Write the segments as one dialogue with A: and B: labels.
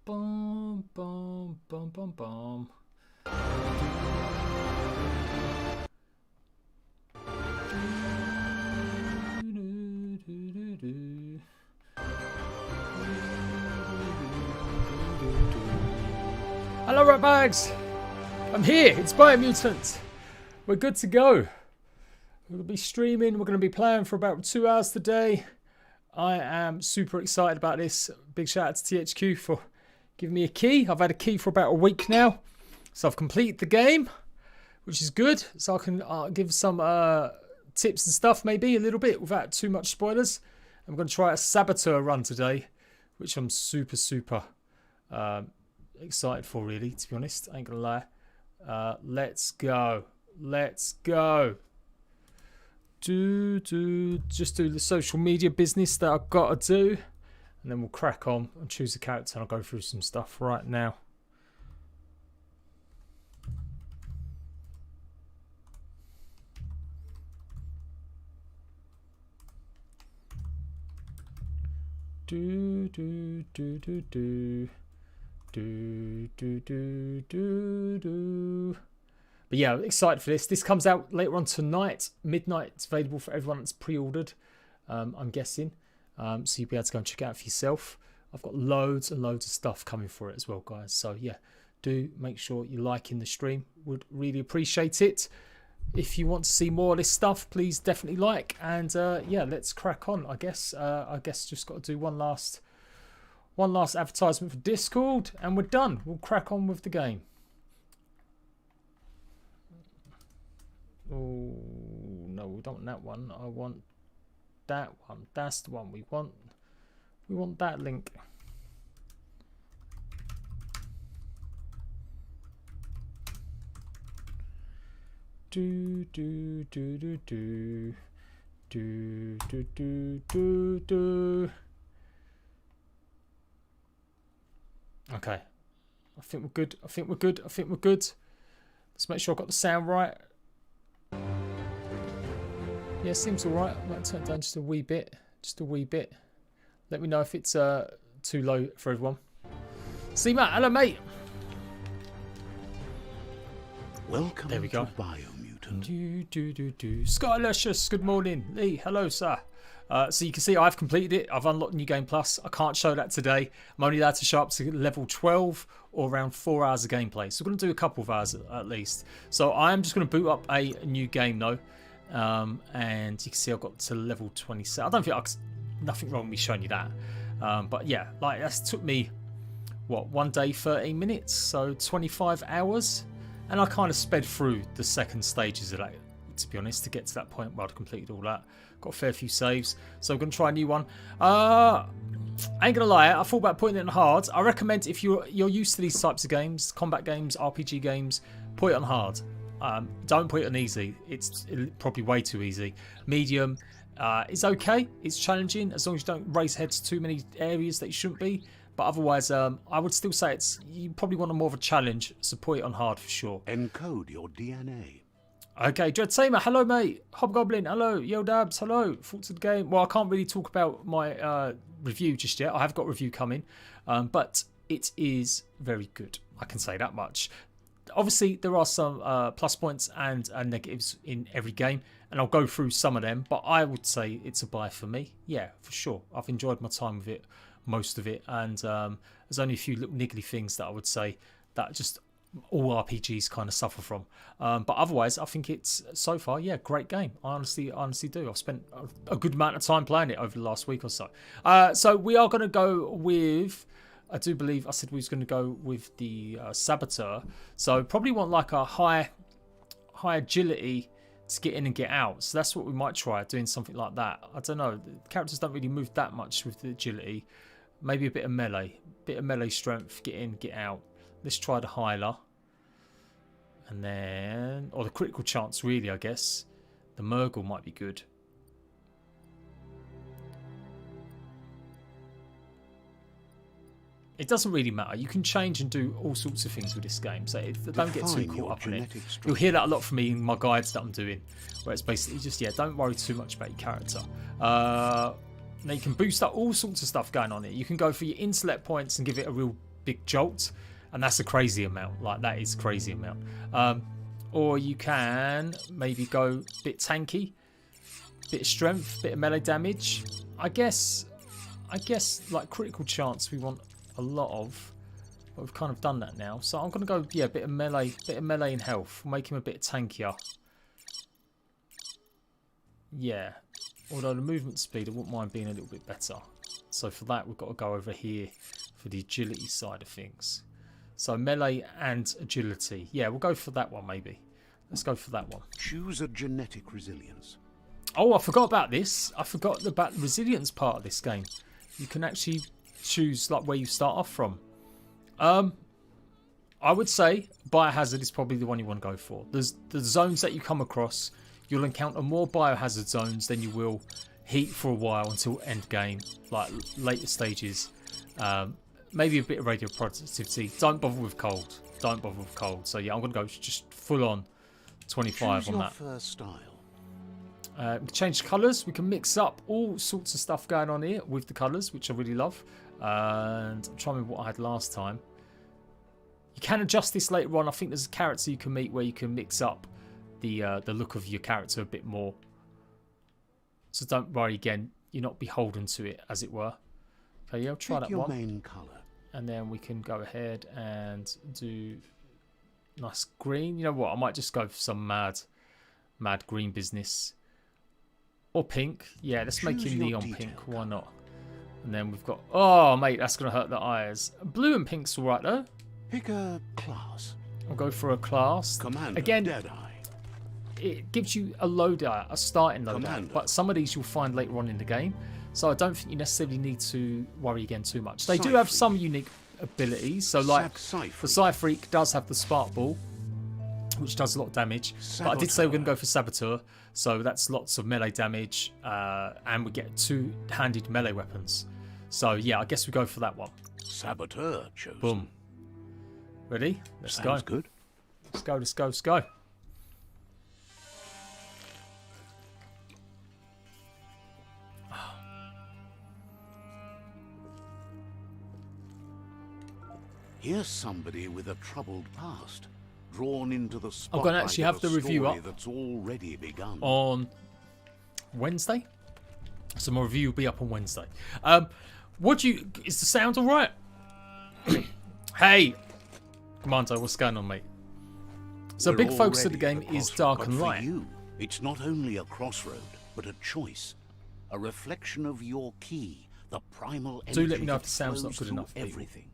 A: Bum, bum, bum, bum, bum. Hello, rat bags. I'm here. It's Biomutant. We're good to go. We're going to be streaming. We're going to be playing for about 2 hours today. I am super excited about this. Big shout out to THQ for giving me a key. I've had a key for about a week now. So I've completed the game, which is good. So I can give some tips and stuff, maybe a little bit without too much spoilers. I'm going to try a Saboteur run today, which I'm super excited for, really, to be honest. I ain't going to lie. Let's go. Let's go. Just do the social media business that I've got to do, and then we'll crack on and choose a character, and I'll go through some stuff right now. But yeah, I'm excited for this. This comes out later on tonight, midnight. It's available for everyone that's pre-ordered, I'm guessing. So you'll be able to go and check it out for yourself. I've got loads and loads of stuff coming for it as well, guys. So yeah, do make sure you're liking the stream. Would really appreciate it. If you want to see more of this stuff, please definitely like. And yeah, let's crack on, I guess. I guess just got to do one last advertisement for Discord, and we're done. We'll crack on with the game. Oh no, we don't want that one. I want that one. That's the one we want. We want that link. Okay, I think we're good. I think we're good. I think we're good. Let's make sure I've got the sound right. Yeah, seems alright. I might turn it down just a wee bit. Just a wee bit. Let me know if it's too low for everyone. See, Matt. Hello, mate.
B: Welcome
A: there we go.
B: To Biomutant.
A: Skylicious, good morning. Lee, hello, sir. So you can see I've completed it. I've unlocked New Game Plus. I can't show that today. I'm only allowed to show up to level 12 or around 4 hours of gameplay. So we're going to do a couple of hours at least. So I'm just going to boot up a new game though. And you can see I've got to level 27. I don't think nothing wrong with me showing you that. But yeah, like that's took me, what, 1 day, 13 minutes. So 25 hours. And I kind of sped through the second stages of that, to be honest, to get to that point where I'd completed all that. Got a fair few saves. So I'm going to try a new one. I ain't going to lie, I thought about putting it in hard. I recommend if you're used to these types of games, combat games, RPG games, put it on hard. Don't put it on easy. It's probably way too easy. Medium is okay. It's challenging as long as you don't race ahead to too many areas that you shouldn't be. But otherwise, I would still say you probably want more of a challenge. So put it on hard for sure.
B: Encode your DNA.
A: Okay, Dread Samer, hello mate. Hobgoblin, hello. Yo Dabs, hello. Thoughts of the game. Well, I can't really talk about my review just yet. I have got a review coming, but it is very good. I can say that much. Obviously, there are some plus points and negatives in every game, and I'll go through some of them, but I would say it's a buy for me. Yeah, for sure. I've enjoyed my time with it, most of it, and there's only a few little niggly things that I would say that just all RPGs kind of suffer from. But otherwise, I think it's, so far, yeah, great game. I honestly do. I've spent a good amount of time playing it over the last week or so. So we are going to go with... I do believe I said we was going to go with the Saboteur. So probably want like a high agility to get in and get out. So that's what we might try, doing something like that. I don't know. The characters don't really move that much with the agility. Maybe a bit of melee. Strength, get in, get out. Let's try the Hyler. And then... or the critical chance, really, I guess. The Murgle might be good. It doesn't really matter. You can change and do all sorts of things with this game, so don't get too caught up in it. You'll hear that a lot from me in my guides that I'm doing, where it's basically just, yeah, don't worry too much about your character. Now you can boost up all sorts of stuff going on here. You can go for your intellect points and give it a real big jolt, and that's a crazy amount. Like, that is a crazy amount. Or you can maybe go a bit tanky, bit of strength, bit of melee damage. I guess like critical chance we want a lot of. But we've kind of done that now. So I'm going to go, yeah, a bit of melee and health. We'll make him a bit tankier. Yeah. Although the movement speed, I wouldn't mind being a little bit better. So for that, we've got to go over here for the agility side of things. So melee and agility. Yeah, we'll go for that one maybe. Let's go for that one.
B: Choose a genetic resilience.
A: Oh, I forgot about this. I forgot about the resilience part of this game. You can actually choose like where you start off from. I would say Biohazard is probably the one you want to go for. There's the zones that you come across. You'll encounter more Biohazard zones than you will heat for a while until end game, like later stages. Maybe a bit of radioactivity. Don't bother with cold. Don't bother with cold. So yeah, I'm gonna go just full on 25 on that.
B: Choose your first style.
A: We can change colours. We can mix up all sorts of stuff going on here with the colours, which I really love. And I'm trying to remember what I had last time. You can adjust this later on. I think there's a character you can meet where you can mix up the look of your character a bit more. So don't worry again. You're not beholden to it, as it were. Okay, yeah, I'll try that one.
B: Main colour.
A: And then we can go ahead and do nice green. You know what? I might just go for some mad green business. Or pink. Yeah, let's make him neon pink. Why not? And then we've got... Oh, mate, that's going to hurt the eyes. Blue and pink's all right, though.
B: Pick a class.
A: I'll go for a class.
B: Commander,
A: again,
B: Deadeye.
A: It gives you a loadout, a starting loadout.
B: Commander.
A: But some of these you'll find later on in the game. So I don't think you necessarily need to worry again too much. They do have some unique abilities. So like the Psy-Freak does have the Spark Ball, which does a lot of damage.
B: Saboteur.
A: But I did say we're going to go for Saboteur. So that's lots of melee damage. And we get two-handed melee weapons. So yeah, I guess we go for that one.
B: Saboteur chosen.
A: Boom. Ready? Let's
B: Sounds
A: go.
B: good.
A: Let's go, let's go, let's go.
B: Here's somebody with a troubled past, drawn into the
A: I'm
B: spotlight
A: going to actually have
B: of
A: the
B: a
A: review
B: story
A: up
B: that's already begun.
A: on Wednesday. So my review will be up on Wednesday. Is the sound all right? Hey, Commander, what's going on, mate? So
B: We're
A: big focus of the
B: already
A: game
B: at
A: is
B: crossroad,
A: dark
B: but
A: and
B: for
A: light.
B: you, it's not only a crossroad, but a choice, a reflection of your key, the primal energy
A: Do let me know if
B: that
A: the sound's not
B: flows
A: good
B: through
A: enough, people.
B: everything.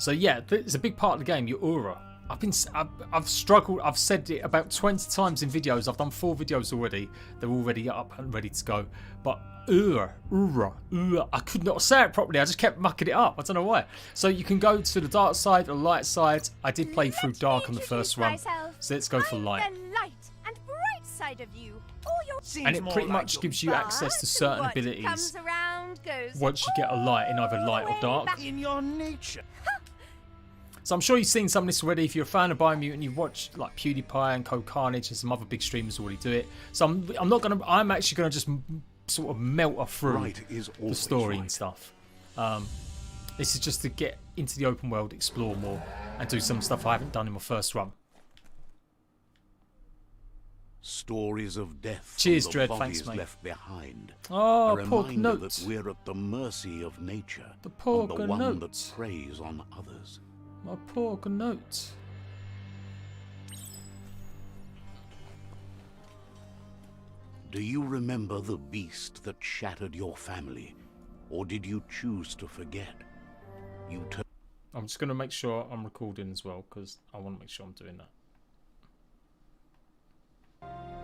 A: So yeah, it's a big part of the game, your aura. I've struggled. I've said it about 20 times in videos. I've done 4 videos already. They're already up and ready to go. But I could not say it properly. I just kept mucking it up. I don't know why. So you can go to the dark side, the light side. I did play through dark on the first run. So let's go for light.
C: The light and bright side of you.
A: And it pretty much gives you access to certain abilities once you get a light in either light or dark.
B: In your nature.
A: So I'm sure you've seen some of this already. If you're a fan of Biomutant, you've watched like PewDiePie and Code Carnage and some other big streamers already do it. So I'm actually gonna just sort of melt through the story and stuff. This is just to get into the open world, explore more, and do some stuff I haven't done in my first run.
B: Stories of death.
A: Cheers,
B: from the
A: Dread.
B: bodies
A: Thanks, mate.
B: left behind.
A: Oh,
B: a
A: poor
B: reminder
A: note.
B: that we're at the mercy of nature.
A: The poor
B: and the one
A: note.
B: that preys on others.
A: My poor note.
B: Do you remember the beast that shattered your family, or did you choose to forget?
A: I'm just going to make sure I'm recording as well because I want to make sure I'm doing that.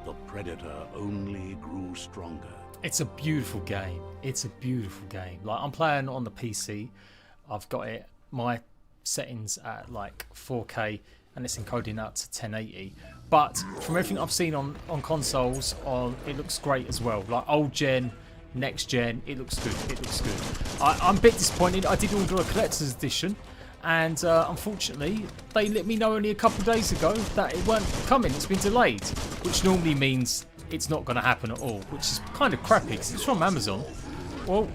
B: The predator only grew stronger.
A: It's a beautiful game. It's a beautiful game. Like, I'm playing on the PC. I've got it. My settings at like 4K and it's encoding out to 1080. But from everything I've seen on consoles, it looks great as well. Like old gen, next gen, it looks good. It looks good. I'm a bit disappointed. I did order a collector's edition, and unfortunately, they let me know only a couple of days ago that it weren't coming. It's been delayed, which normally means it's not going to happen at all, which is kind of crappy because it's from Amazon. Well,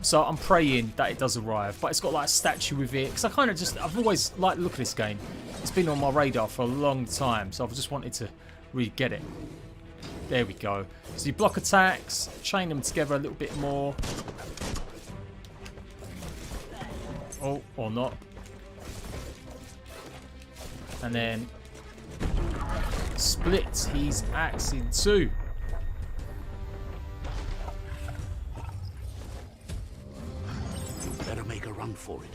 A: So I'm praying that it does arrive. But it's got like a statue with it. Because I've always liked the look of this game. It's been on my radar for a long time. So I've just wanted to really get it. There we go. So you block attacks, chain them together a little bit more. Oh, or not. And then split his axe in two.
B: Better make a run for it.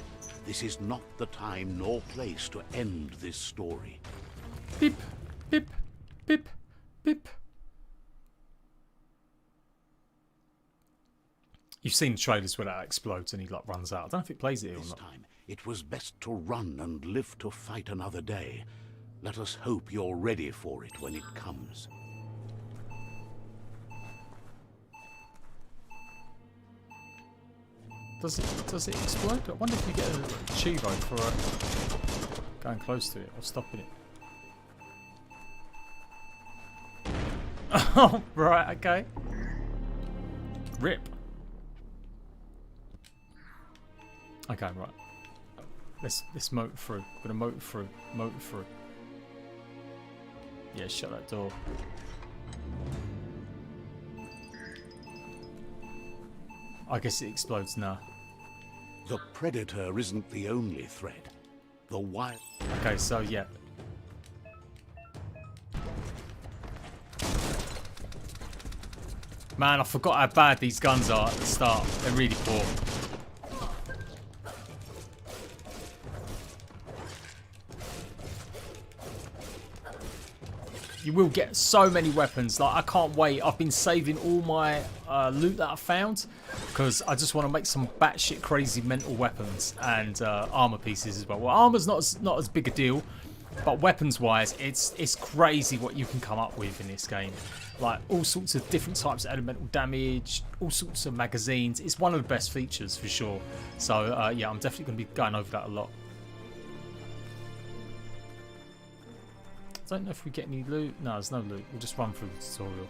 B: This is not the time nor place to end this story.
A: Beep, beep, beep, beep. You've seen the trailers where that explodes and he like runs out. I don't know if it plays it here or
B: This
A: not.
B: time, it was best to run and live to fight another day. Let us hope you're ready for it when it comes.
A: Does it explode? I wonder if you get a chivo for going close to it or stopping it. Oh, right, okay. Rip. Okay, right. Let's motor through. I'm gonna motor through. Yeah, shut that door. I guess it explodes now.
B: The Predator isn't the only threat. The wild...
A: Okay, so yeah. Man, I forgot how bad these guns are at the start. They're really poor. You will get so many weapons. Like, I can't wait. I've been saving all my loot that I found because I just want to make some batshit crazy mental weapons and armor pieces as well. Well, armor's not as big a deal, but weapons-wise, it's crazy what you can come up with in this game. Like all sorts of different types of elemental damage, all sorts of magazines. It's one of the best features for sure. So yeah, I'm definitely going to be going over that a lot. I don't know if we get any loot. No, there's no loot. We'll just run through the tutorial.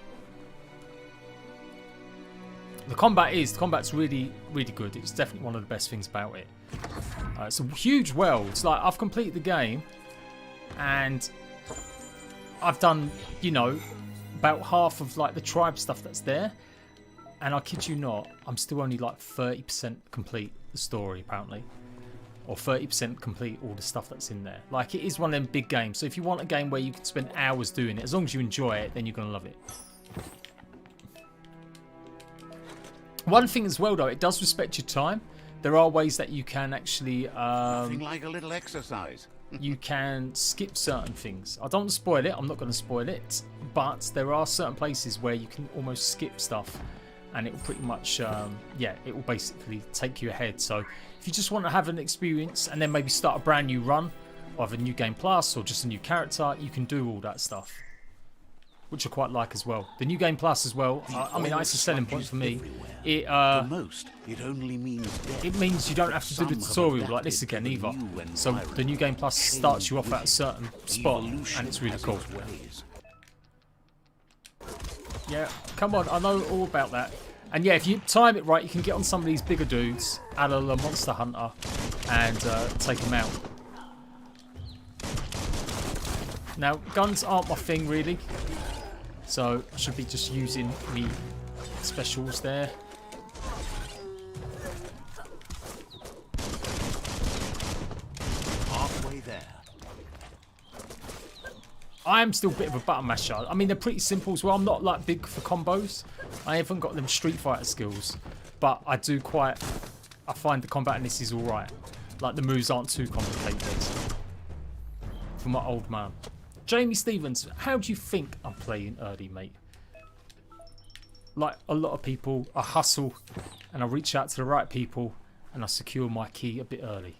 A: The combat's really, really good. It's definitely one of the best things about it. It's a huge world. It's like I've completed the game, and I've done, you know, about half of like the tribe stuff that's there. And I kid you not, I'm still only like 30% complete the story apparently. Or 30% complete all the stuff that's in there. Like, it is one of them big games. So if you want a game where you can spend hours doing it, as long as you enjoy it, then you're going to love it. One thing as well, though, it does respect your time. There are ways that you can actually...
B: Nothing like a little exercise.
A: you can skip certain things. I don't want to spoil it. I'm not going to spoil it. But there are certain places where you can almost skip stuff. And it will pretty much, yeah, it will basically take you ahead. So if you just want to have an experience and then maybe start a brand new run, either New Game Plus or just a new character, you can do all that stuff, which I quite like as well. The New Game Plus as well, I mean, that's a selling point for me. It
B: only means death.
A: It means you don't have to do the tutorial like this again either. So the New Game Plus starts you off at a certain spot and it's really cool. Yeah, come on, I know all about that. And yeah, if you time it right, you can get on some of these bigger dudes, a la Monster Hunter, and take them out. Now, guns aren't my thing really, so I should be just using me specials there.
B: Halfway there.
A: I am still a bit of a button masher. I mean, they're pretty simple as well. I'm not like big for combos. I haven't got them Street Fighter skills, but I do quite. I find the combat in this is all right. Like the moves aren't too complicated. For my old man, Jamie Stevens, how do you think I'm playing early, mate? Like a lot of people, I hustle and I reach out to the right people and I secure my key a bit early.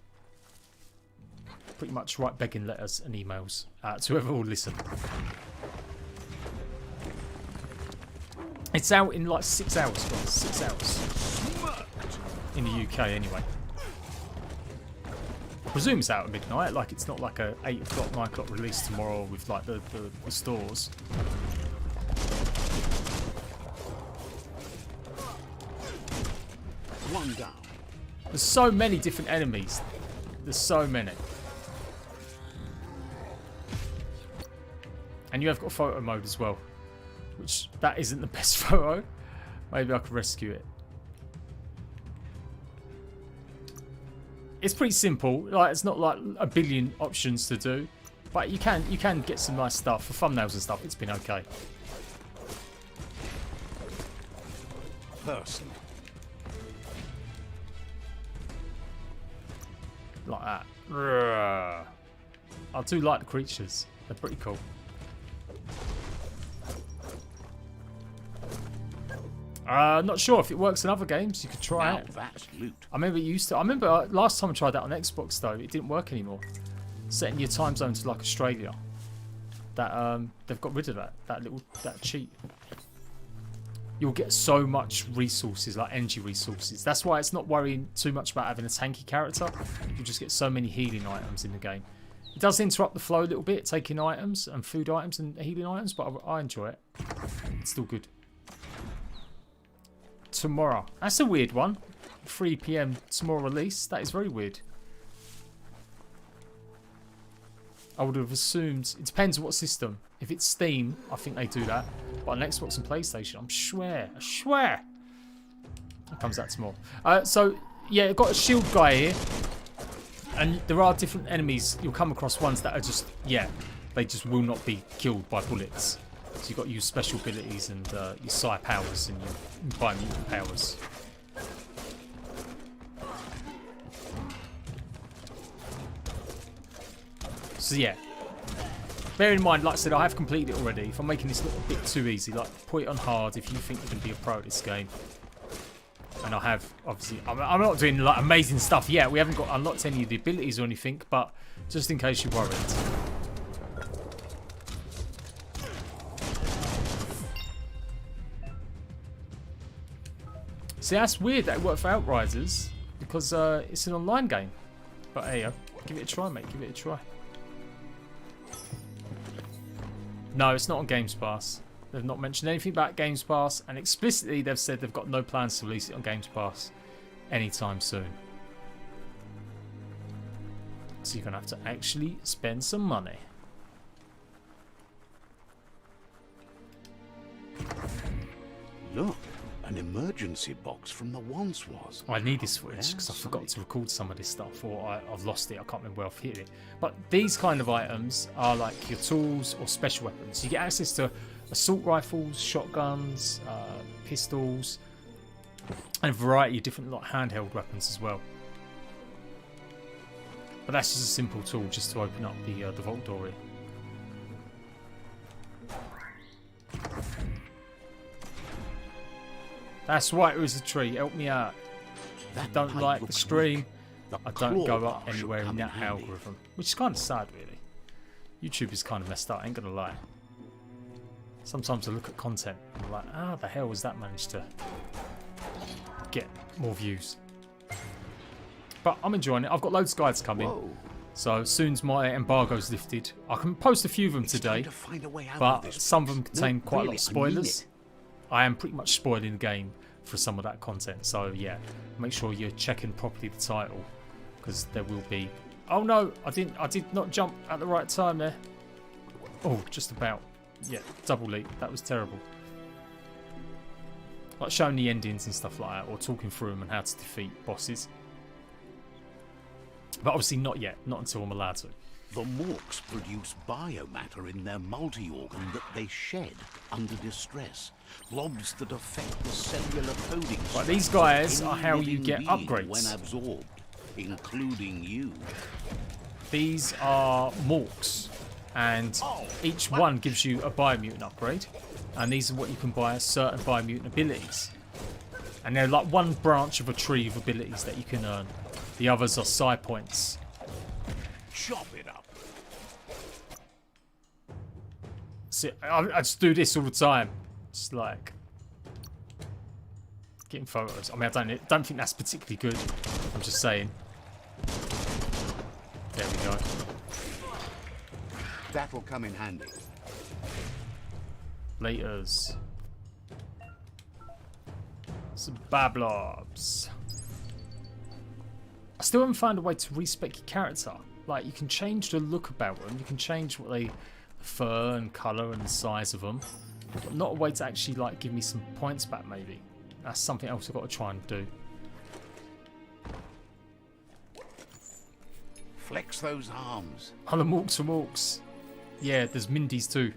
A: Pretty much write begging letters and emails to whoever will listen. It's out in like 6 hours, well, 6 hours. In the UK anyway. I presume it's out at midnight, like it's not like a 8 o'clock, 9 o'clock release tomorrow with like the stores.
B: on down.
A: There's so many different enemies. There's so many. And you have got photo mode as well. Which, that isn't the best photo. Maybe I could rescue it. It's pretty simple. Like, it's not like a billion options to do. But you can get some nice stuff. For thumbnails and stuff, it's been okay.
B: Person.
A: Like that. I do like the creatures. They're pretty cool. Not sure if it works in other games. You could try it.
B: That's loot.
A: I remember it used to. I remember last time I tried that on Xbox though, it didn't work anymore. Setting your time zone to like Australia. That they've got rid of that cheat. You'll get so much resources, like energy resources. That's why it's not worrying too much about having a tanky character. You just get so many healing items in the game. It does interrupt the flow a little bit, taking items and food items and healing items, but I enjoy it. It's still good. Tomorrow. That's a weird one. 3 PM tomorrow release. That is very weird. I would have assumed... It depends on what system. If it's Steam, I think they do that. But on Xbox and PlayStation, I swear. It comes out tomorrow. So, yeah, I've got a shield guy here. And there are different enemies. You'll come across ones that are just... Yeah, they just will not be killed by bullets. So you've got to use special abilities and your psi powers and your biomutant powers. So yeah, bear in mind, like I said, I have completed it already. If I'm making this look a bit too easy, like put it on hard if you think you're going to be a pro at this game. And I have, obviously, I'm not doing like amazing stuff yet. We haven't got unlocked any of the abilities or anything, but just in case you're worried. See, that's weird that it worked for Outriders because it's an online game. But hey, give it a try, mate. Give it a try. No, it's not on Games Pass. They've not mentioned anything about Games Pass, and explicitly they've said they've got no plans to release it on Games Pass anytime soon. So you're going to have to actually spend some money.
B: Look, an emergency box from the once was.
A: I need this footage because I forgot to record some of this stuff, or I've lost it. I can't remember where I've hit it. But these kind of items are like your tools or special weapons. You get access to assault rifles, shotguns, pistols, and a variety of different like handheld weapons as well. But that's just a simple tool just to open up the vault door here. That's right, it was a tree. Help me out. I don't like the stream. I don't go up anywhere in that algorithm. Which is kind of sad, really. YouTube is kind of messed up, I ain't gonna lie. Sometimes I look at content and I'm like, how the hell has that managed to get more views? But I'm enjoying it. I've got loads of guides coming.
B: Whoa.
A: So as soon as my embargo's lifted, I can post a few of them today. But some of them contain quite a lot of spoilers. I am pretty much spoiling the game for some of that content. So yeah, make sure you're checking properly the title, because there will be... Oh no, I did not jump at the right time there. Oh, just about. Yeah, double leap. That was terrible. Like showing the endings and stuff like that, or talking through them and how to defeat bosses. But obviously not yet. Not until I'm allowed to.
B: The Morks produce biomatter in their multi-organ that they shed under distress. Blobs that affect the cellular coding.
A: But these guys are how you get upgrades.
B: When absorbed, including you.
A: These are Morks, and each one gives you a biomutant upgrade. And these are what you can buy as certain biomutant abilities. And they're like one branch of a tree of abilities that you can earn. The others are psi points.
B: Chop it up.
A: See, I just do this all the time. Just like getting photos. I mean, I don't think that's particularly good. I'm just saying. There we go.
B: That will come in handy.
A: Laters. Some bablobs. still haven't found a way to respec your character. Like, you can change the look about them. You can change what they, the fur and colour and the size of them. But not a way to actually, like, give me some points back, maybe. That's something else I've got to try and do.
B: Flex those arms.
A: Oh, the Morks are Morks. Yeah, there's Mindy's too.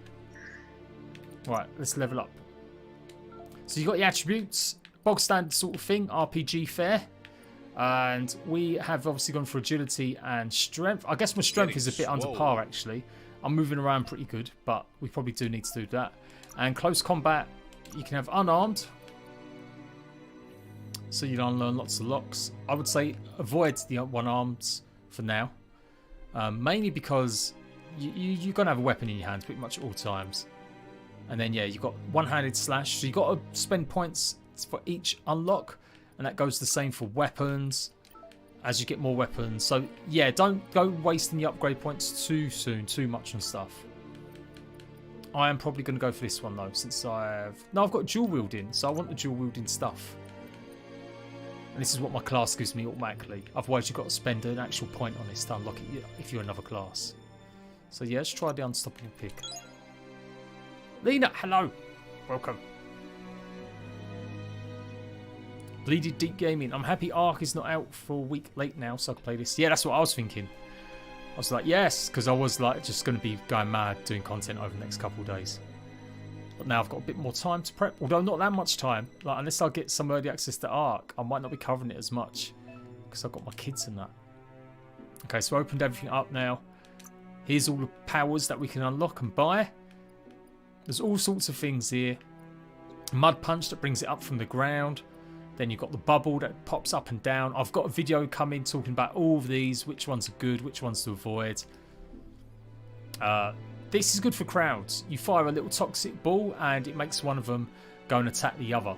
A: Right, let's level up. So you got the attributes, bog standard sort of thing, RPG fare. And we have obviously gone for agility and strength. I guess my strength is a bit under par, actually. I'm moving around pretty good, but we probably do need to do that. And close combat, you can have unarmed. So you don't learn lots of locks. I would say avoid the one-arms for now. Mainly because you're going to have a weapon in your hands pretty much at all times. And then, yeah, you've got one-handed slash. So you've got to spend points for each unlock. And that goes the same for weapons as you get more weapons. So, yeah, don't go wasting the upgrade points too soon, too much and stuff. I am probably going to go for this one, though, since I've got dual wielding. So I want the dual wielding stuff. And this is what my class gives me automatically. Otherwise, you've got to spend an actual point on this to unlock it if you're another class. So, yeah, let's try the Unstoppable Pig. Lena, hello. Welcome. Bleeded Deep Gaming. I'm happy Ark is not out for a week late now, so I can play this. Yeah, that's what I was thinking. I was like, yes, because I was like just going to be going mad doing content over the next couple of days. But now I've got a bit more time to prep, although not that much time. Like, unless I get some early access to Ark, I might not be covering it as much because I've got my kids and that. Okay, so I opened everything up now. Here's all the powers that we can unlock and buy. There's all sorts of things here. Mud Punch that brings it up from the ground. Then you've got the bubble that pops up and down. I've got a video coming talking about all of these, which ones are good, which ones to avoid. This is good for crowds. You fire a little toxic ball and it makes one of them go and attack the other.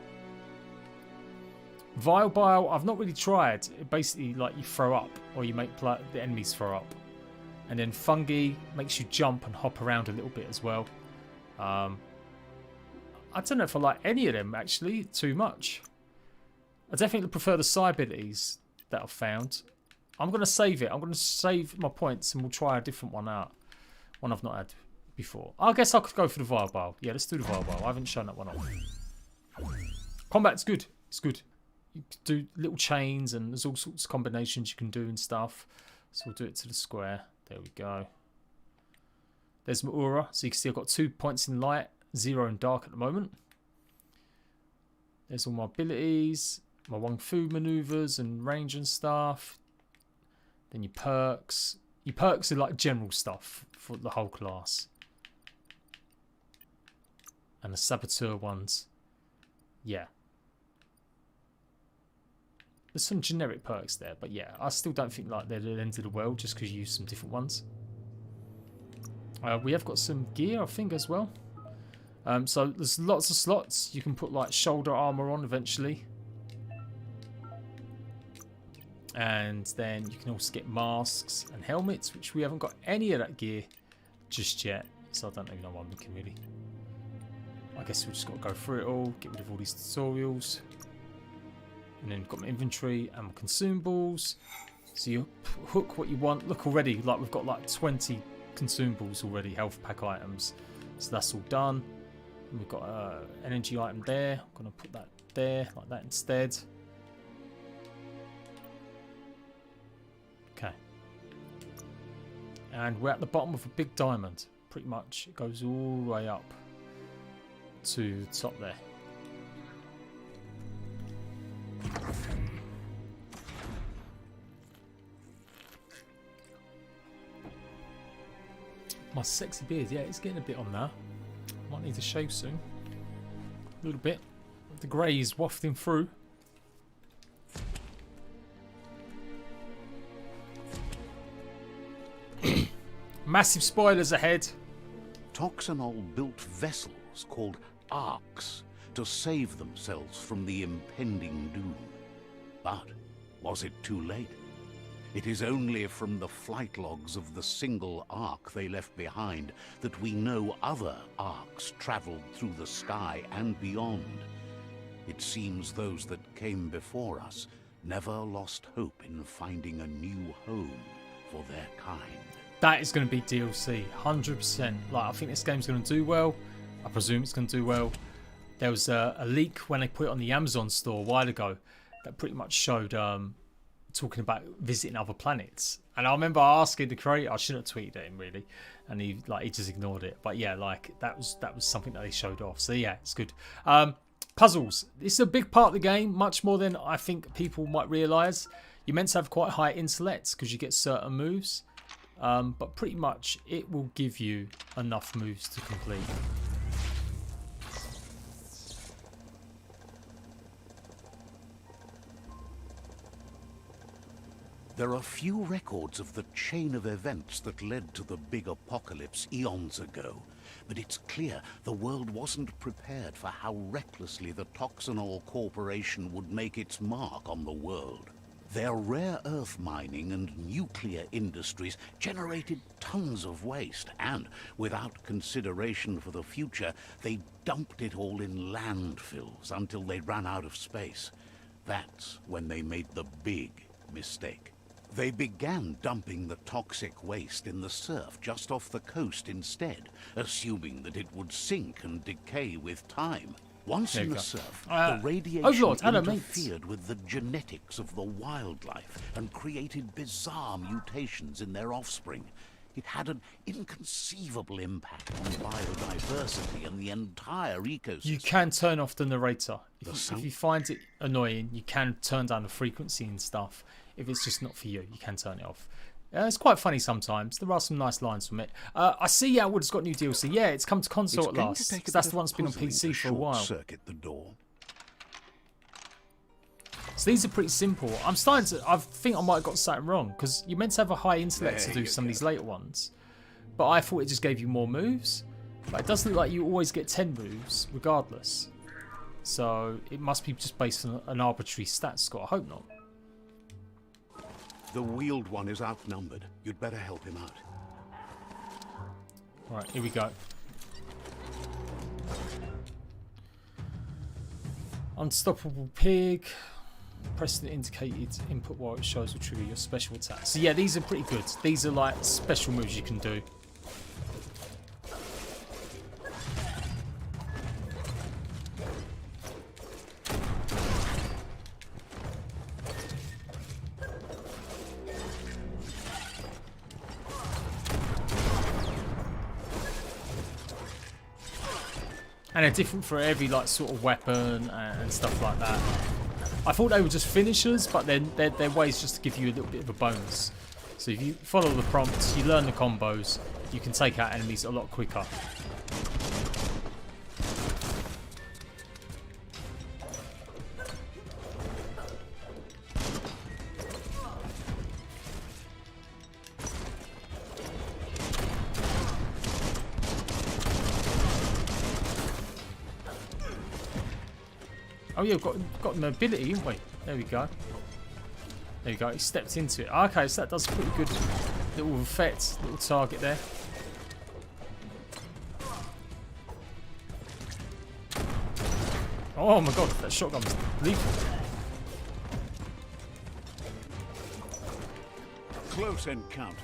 A: Vile Bile, I've not really tried. It basically, like, you throw up or you make the enemies throw up. And then Fungi makes you jump and hop around a little bit as well. I don't know if I like any of them, actually, too much. I definitely prefer the side abilities that I've found. I'm going to save it. I'm going to save my points and we'll try a different one out. One I've not had before. I guess I could go for the Vile Bile. Yeah, let's do the Vile Bile. I haven't shown that one off. Combat's good. It's good. You can do little chains and there's all sorts of combinations you can do and stuff. So we'll do it to the square. There we go. There's my aura. So you can see I've got 2 points in light, 0 in dark at the moment. There's all my abilities. My Wong Fu maneuvers and range and stuff. Then your perks. Your perks are like general stuff for the whole class. And the Saboteur ones. Yeah. There's some generic perks there, but yeah, I still don't think like they're the end of the world just because you use some different ones. We have got some gear, I think, as well. So there's lots of slots. You can put like shoulder armor on eventually. And then you can also get masks and helmets, which we haven't got any of that gear just yet. So I don't even know why I'm looking really. I guess we've just got to go through it all, get rid of all these tutorials. And then got my inventory and my consumables. So you hook what you want. Look already, like we've got like 20 consumables already, health pack items. So that's all done. And we've got an energy item there. I'm going to put that there, like that instead. Okay. And we're at the bottom of a big diamond. Pretty much. It goes all the way up to the top there. My sexy beard, yeah, it's getting a bit on there. Might need to shave soon. A little bit. The grey is wafting through. Massive spoilers ahead.
B: Toxanol built vessels called arcs to save themselves from the impending doom. But was it too late? It is only from the flight logs of the single arc they left behind that we know other arcs traveled through the sky and beyond. It seems those that came before us never lost hope in finding a new home for their kind.
A: That is going to be DLC, 100%. Like, I think this game's going to do well. I presume it's going to do well. There was a leak when they put it on the Amazon store a while ago that pretty much showed talking about visiting other planets. And I remember asking the creator, I shouldn't have tweeted at him really, and he just ignored it. But yeah, like that was something that they showed off. So yeah, it's good. Puzzles. This is a big part of the game, much more than I think people might realise. You're meant to have quite high intellect because you get certain moves, but pretty much it will give you enough moves to complete.
B: There are few records of the chain of events that led to the big apocalypse eons ago, but it's clear the world wasn't prepared for how recklessly the Toxanol Corporation would make its mark on the world. Their rare earth mining and nuclear industries generated tons of waste, and without consideration for the future, they dumped it all in landfills until they ran out of space. That's when they made the big mistake. They began dumping the toxic waste in the surf just off the coast instead, assuming that it would sink and decay with time. Once in the surf, the radiation interfered with the genetics of the wildlife and created bizarre mutations in their offspring. It had an inconceivable impact on biodiversity and the entire ecosystem.
A: You can turn off the narrator. If you find it annoying, you can turn down the frequency and stuff. If it's just not for you, you can turn it off. It's quite funny sometimes. There are some nice lines from it. I see Outwood's got new DLC. Yeah, it's come to console at last. Because that's the one that's been on PC for a while.
B: Circuit the door.
A: So these are pretty simple. I'm starting to... I think I might have got something wrong. Because you're meant to have a high intellect to do some of these later ones. But I thought it just gave you more moves. But it does look like you always get 10 moves, regardless. So it must be just based on an arbitrary stat score. I hope not.
B: The wheeled one is outnumbered. You'd better help him out.
A: Alright, here we go. Unstoppable pig. Press the indicated input while it shows will trigger your special attack. So yeah, these are pretty good. These are like special moves you can do. And they're different for every like sort of weapon and stuff like that. I thought they were just finishers, but then they're ways just to give you a little bit of a bonus. So if you follow the prompts, you learn the combos, you can take out enemies a lot quicker. Oh yeah, we've got mobility, haven't we? There we go. There you go, he stepped into it. Okay, so that does a pretty good little effect, little target there. Oh my god, that shotgun was lethal.
B: Close encounter.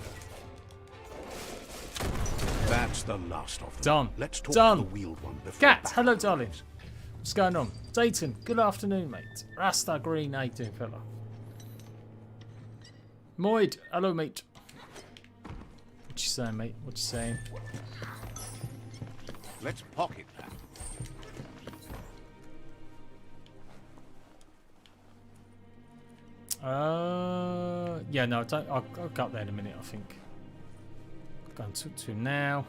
B: That's the last of them.
A: Done.
B: Let's talk
A: Done.
B: to the wheeled one before.
A: Gat, hello darling. What's going on? Dayton, good afternoon, mate. Rasta Green, how you doing, fella? Moid, hello, mate. What you saying, mate? What you saying?
B: Let's pocket that.
A: Yeah, no, don't. I'll go up there in a minute, I think. Going to now.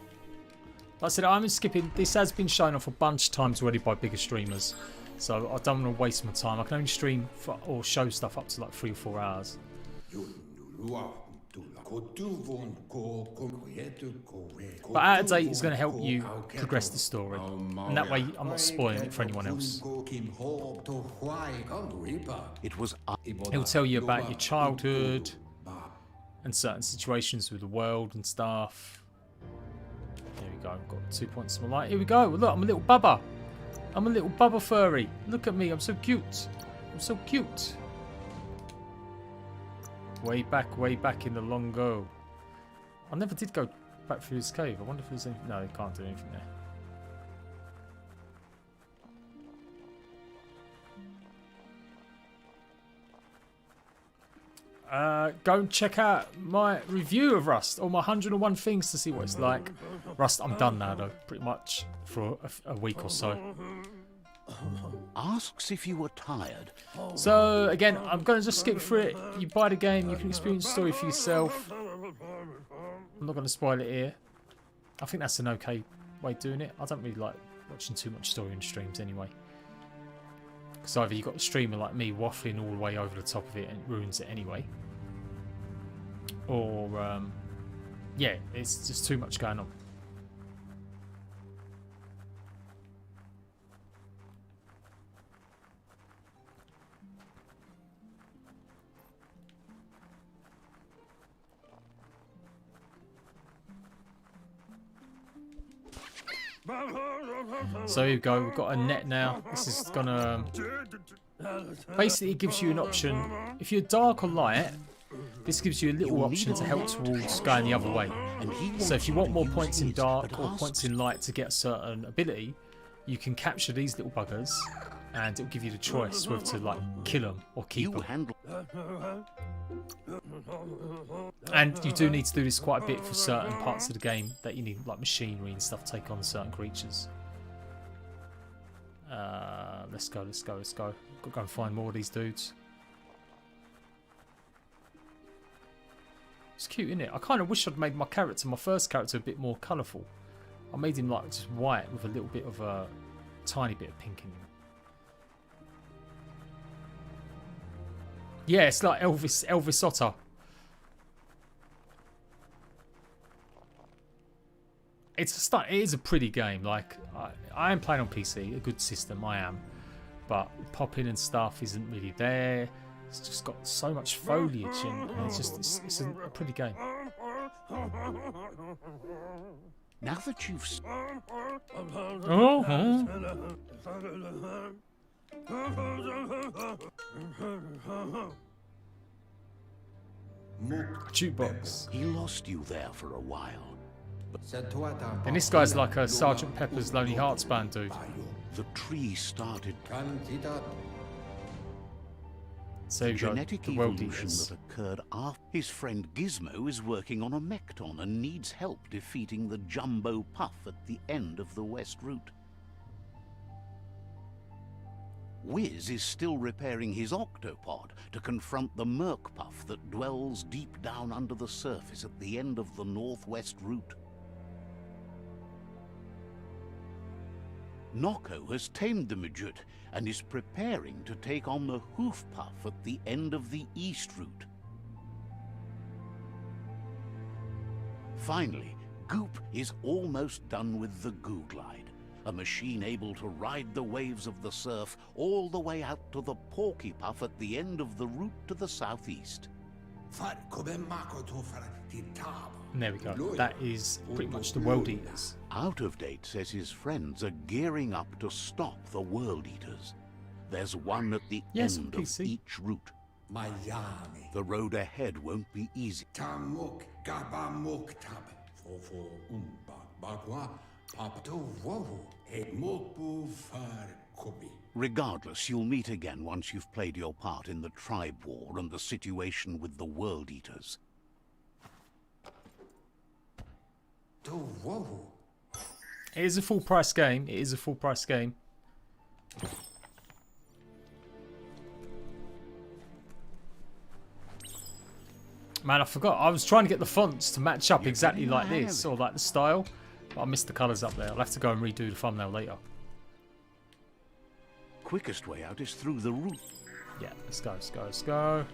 A: Like I said, I'm skipping. This has been shown off a bunch of times already by bigger streamers, so I don't want to waste my time. I can only stream for, or show stuff up to like 3 or 4 hours. But out of date is going to help you progress the story, and that way I'm not spoiling it for anyone else. It'll tell you about your childhood and certain situations with the world and stuff. There we go, I've got 2 points to my light. Here we go, look, I'm a little bubba. I'm a little bubba furry. Look at me, I'm so cute. I'm so cute. Way back in the long go. I never did go back through this cave. I wonder if there's anything. No, they can't do anything there. Go and check out my review of Rust, or my 101 things to see what it's like. Rust, I'm done now though, pretty much for a week or so.
B: Asks if you were tired.
A: So again, I'm going to just skip through it. You buy the game, you can experience the story for yourself. I'm not going to spoil it here. I think that's an okay way of doing it. I don't really like watching too much story in streams anyway. Because either you've got a streamer like me waffling all the way over the top of it and it ruins it anyway. Or, yeah, it's just too much going on. So here we go, we've got a net now. This is gonna basically, it gives you an option. If you're dark or light, this gives you a little option to help towards going the other way. So if you want more points in dark or points in light to get a certain ability, you can capture these little buggers and it'll give you the choice whether to like kill them or keep them. And you do need to do this quite a bit for certain parts of the game that you need like machinery and stuff to take on certain creatures. Let's go. Got to go and find more of these dudes. It's cute, isn't it? I kind of wish I'd made my first character, a bit more colourful. I made him like just white with a little bit of a tiny bit of pink in him. Yeah, it's like Elvis Otter. It is a pretty game. Like I am playing on PC, a good system. I am, but popping and stuff isn't really there. It's just got so much foliage and it's a pretty game.
B: Now that you've...
A: Jukebox.
B: He lost you there for a while.
A: And this guy's like a Sergeant Pepper's Lonely Hearts Band dude.
B: The tree started...
A: So you go,
B: genetic
A: the world
B: evolution
A: eaters.
B: that occurred after his friend Gizmo is working on a Mekton and needs help defeating the Jumbo Puff at the end of the West Route. Wiz is still repairing his octopod to confront the Merc Puff that dwells deep down under the surface at the end of the Northwest Route. Nocco has tamed the midget and is preparing to take on the Hoof Puff at the end of the East Route. Finally, Goop is almost done with the Goo Glide, a machine able to ride the waves of the surf all the way out to the Porky Puff at the end of the route to the southeast.
A: And there we go. That is pretty much the world eaters.
B: Out of Date says his friends are gearing up to stop the world eaters. There's one at the end of each route. The road ahead won't be easy. Regardless, you'll meet again once you've played your part in the tribe war and the situation with the world eaters.
A: It is a full price game. It is a full price game. Man, I forgot. I was trying to get the fonts to match up exactly like this, or like the style, but I missed the colours up there. I'll have to go and redo the thumbnail later.
B: Quickest way out is through the route.
A: Yeah, let's go, let's go, let's go.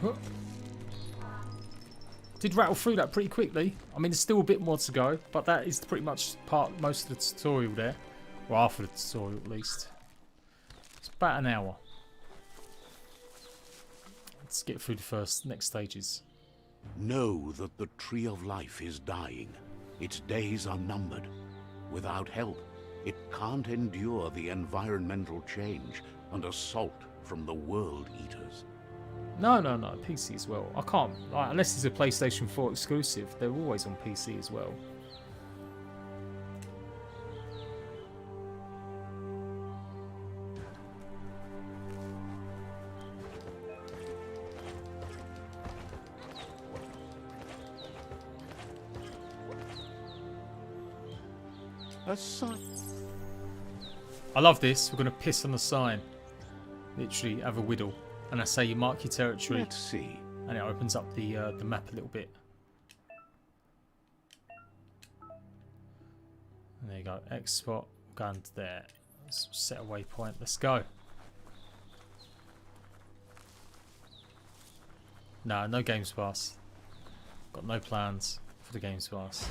A: Huh. Did rattle through that pretty quickly. I mean, there's still a bit more to go, but that is pretty much most of the tutorial there. Or half of the tutorial at least. It's about an hour. Let's get through the next stages.
B: Know that the Tree of Life is dying. Its days are numbered. Without help, it can't endure the environmental change and assault from the world eaters.
A: No, PC as well. I can't, like, unless it's a PlayStation 4 exclusive, they're always on PC as well.
B: A sign.
A: I love this. We're going to piss on the sign. Literally have a whittle. And I say you mark your territory.
B: Let's see.
A: And it opens up the map a little bit. And there you go. X spot. Going to there. Let's set a waypoint. Let's go. No, no Games Pass. Got no plans for the Games Pass.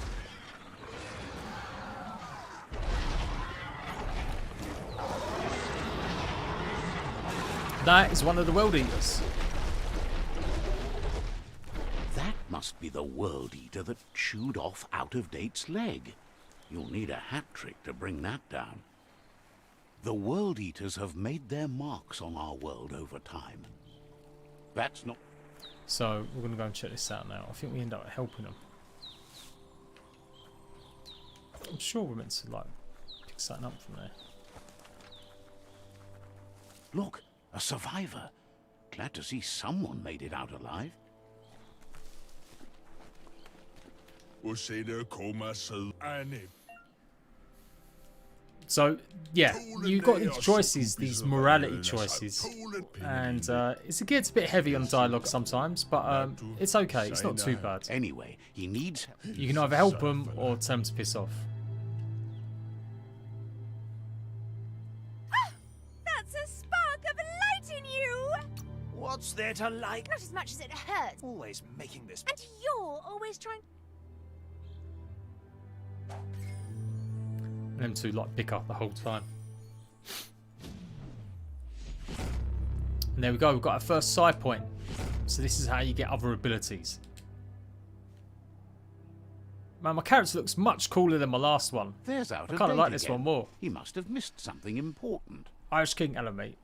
A: That is one of the World Eaters.
B: That must be the World Eater that chewed off Out of Date's leg. You'll need a hat trick to bring that down. The World Eaters have made their marks on our world over time. That's not...
A: So, we're going to go and check this out now. I think we end up helping them. I'm sure we're meant to, like, pick something up from there.
B: Look, a survivor. Glad to see someone made it out alive.
A: So, yeah, you've got these choices, these morality choices, and it gets a bit heavy on dialogue sometimes, but it's okay, it's not too bad.
B: Anyway, he needs...
A: You can either help them or tell them to piss off.
C: That's a spark of light in you!
D: What's there to like?
C: Not as much as it hurts.
D: Always making this.
C: And you're always trying...
A: And them two like pick up the whole time. And there we go, we've got our first side point. So this is how you get other abilities. Man, my character looks much cooler than my last one.
B: There's Out
A: I
B: of
A: kind of
B: Date
A: like this
B: again.
A: one more.
B: He must have missed something important.
A: Irish King Element.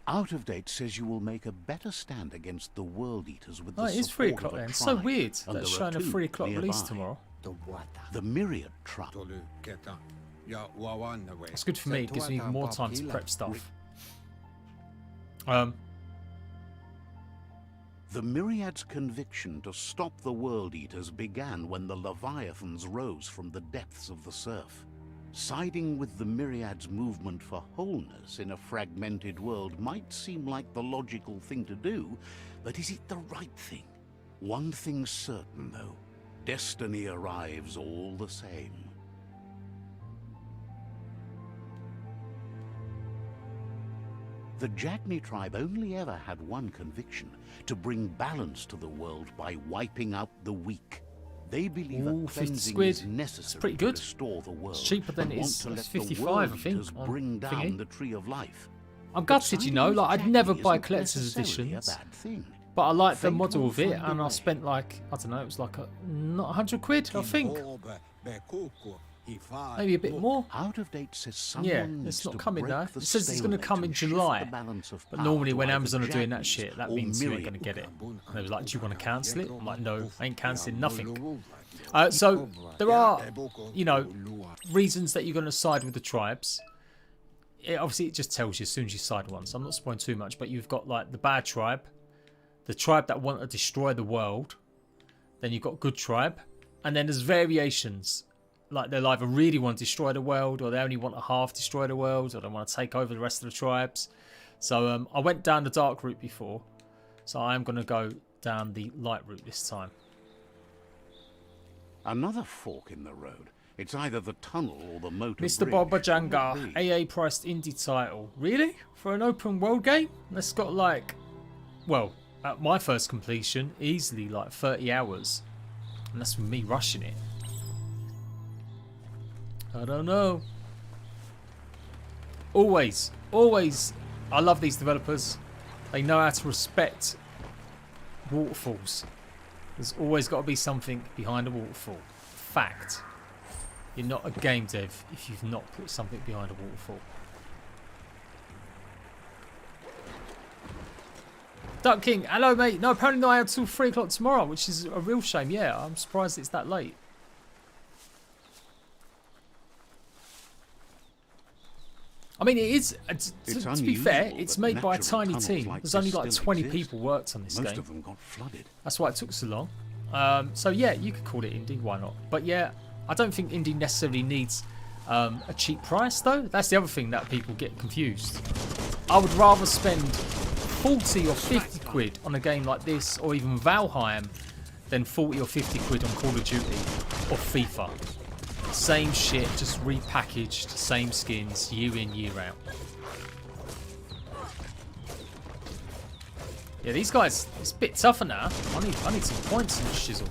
B: Out of Date says you will make a better stand against the World Eaters with
A: Oh,
B: the
A: it is 3
B: support
A: o'clock
B: of a
A: then. It's so
B: tribe,
A: weird
B: and
A: that it's
B: there are
A: showing a
B: two
A: 3 o'clock release
B: nearby.
A: tomorrow.
B: The Myriad tribe.
A: It's good for me, it gives me more time to prep stuff.
B: The Myriad's conviction to stop the World Eaters began when the Leviathans rose from the depths of the surf. Siding with the Myriad's movement for wholeness in a fragmented world might seem like the logical thing to do, but is it the right thing? One thing's certain, though. Destiny arrives all the same. The Jagni tribe only ever had one conviction, to bring balance to the world by wiping out the weak. They believe
A: Ooh,
B: a
A: 50
B: cleansing
A: squid.
B: is necessary
A: Pretty
B: to
A: good.
B: restore the world.
A: It's cheaper than it
B: Want
A: is.
B: to
A: It's
B: let the
A: 55,
B: World
A: I think,
B: Eaters
A: on
B: bring down
A: thingy.
B: the Tree of Life.
A: I'm
B: But
A: gutted, you
B: siding
A: know,
B: with
A: like I'd
B: Jagni
A: never buy
B: isn't
A: collector's
B: necessarily
A: editions.
B: a bad thing.
A: But I like the
B: Fate
A: model
B: will
A: of it,
B: find a
A: and I
B: way.
A: spent like, I don't know, it was like not 100 quid, I think. Maybe a bit more.
B: Out of Date says someone
A: Yeah,
B: needs
A: it's not
B: to
A: coming
B: break
A: though.
B: the
A: It says it's going to
B: stalemate
A: come in
B: and shift
A: July.
B: the balance of
A: But
B: power
A: normally
B: to
A: when
B: either
A: Amazon are doing that
B: Jagnis
A: shit, that
B: or
A: means you ain't
B: Myriad.
A: going to get it. And they was like, do you want to cancel it? I'm like, no, I ain't cancelling nothing.
D: So
A: So there are, you know, reasons that you're going to side with the tribes. Obviously, it just tells you as soon as you side one. So I'm not spoiling too much, but you've got like the bad tribe, the tribe that want to destroy the world. Then you've got good tribe, and then there's variations. Like they'll either really want to destroy the world, or they only want to half destroy the world, or they want to take over the rest of the tribes. So I went down the dark route before, so I am going to go down the light route this time.
B: Another fork in the road. It's either the tunnel or the motor
A: Mr.
B: bridge.
A: Boba
B: What
A: Janga,
B: would it be?
A: AA priced indie title. Really? For an open world game? That's got like, well, at my first completion, easily like 30 hours. And that's with me rushing it. I don't know. Always, I love these developers. They know how to respect waterfalls. There's always got to be something behind a waterfall. Fact. You're not a game dev if you've not put something behind a waterfall. Duck King, hello mate. No, apparently not out till 3 o'clock tomorrow, which is a real shame. Yeah, I'm surprised it's that late. I mean, it is, to be fair, it's made by a tiny team. There's only like 20 people worked on this game.
B: Most of them got flooded.
A: That's why it took so long. So yeah, you could call it indie, why not? But yeah, I don't think indie necessarily needs a cheap price though. That's the other thing that people get confused. I would rather spend 40 or 50 quid on a game like this, or even Valheim, than 40 or 50 quid on Call of Duty or FIFA. Same shit, just repackaged, same skins, year in, year out. Yeah, these guys, it's a bit tougher now. I need some points in the shizzle.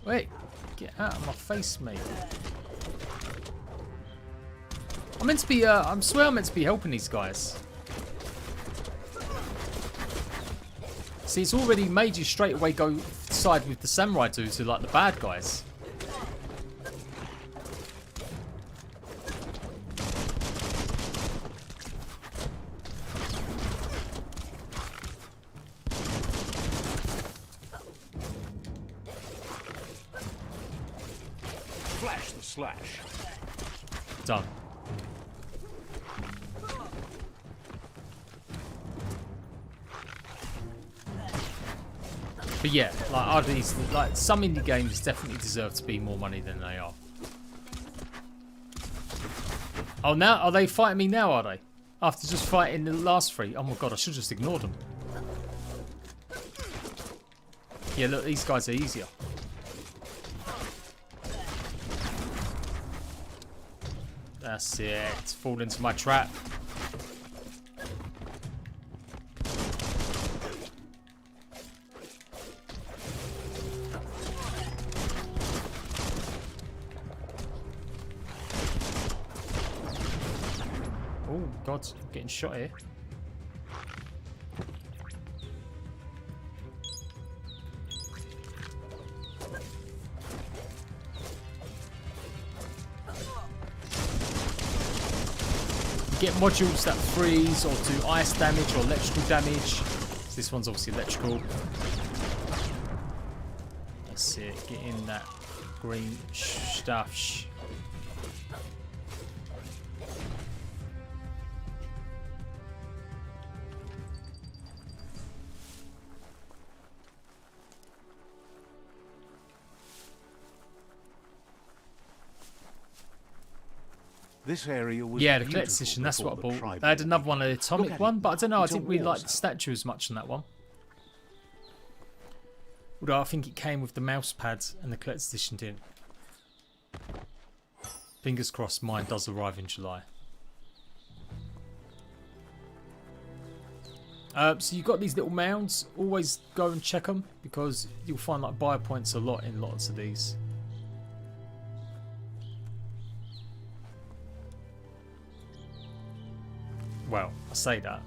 A: Wait, get out of my face, mate. I'm meant to be, I swear I'm meant to be helping these guys. See, it's already made you straight away go side with the samurai dudes who are like the bad guys.
B: Flash the slash.
A: Done. But yeah, like some indie games definitely deserve to be more money than they are. Oh, now are they fighting me now? Are they? After just fighting the last 3? Oh my god, I should have just ignored them. Yeah, look, these guys are easier. That's it. Fall into my trap. Oh god, I'm getting shot here. Get modules that freeze or do ice damage or electrical damage. This one's obviously electrical. That's it. Get in that green stuff.
B: This area was
A: yeah, the collector's edition, that's what I bought. I had another one, an atomic one, but I don't know, I didn't really like the statue as much on that one. Although I think it came with the mouse pads and the collector's edition didn't. Fingers crossed mine does arrive in July. So you've got these little mounds, always go and check them because you'll find like buy points a lot in lots of these. Well, I say that.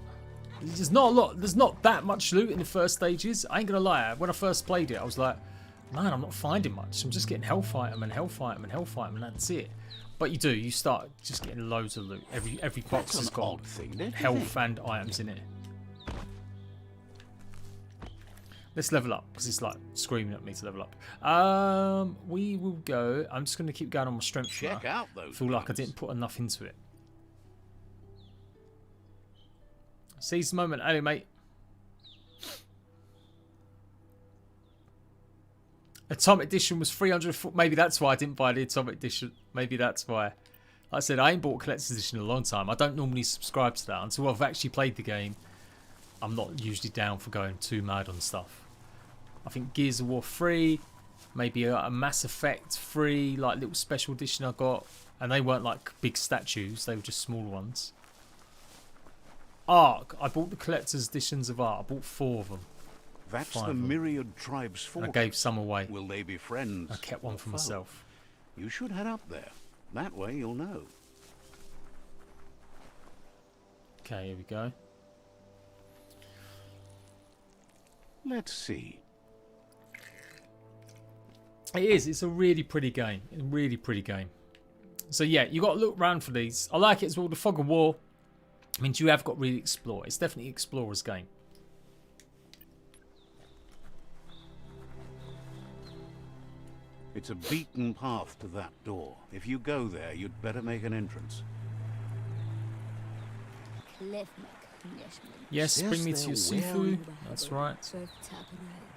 A: There's not a lot. There's not that much loot in the first stages. I ain't gonna lie. When I first played it, I was like, man, I'm not finding much. I'm just getting health item and health item and health item, and that's it. But you do. You start just getting loads of loot. Every box has got health and items in it. Let's level up because it's like screaming at me to level up. We will go. I'm just gonna keep going on my strength.
B: Check out those.
A: I feel like I didn't put enough into it. Seize the moment, early mate. Atomic Edition was 300. Maybe that's why I didn't buy the Atomic Edition. Maybe that's why. Like I said, I ain't bought Collector's Edition in a long time. I don't normally subscribe to that until I've actually played the game. I'm not usually down for going too mad on stuff. I think Gears of War 3, maybe a Mass Effect 3, like little special edition I got, and they weren't like big statues. They were just small ones. Ark. I bought the collector's editions of Ark. I bought 4 of them.
B: That's the myriad tribes for.
A: I gave some away.
B: Will they be friends?
A: I kept one for myself.
B: You should head up there. That way you'll know.
A: Okay, here we go.
B: Let's see.
A: It is. It's a really pretty game. A really pretty game. So yeah, you got to look around for these. I like it as well. The Fog of War. I mean, you have got to really explore. It's definitely an explorer's game.
B: It's a beaten path to that door. If you go there, you'd better make an entrance.
A: Yes, bring me to your Sifu. That's right.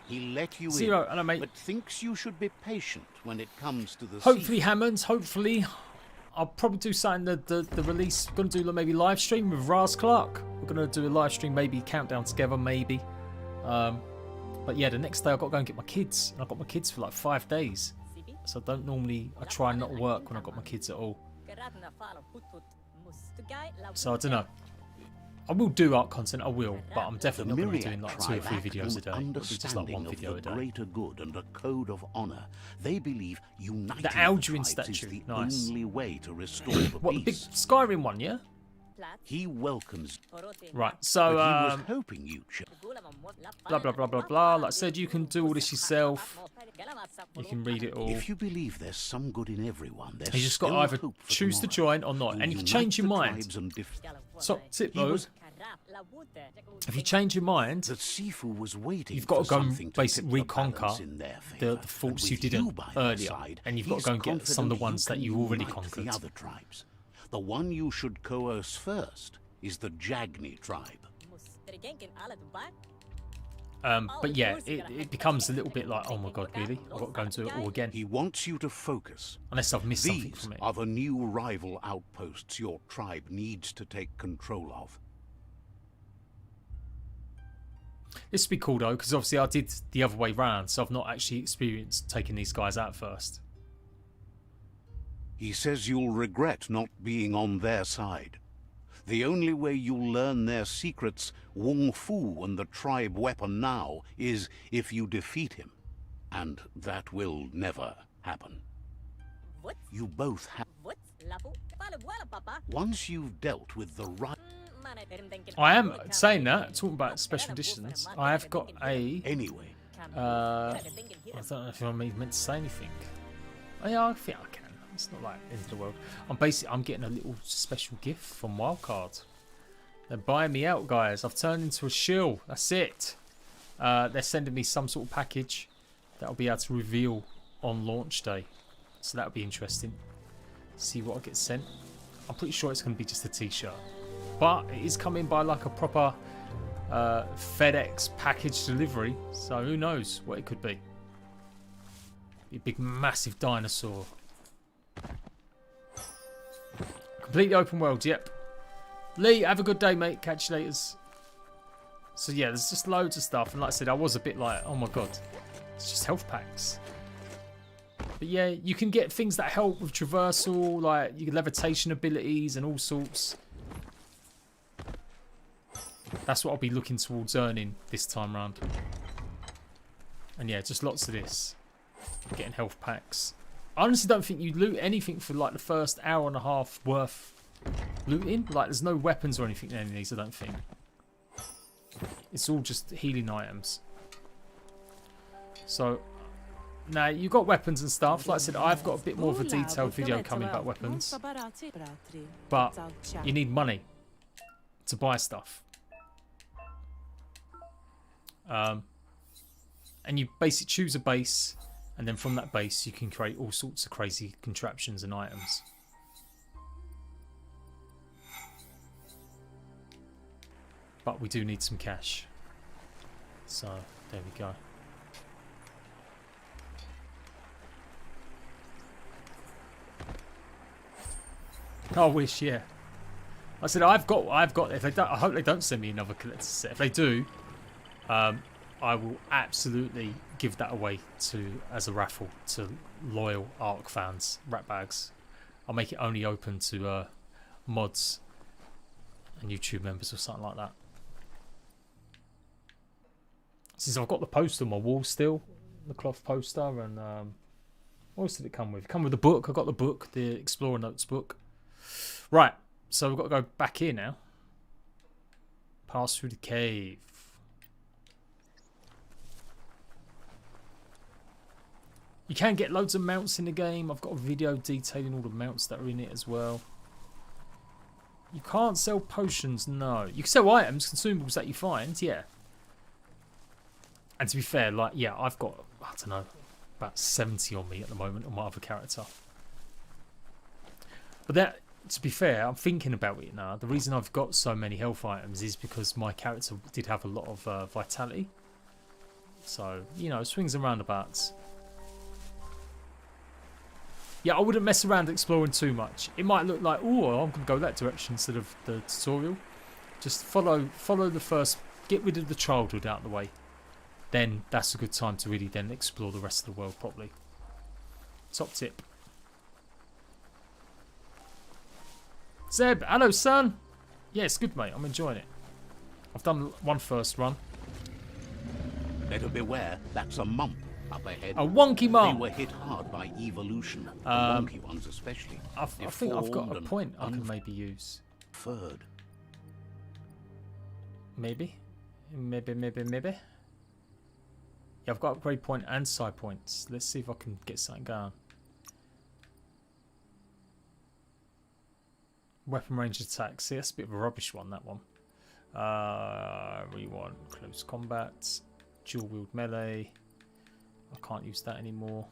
B: He let you
A: Zero,
B: in,
A: hello, mate.
B: but thinks you should be patient when it comes to the
A: Hopefully, Hammonds, hopefully. I'll probably do something the release. We're going to do maybe live stream with Raz Clark. We're going to do a live stream, maybe countdown together, maybe. But yeah, the next day I've got to go and get my kids. I've got my kids for like 5 days. So I don't normally, I try and not work when I've got my kids at all. So I don't know. I will do art content, I will, but I'm definitely not going to be doing like 2 or 3 videos a day. It'll be just like 1 video a day.
B: Greater good and a code of honor. They believe uniting
A: the Alduin statue,
B: is the
A: nice.
B: only way to restore the
A: What, the big
B: peace.
A: Skyrim one, yeah?
B: He welcomes.
A: Right, so,
B: But he was hoping you
A: blah, blah, blah, blah, blah. Like I said, you can do all this yourself. You can read it all.
B: If you believe there's some good in everyone, there's
A: You just got to either choose to join or not. And you can change your mind. So, tip though, if you change your mind,
B: The Sifu was waiting
A: you've got to
B: for
A: go and
B: something to
A: basically
B: tip the balance
A: reconquer
B: in their
A: the
B: favor.
A: faults
B: And
A: you
B: with
A: didn't
B: by their
A: earlier.
B: side,
A: And you've got to
B: he's
A: go and get some of the
B: confident
A: ones that you
B: can
A: already
B: unite
A: conquered.
B: The other tribes. The one you should coerce first is the Jagni tribe.
A: But yeah, it becomes a little bit like, oh my god, really? I've got to go and do it all again.
B: He wants you to focus.
A: Unless I've missed something
B: These
A: from it.
B: are the new rival outposts your tribe needs to take control of.
A: This would be cool though, because obviously I did the other way round, so I've not actually experienced taking these guys out first.
B: He says you'll regret not being on their side. The only way you'll learn their secrets, Wong Fu and the tribe weapon now, is if you defeat him. And that will never happen. You both have. Once you've dealt with the right.
A: I am saying that, talking about special editions, I have got a...
B: Anyway.
A: I don't know if I'm meant to say anything. Oh, yeah, I think I can. It's not like the end of the world. I'm getting a little special gift from Wildcard. They're buying me out, guys. I've turned into a shill. That's it. They're sending me some sort of package that I'll be able to reveal on launch day. So that'll be interesting. See what I get sent. I'm pretty sure it's going to be just a t-shirt. But it is coming by like a proper FedEx package delivery. So who knows what it could be. Be a big massive dinosaur. Completely open world, yep. Lee, have a good day, mate. Catch you later. So yeah, there's just loads of stuff. And like I said, I was a bit like, oh my god. It's just health packs. But yeah, you can get things that help with traversal, like your levitation abilities and all sorts. That's what I'll be looking towards earning this time round. And yeah, just lots of this. Getting health packs. I honestly don't think you loot anything for like the first hour and a half worth looting. Like there's no weapons or anything in any of these, I don't think. It's all just healing items. So now you've got weapons and stuff. Like I said, I've got a bit more of a detailed video coming about weapons. But you need money to buy stuff. And you basically choose a base, and then from that base you can create all sorts of crazy contraptions and items. But we do need some cash. So there we go. I wish, yeah. I said I've got. If they don't, I hope they don't send me another collector's set. If they do, I will absolutely give that away as a raffle to loyal Ark fans. Rat bags. I'll make it only open to mods and YouTube members or something like that. Since I've got the poster on my wall still, the cloth poster, and what else did it come with? It come with the book. I got the book, the Explorer Notes book. Right, so we've got to go back here now. Pass through the cave. You can get loads of mounts in the game. I've got a video detailing all the mounts that are in it as well. You can't sell potions, no. You can sell items, consumables that you find, yeah. And to be fair, like, yeah, I've got, I don't know, about 70 on me at the moment on my other character. But that, to be fair, I'm thinking about it now. The reason I've got so many health items is because my character did have a lot of vitality. So, you know, swings and roundabouts. Yeah, I wouldn't mess around exploring too much. It might look like, oh, I'm going to go that direction instead of the tutorial. Just follow the first, get rid of the childhood out of the way. Then that's a good time to really then explore the rest of the world properly. Top tip. Zeb, hello son. Yeah, it's good, mate. I'm enjoying it. I've done one first run.
B: Better beware, that's a mump up ahead.
A: A wonky mump.
B: They were hit hard by evolution, the wonky ones especially.
A: I think I've got a point I can maybe use.
B: Third.
A: Maybe. Yeah, I've got upgrade point and side points. Let's see if I can get something going. Weapon range attack. See, that's a bit of a rubbish one, that one. We want close combat. Dual wield melee. I can't use that anymore.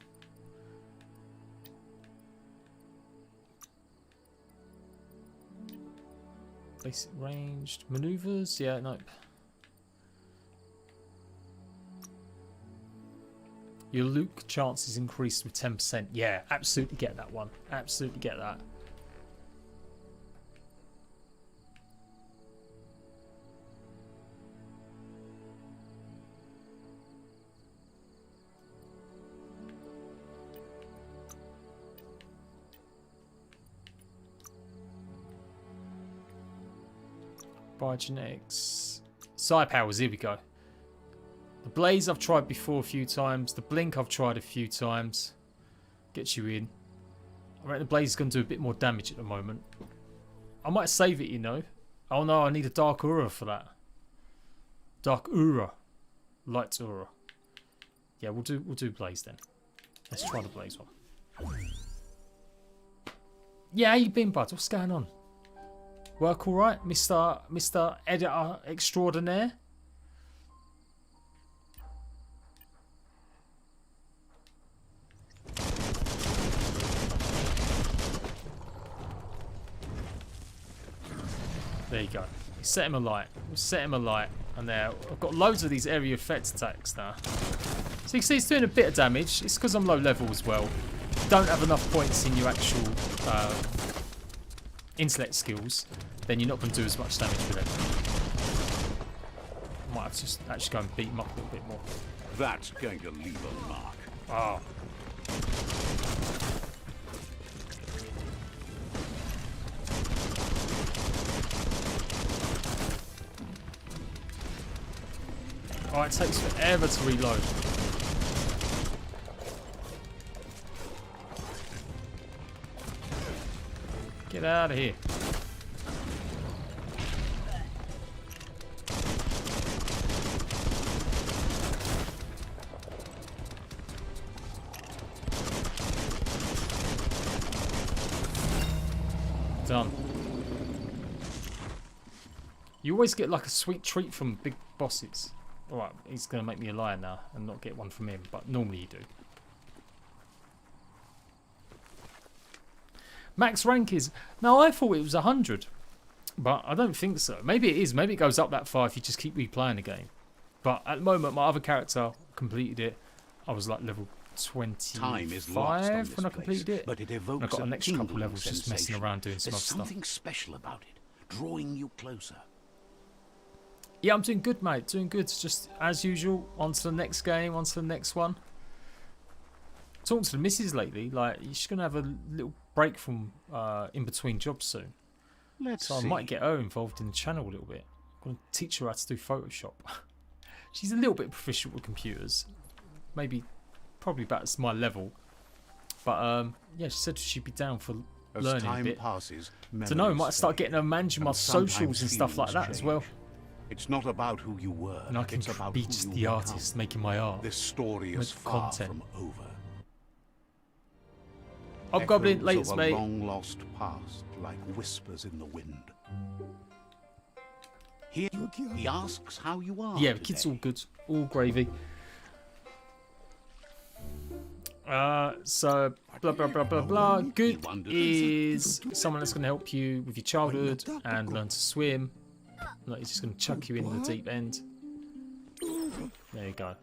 A: Basic ranged maneuvers. Yeah, nope. Your Luke chances increased with 10%. Yeah, absolutely get that one. Absolutely get that. Biogenetics. Side powers, here we go. The blaze I've tried before a few times. The blink I've tried a few times. Gets you in. I reckon the blaze is going to do a bit more damage at the moment. I might save it, you know. Oh no, I need a dark aura for that. Dark aura. Light aura. Yeah, we'll do blaze then. Let's try the blaze one. Yeah, how you been, bud? What's going on? Work all right, Mr. Editor Extraordinaire? There you go. Set him alight. Set him alight. And there, I've got loads of these area effect attacks now. So you can see it's doing a bit of damage. It's because I'm low level as well. Don't have enough points in your actual intellect skills, then you're not going to do as much damage with it. Might have to just actually go and beat him up a little bit more.
B: That's going to leave a mark.
A: Oh. Oh, it takes forever to reload. Get out of here. Done. You always get like a sweet treat from big bosses. Alright, he's going to make me a liar now and not get one from him, but normally you do. Max rank is... No, I thought it was 100, but I don't think so. Maybe it is. Maybe it goes up that far if you just keep replaying the game. But at the moment, my other character completed it. I was like level 25
B: Time is lost on this
A: when I completed
B: place,
A: it.
B: but it evokes
A: And I got an extra couple
B: tingling
A: levels just messing
B: sensation.
A: around doing some
B: There's
A: other stuff.
B: something special about it, drawing you closer.
A: Yeah, I'm doing good, mate. Doing good. Just as usual. On to the next game. On to the next one. Talking to the missus lately. Like, she's going to have a little break from in between jobs soon.
B: Let's
A: So
B: see.
A: I might get her involved in the channel a little bit. I'm going to teach her how to do Photoshop. She's a little bit proficient with computers. Maybe, probably about my level. But yeah, she said she'd be down for
B: As
A: learning a
B: time
A: bit.
B: passes,
A: Don't know, might start getting her managing my
B: and sometimes
A: socials and stuff like
B: feelings
A: that as
B: change.
A: well.
B: It's not about who you were.
A: And I can
B: it's about
A: be
B: who
A: just
B: you
A: the
B: become.
A: artist making my art.
B: This story
A: With
B: is far
A: content.
B: from over.
A: Hobgoblin,
B: Echoes
A: lates,
B: of a
A: mate.
B: long-lost past, like whispers in the wind. Here, he asks how you are.
A: Yeah, the kid's all
B: today.
A: good. All gravy. So blah blah blah blah blah. Good is someone that's going to help you with your childhood and learn to swim. Like he's just going to chuck you in the deep end. There you go.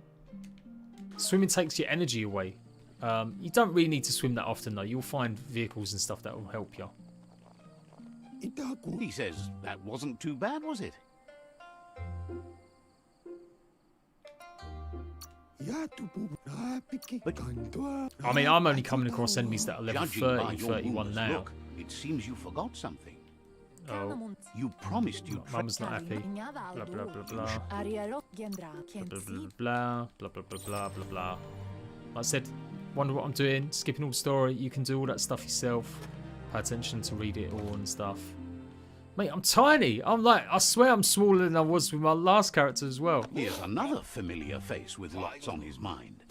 A: Swimming takes your energy away. You don't really need to swim that often though. You'll find vehicles and stuff that will help you.
B: He says that wasn't too bad, was it?
A: I mean, I'm only coming across enemies that are level
B: Judging
A: 30,
B: by your
A: 31
B: wound's
A: now.
B: look, it seems you forgot something.
A: Oh,
B: You promised you'd
A: Mum's not happy. Blah blah blah blah. Blah blah blah blah blah blah blah blah. Like I said, wonder what I'm doing. Skipping all the story. You can do all that stuff yourself. Pay attention to read it all and stuff. Mate, I'm tiny. I'm like, I swear I'm smaller than I was with my last character as well.
B: Here's another familiar face with lots on his mind.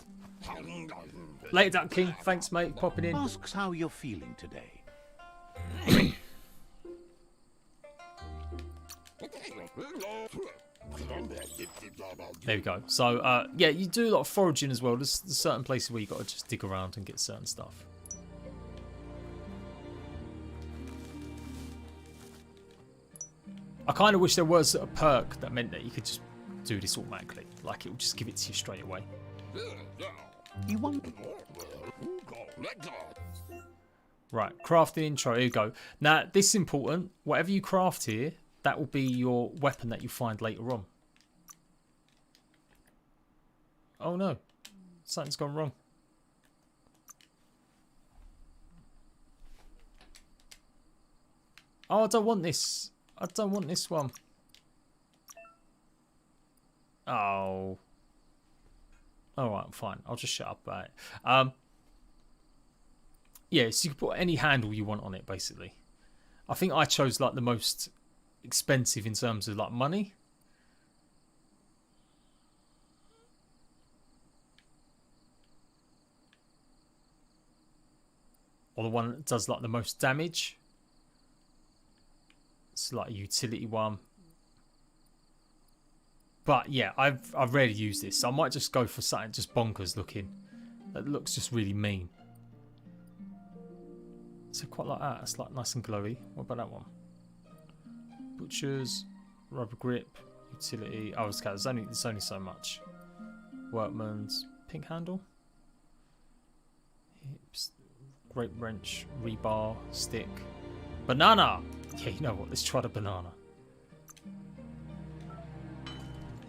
A: Later, Duck King. Thanks, mate. Popping in.
B: Asks how you're feeling today.
A: There we go. So, yeah, you do a lot of foraging as well. There's certain places where you got to just dig around and get certain stuff. I kind of wish there was a perk that meant that you could just do this automatically. Like, it would just give it to you straight away.
B: You want...
A: Right, crafting intro. Here you go. Now, this is important. Whatever you craft here, that will be your weapon that you find later on. Oh no, something's gone wrong. Oh, I don't want this. I don't want this one. Oh. Alright, fine. I'll just shut up about it. Yeah, so you can put any handle you want on it, basically. I think I chose like the most expensive in terms of like money. Or the one that does like the most damage. It's like a utility one. But yeah, I've rarely used this, so I might just go for something just bonkers looking. That looks just really mean. So quite like that. It's like nice and glowy. What about that one? Butchers, rubber grip, utility. Oh, okay. There's only so much. Workman's pink handle. Hips, grape wrench, rebar, stick, banana. Yeah, you know what? Let's try the banana.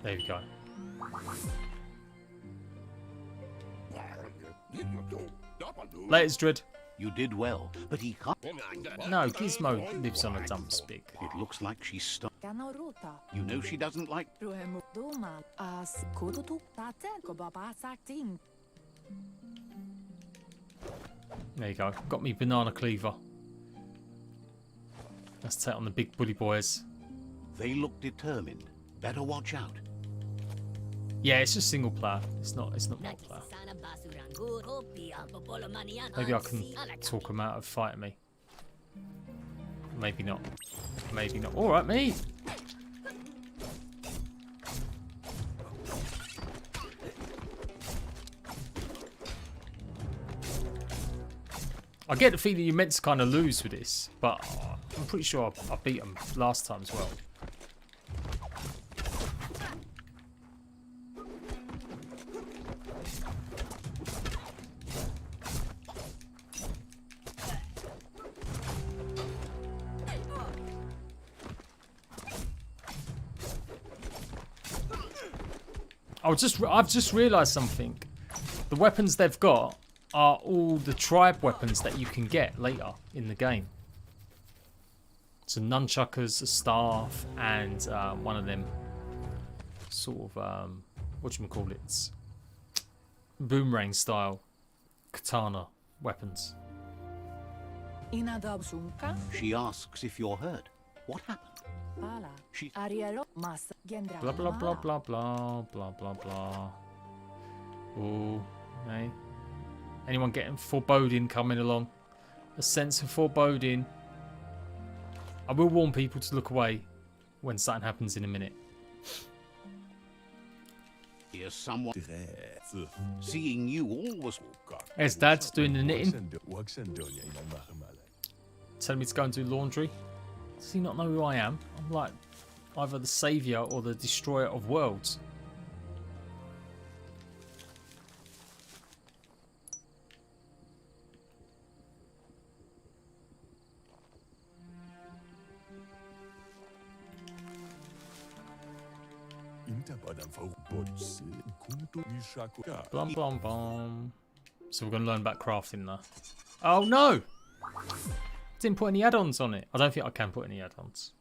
A: There we go. Latest Dread.
B: You did well, but he can't.
A: No, Gizmo lives on a dump spig.
B: It looks like she's stuck. You know she doesn't like...
A: There you go. Got me banana cleaver. Let's take on the big bully boys.
B: They look determined. Better watch out.
A: Yeah, it's just single player. It's not multiplayer. Maybe I can talk them out of fighting me. Maybe not. Maybe not. All right, mate. I get the feeling you're meant to kind of lose with this, but I'm pretty sure I beat them last time as well. I've just realised something. The weapons they've got are all the tribe weapons that you can get later in the game. So nunchuckers, a staff, and one of them sort of whatchamacallits, boomerang style katana weapons.
B: She asks if you're hurt. What happened? She...
A: Blah blah blah blah blah blah blah blah. Oh, hey. Anyone getting foreboding coming along? A sense of foreboding. I will warn people to look away when something happens in a minute.
B: Here's someone. Seeing you always.
A: There's Dad doing the knitting. Telling me to go and do laundry. Does he not know who I am? I'm like either the saviour or the destroyer of worlds. Blum blum blum. So we're going to learn about crafting now. Oh no! Didn't put any add-ons on it. I don't think I can put any add-ons.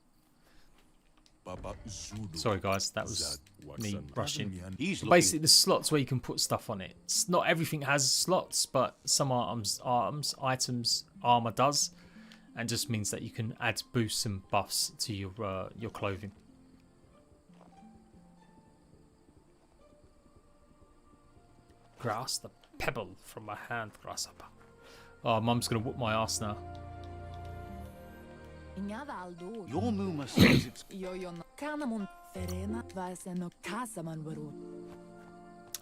A: Sorry guys, that was me rushing. Basically the slots where you can put stuff on it. Not everything has slots, but some items, armor does. And just means that you can add boosts and buffs to your clothing. Grass the pebble from my hand, grasshopper. Oh, Mum's gonna whoop my ass now.
B: Your Muma says it's.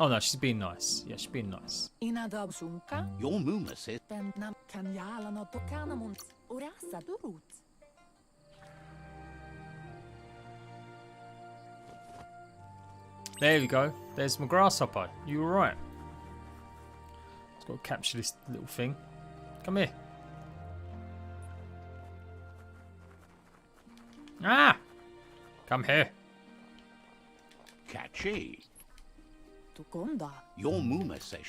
A: Oh no, she's being nice. Yeah, she's being nice.
B: Your Muma says.
A: There we go. There's my grasshopper. You were right. Just got to capture this little thing. Come here. Ah! Come here.
B: Catchy. Your Muma says.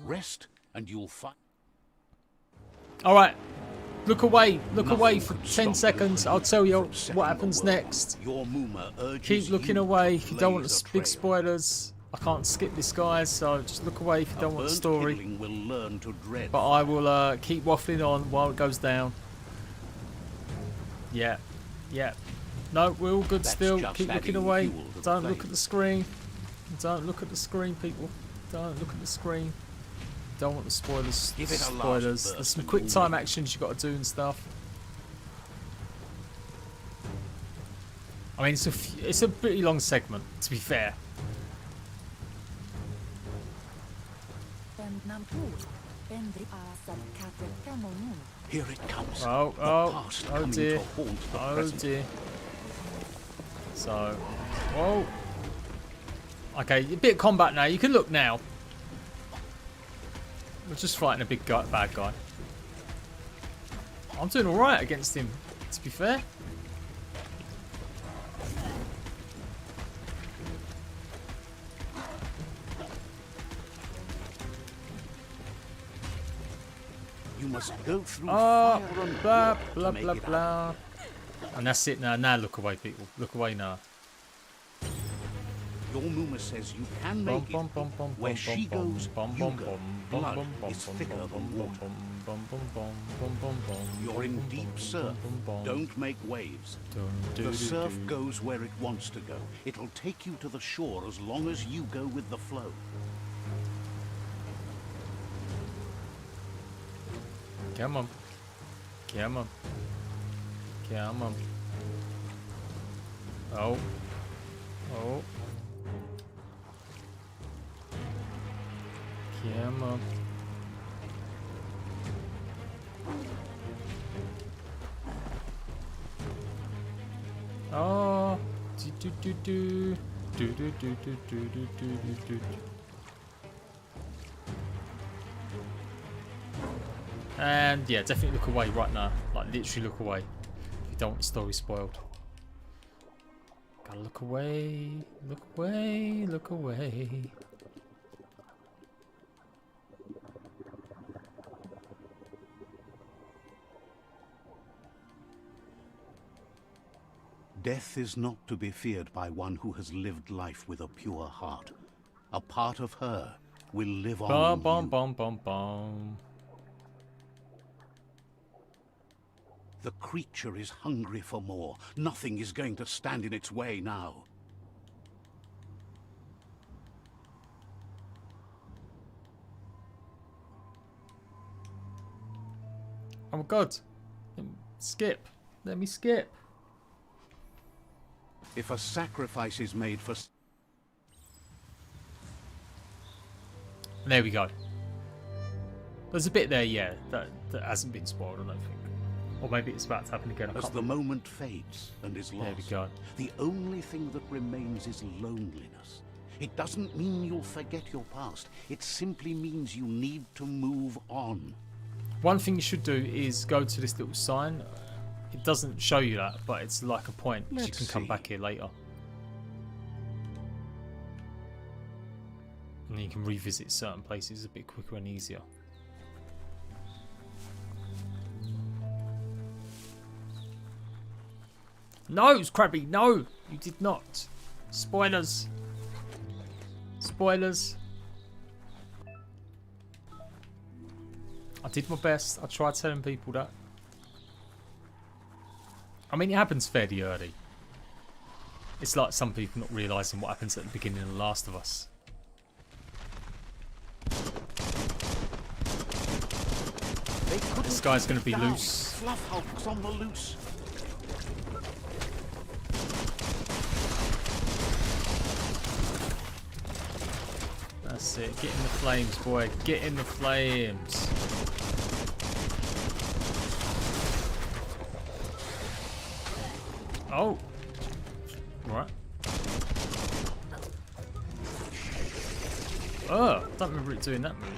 B: Rest and you'll find.
A: Alright. Look away. Look away for 10 seconds. I'll tell you what happens next.
B: Your Muma urges
A: Keep looking
B: you
A: away
B: to
A: if you don't want
B: blaze
A: the
B: a
A: big
B: trail.
A: spoilers. I can't skip this, guys, so just look away if you don't want the
B: Burnt
A: story.
B: kindling will learn to dread
A: But I will keep waffling on while it goes down. Yeah. Yeah. No, we're all good
B: That's
A: still.
B: just
A: Keep looking
B: adding
A: away.
B: fuel to the
A: Don't look
B: flame.
A: at the screen. Don't look at the screen, people. Don't look at the screen. Don't want the spoilers.
B: Give it a last
A: Spoilers.
B: burst
A: There's some
B: and
A: quick
B: you'll
A: time
B: know.
A: actions you got to do and stuff. I mean, it's a pretty long segment, to be fair.
B: Here it comes.
A: Oh,
B: The
A: oh,
B: past
A: oh
B: coming
A: dear.
B: to haunt the
A: Oh
B: present.
A: dear. So, whoa. Okay, a bit of combat now. You can look now. We're just fighting a big guy, bad guy. I'm doing alright against him, to be fair.
B: You must go through
A: Oh,
B: fire and
A: blah,
B: water to
A: blah,
B: make
A: blah,
B: it out.
A: blah. And that's it now. Now look away, people. Look away now.
B: Your Muma says you can make it. Where she goes, you go. Blood is thicker than water. You're in deep surf. Don't make waves. The surf goes where it wants to go. It'll take you to the shore as long as you go with the flow.
A: Come on. Come on. Come on. Oh. Oh. Come on. Oh. Do do do do do do do do do do do do. And yeah, definitely look away right now. Like literally look away. If you don't want the story spoiled. Gotta look away. Look away. Look away.
B: Death is not to be feared by one who has lived life with a pure heart. A part of her will live on
A: Bum
B: in
A: bum
B: you.
A: bum bum bum.
B: The creature is hungry for more. Nothing is going to stand in its way now.
A: Oh my god. Skip. Let me skip.
B: If a sacrifice is made for...
A: There we go. There's a bit there, yeah, that hasn't been spoiled, I don't think. Or maybe it's about to happen again.
B: As the moment fades and is lost,
A: there we go.
B: The only thing that remains is loneliness. It doesn't mean you'll forget your past. It simply means you need to move on.
A: One thing you should do is go to this little sign. It doesn't show you that, but it's like a point. So you can come back here later. And then you can revisit certain places a bit quicker and easier. No, Krabby, no! You did not. Spoilers. Spoilers. I did my best. I tried telling people that. I mean, it happens fairly early. It's like some people not realising what happens at the beginning of The Last of Us. This guy's going to be loose.
B: Fluff hulks on the loose.
A: That's it. Get in the flames, boy. Get in the flames. Oh. Right. Oh, I don't remember it doing that move.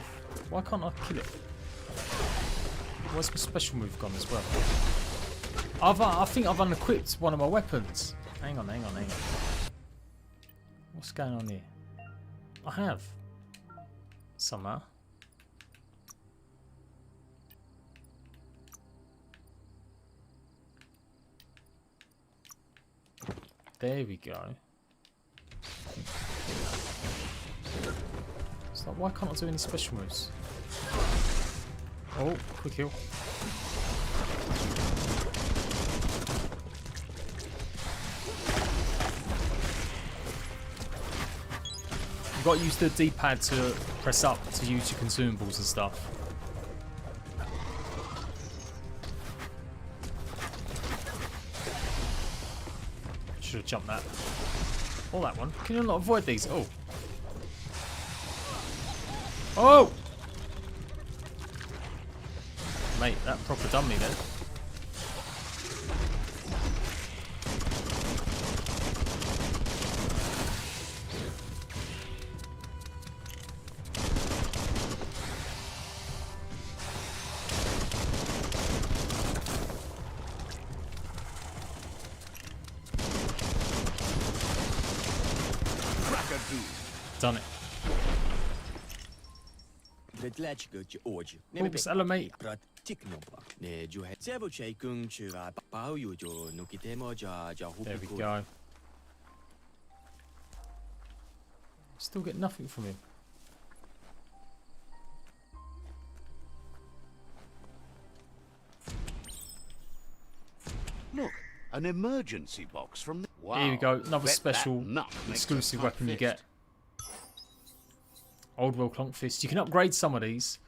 A: Why can't I kill it? Where's my special move gone as well? I think I've unequipped one of my weapons. Hang on. What's going on here? I have. Somehow. There we go. It's like, why can't I do any special moves? Oh, quick heal. You've got to use the D-pad to press up to use your consumables and stuff. Should have jumped that. Or that one. Can you not avoid these? Oh. Oh! Mate, that proper done me then. Done it. Oops, hello mate. There we go. Still get nothing from him.
B: Look, an emergency box from the... Wow.
A: Here we go, another special exclusive weapon you get. Old World Clonk Fist. You can upgrade some of these.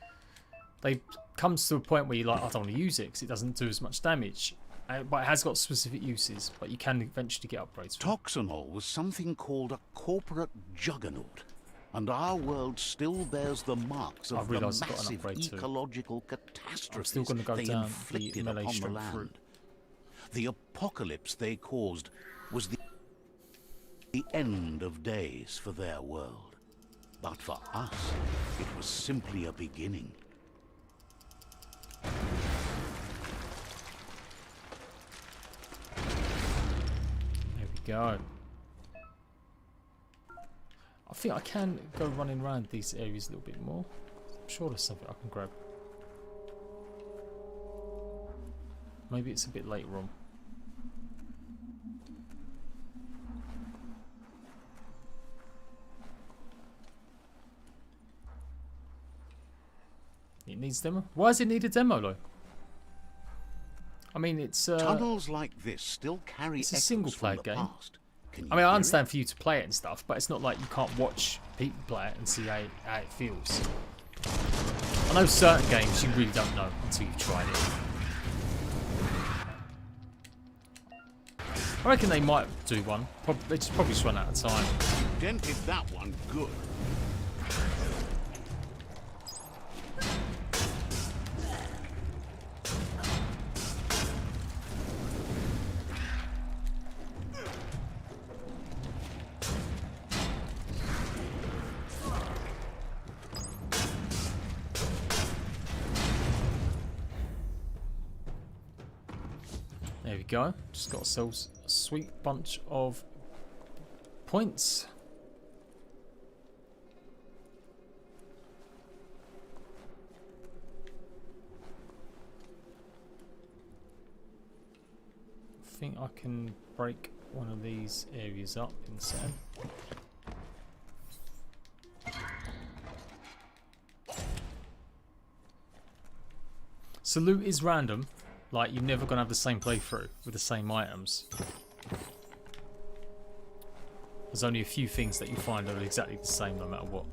A: They comes to a point where you're like, I don't want to use it because it doesn't do as much damage. But it has got specific uses, but you can eventually get upgrades.
B: Toxanol was something called a corporate juggernaut, and our world still bears the marks of the massive ecological catastrophes they inflicted upon the land. The apocalypse they caused was the end of days for their world. But for us, it was simply a beginning.
A: There we go. I think I can go running around these areas a little bit more. I'm sure there's something I can grab. Maybe it's a bit later on. It needs demo. Why does it need a demo though? I mean, it's
B: tunnels like this still carry.
A: It's a single-player game.
B: I
A: mean, I understand for you to play it and stuff, but it's not like you can't watch people play it and see how it feels. I know certain games you really don't know until you've tried it. I reckon they might do one. They just probably just run out of time.
B: Dented that one good.
A: There we go. Just got ourselves a sweet bunch of points. I think I can break one of these areas up instead. So loot is random. Like, you're never going to have the same playthrough with the same items. There's only a few things that you find that are exactly the same no matter what.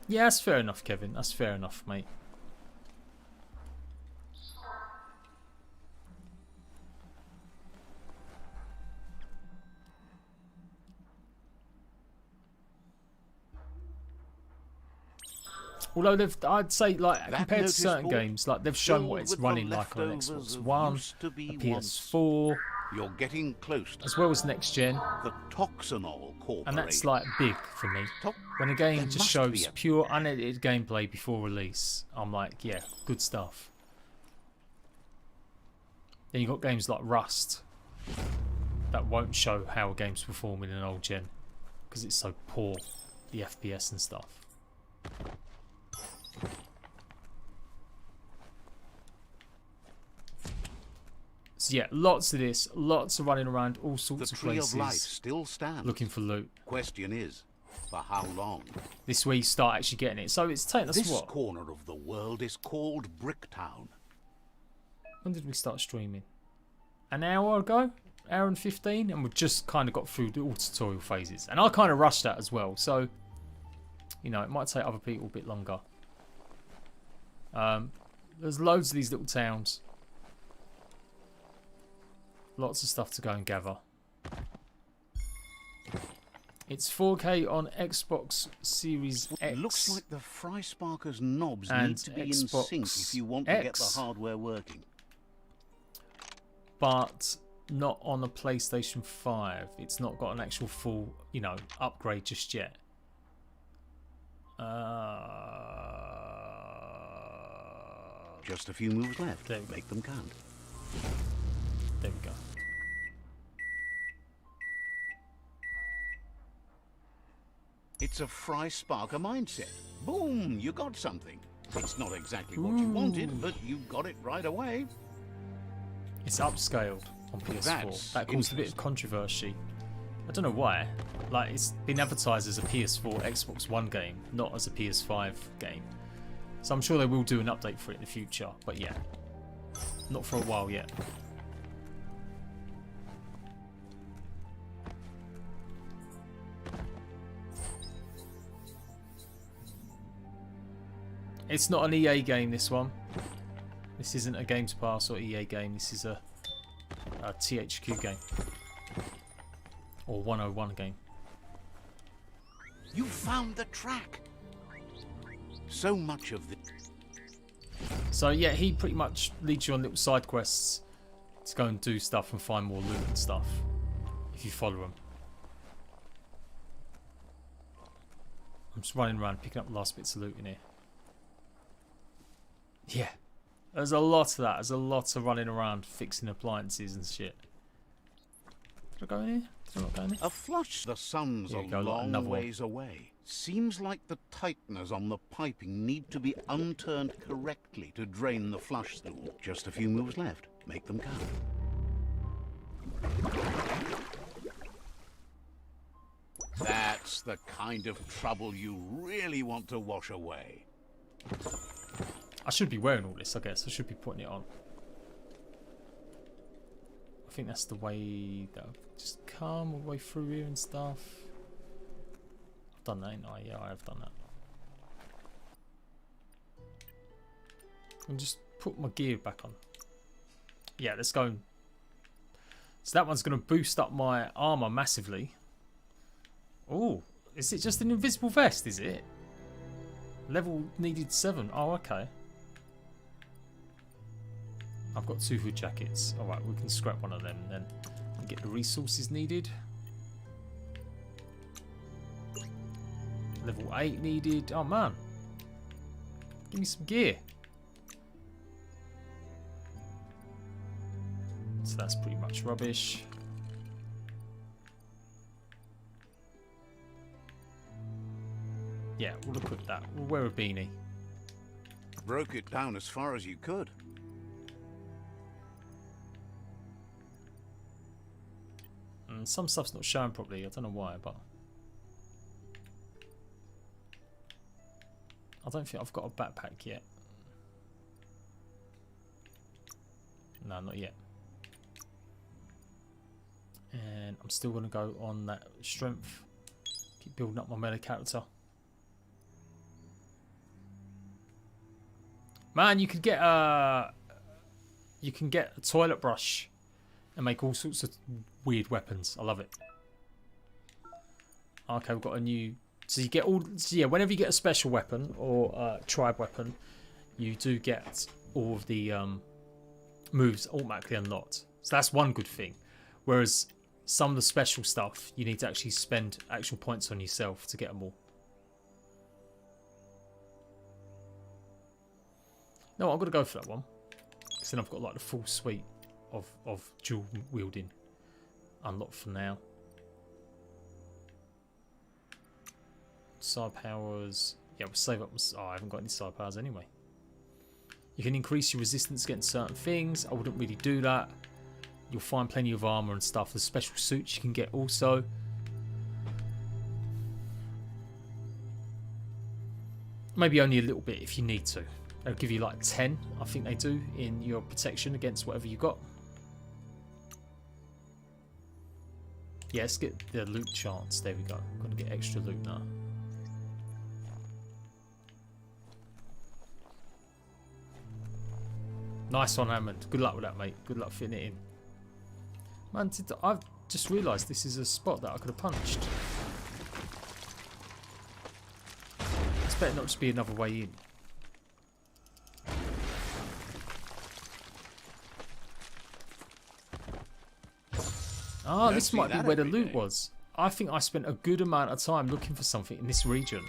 A: Yeah, that's fair enough, Kevin. That's fair enough, mate. Although I'd say, like, compared to certain games, like they've shown what it's running like on an Xbox One, a PS4,
B: you're getting close to
A: as well as next gen,
B: the Toxanol Corporation.
A: and that's like big for me. When a game just shows pure unedited gameplay before release, I'm like, yeah, good stuff. Then you got games like Rust that won't show how a game's performing in an old gen because it's so poor, the FPS and stuff. So yeah, lots of this, lots of running around all sorts of places.
B: The Tree of Life still stands.
A: Looking for loot.
B: Question is, for how long?
A: This is where you start actually getting it. So it's taken us
B: this
A: what?
B: Corner of the world is called Bricktown.
A: When did we start streaming? An hour ago? Hour and 15? And we've just kind of got through all tutorial phases. And I kind of rushed that as well. So, you know, it might take other people a bit longer. There's loads of these little towns. Lots of stuff to go and gather. It's 4K on Xbox Series X.
B: Looks like the Fry Sparker's knobs
A: and
B: need to be
A: Xbox
B: in sync if you want to get the hardware working.
A: But not on the PlayStation 5. It's not got an actual full, you know, upgrade just yet.
B: Just a few moves left.
A: There we go.
B: Make them count.
A: There we go.
B: It's a Fry Sparker mindset. Boom, you got something. It's not exactly what you wanted, but you got it right away.
A: It's upscaled on PS4. That caused a bit of controversy. I don't know why. Like, it's been advertised as a PS4 Xbox One game, not as a PS5 game. So I'm sure they will do an update for it in the future, but yeah. Not for a while yet. It's not an EA game, this one. This isn't a Games Pass or EA game. This is a THQ game. Or 101 game.
B: You found the track. So much of the...
A: So yeah, he pretty much leads you on little side quests to go and do stuff and find more loot and stuff. If you follow him. I'm just running around picking up the last bits of loot in here. Yeah. There's a lot of that. There's a lot of running around fixing appliances and shit. Did I go in here? Did I not go in here?
B: A flush. The sun's a long ways away. Seems like the tighteners on the piping need to be unturned correctly to drain the flush through. Just a few moves left. Make them count. That's the kind of trouble you really want to wash away.
A: I should be wearing all this, I guess. I should be putting it on. I think that's the way that I've just come all the way through here and stuff. I've done that, ain't I? Yeah, I have done that. And just put my gear back on. Yeah, let's go. So that one's going to boost up my armor massively. Oh, is it just an invisible vest, is it? Level needed 7. Oh, okay. I've got 2 hood jackets. Alright, we can scrap one of them then and get the resources needed. Level 8 needed. Oh man. Give me some gear. So that's pretty much rubbish. Yeah, we'll equip that. We'll wear a beanie.
B: Broke it down as far as you could.
A: And some stuff's not showing properly. I don't know why, but I don't think I've got a backpack yet. No, not yet. And I'm still going to go on that strength. Keep building up my melee character. Man, you can get a toilet brush and make all sorts of weird weapons. I love it. Okay, we've got a new. So you get all. So yeah, whenever you get a special weapon or tribe weapon, you do get all of the moves automatically unlocked. So that's one good thing. Whereas some of the special stuff, you need to actually spend actual points on yourself to get them all. No, I'm going to go for that one. Because then I've got like the full suite of dual wielding unlocked for now. Side powers. Yeah, we'll save up. Oh, I haven't got any side powers anyway. You can increase your resistance against certain things. I wouldn't really do that. You'll find plenty of armor and stuff. There's special suits you can get also. Maybe only a little bit if you need to. They'll give you like 10, I think they do, in your protection against whatever you got. Yeah, let's get the loot chance. There we go. Got to get extra loot now. Nice one, Hammond. Good luck with that, mate. Good luck fitting it in. Man, I've just realised this is a spot that I could have punched. This better not just be another way in. Ah, this might be where the loot was. I think I spent a good amount of time looking for something in this region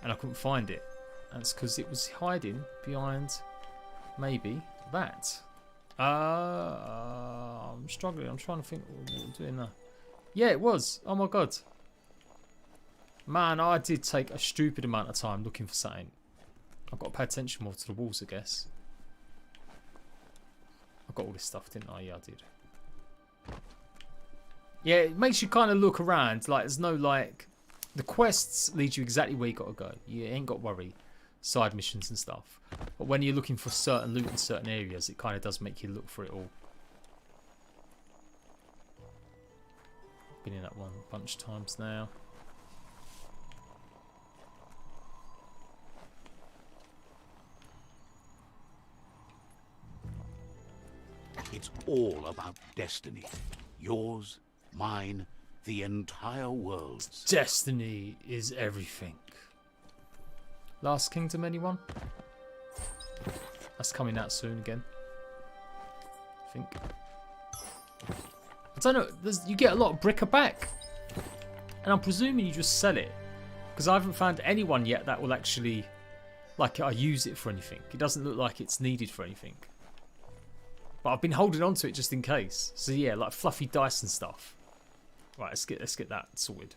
A: and I couldn't find it. That's because it was hiding behind maybe that. I'm struggling. I'm trying to think what I'm doing now. Yeah, it was. Oh my god. Man, I did take a stupid amount of time looking for something. I've got to pay attention more to the walls, I guess. I got all this stuff, didn't I? Yeah, I did. Yeah, it makes you kind of look around. Like, there's no, like... The quests lead you exactly where you got to go. You ain't got to worry. Side missions and stuff. But when you're looking for certain loot in certain areas, it kind of does make you look for it all. Been in that one a bunch of times now.
B: It's all about destiny. Yours, mine, the entire world's.
A: Destiny is everything. Last Kingdom, anyone? That's coming out soon again. I think. I don't know. You get a lot of bricker back, and I'm presuming you just sell it, because I haven't found anyone yet that will actually, like, I use it for anything. It doesn't look like it's needed for anything. But I've been holding on to it just in case. So yeah, like fluffy dice and stuff. Right, let's get that sorted.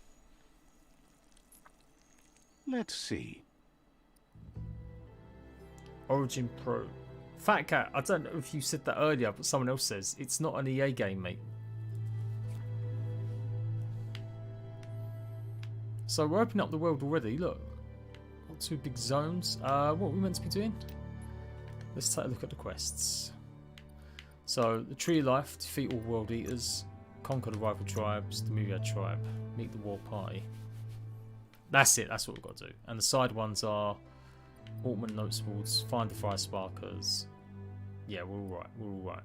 B: Let's see.
A: Origin Pro. Fat Cat, I don't know if you said that earlier, but someone else says it's not an EA game, mate. So we're opening up the world already. Look, got 2 big zones. What are we meant to be doing? Let's take a look at the quests. So the Tree of Life, defeat all world eaters, conquer the rival tribes, the Myriad tribe, meet the war party. That's it. That's what we've got to do. And the side ones are Altman Notes Boards, find the Fire Sparkers, Yeah, we're all right. We're all right.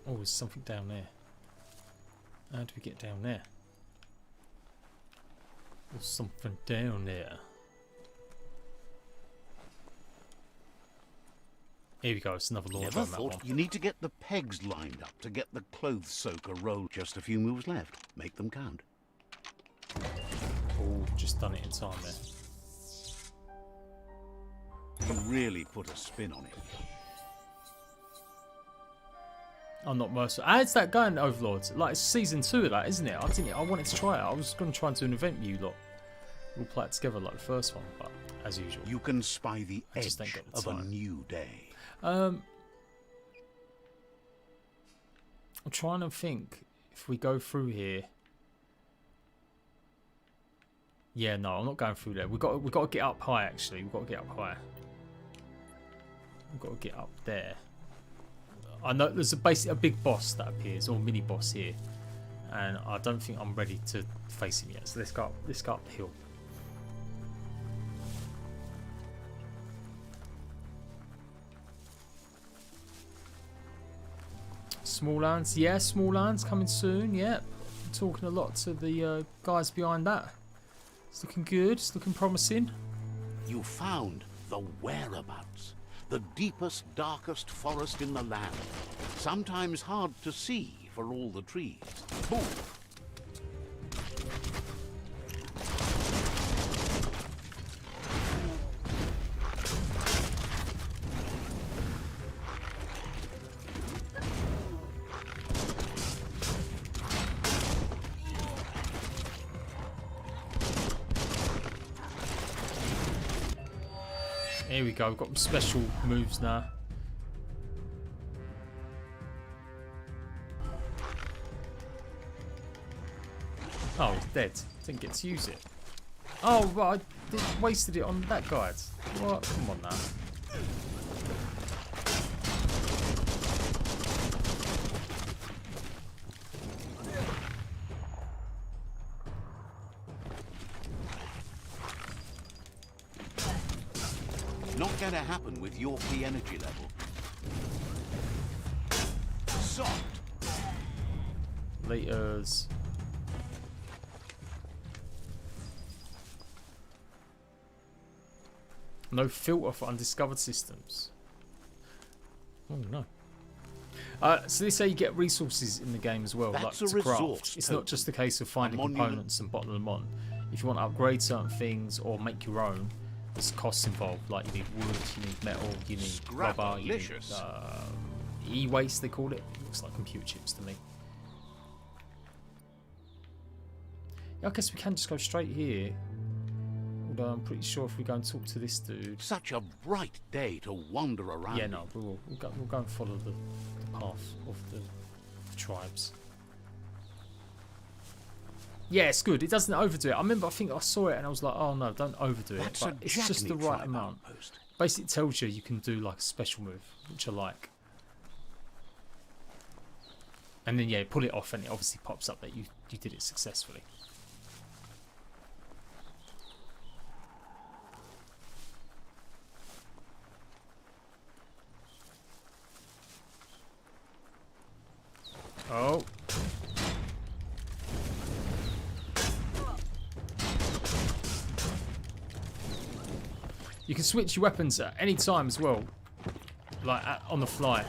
A: Oh, there's something down there. How do we get down there? There's something down there. Here we go, it's another launch on that one.
B: You need to get the pegs lined up to get the clothes soaker rolled. Just a few moves left. Make them count.
A: Oh, just done it in time there.
B: You really put a spin on it.
A: I'm not merciful. How's that going, Overlords? Like, it's season 2 of that, isn't it? I wanted to try it. I was going to try and do an event with you lot. We'll play it together like the first one, but as usual.
B: You can spy the edge of a new day.
A: I'm trying to think if we go through here. Yeah, no, I'm not going through there. We've got to get up high. Actually, we've got to get up high. We've got to get up there. I know there's a big boss that appears, or mini boss here, and I don't think I'm ready to face him yet. So let's go up the hill. Small lands, yeah, small lands coming soon. Yeah, I'm talking a lot to the guys behind that. It's looking good. It's looking promising.
B: You found the whereabouts. The deepest, darkest forest in the land. Sometimes hard to see for all the trees. Boom!
A: Here we go, we've got some special moves now. Oh, he's dead. Didn't get to use it. Oh, right, I wasted it on that guy. What? Come on now.
B: Not gonna happen with your key energy level. Soft.
A: Laters. No filter for undiscovered systems. Oh no. So they say you get resources in the game as well,
B: That's
A: like
B: a
A: to craft.
B: resource
A: It's not just a case of finding
B: monument.
A: components and bottling them on. If you want to upgrade certain things or make your own, there's costs involved. Like you need wood, you need metal, you need rubber, you need e-waste they call it. Looks like computer chips to me. Yeah, I guess we can just go straight here. Although I'm pretty sure if we go and talk to this dude.
B: Such a bright day to wander around.
A: Yeah, no, we'll go and follow the path of the tribes. Yeah, it's good. It doesn't overdo it. I think I saw it and I was like, oh no, don't overdo it. But it's just the right amount.
B: Outpost.
A: Basically, it tells you can do like a special move, which I like. And then yeah, pull it off, and it obviously pops up that you did it successfully. Oh. You can switch your weapons at any time as well, like on the fly.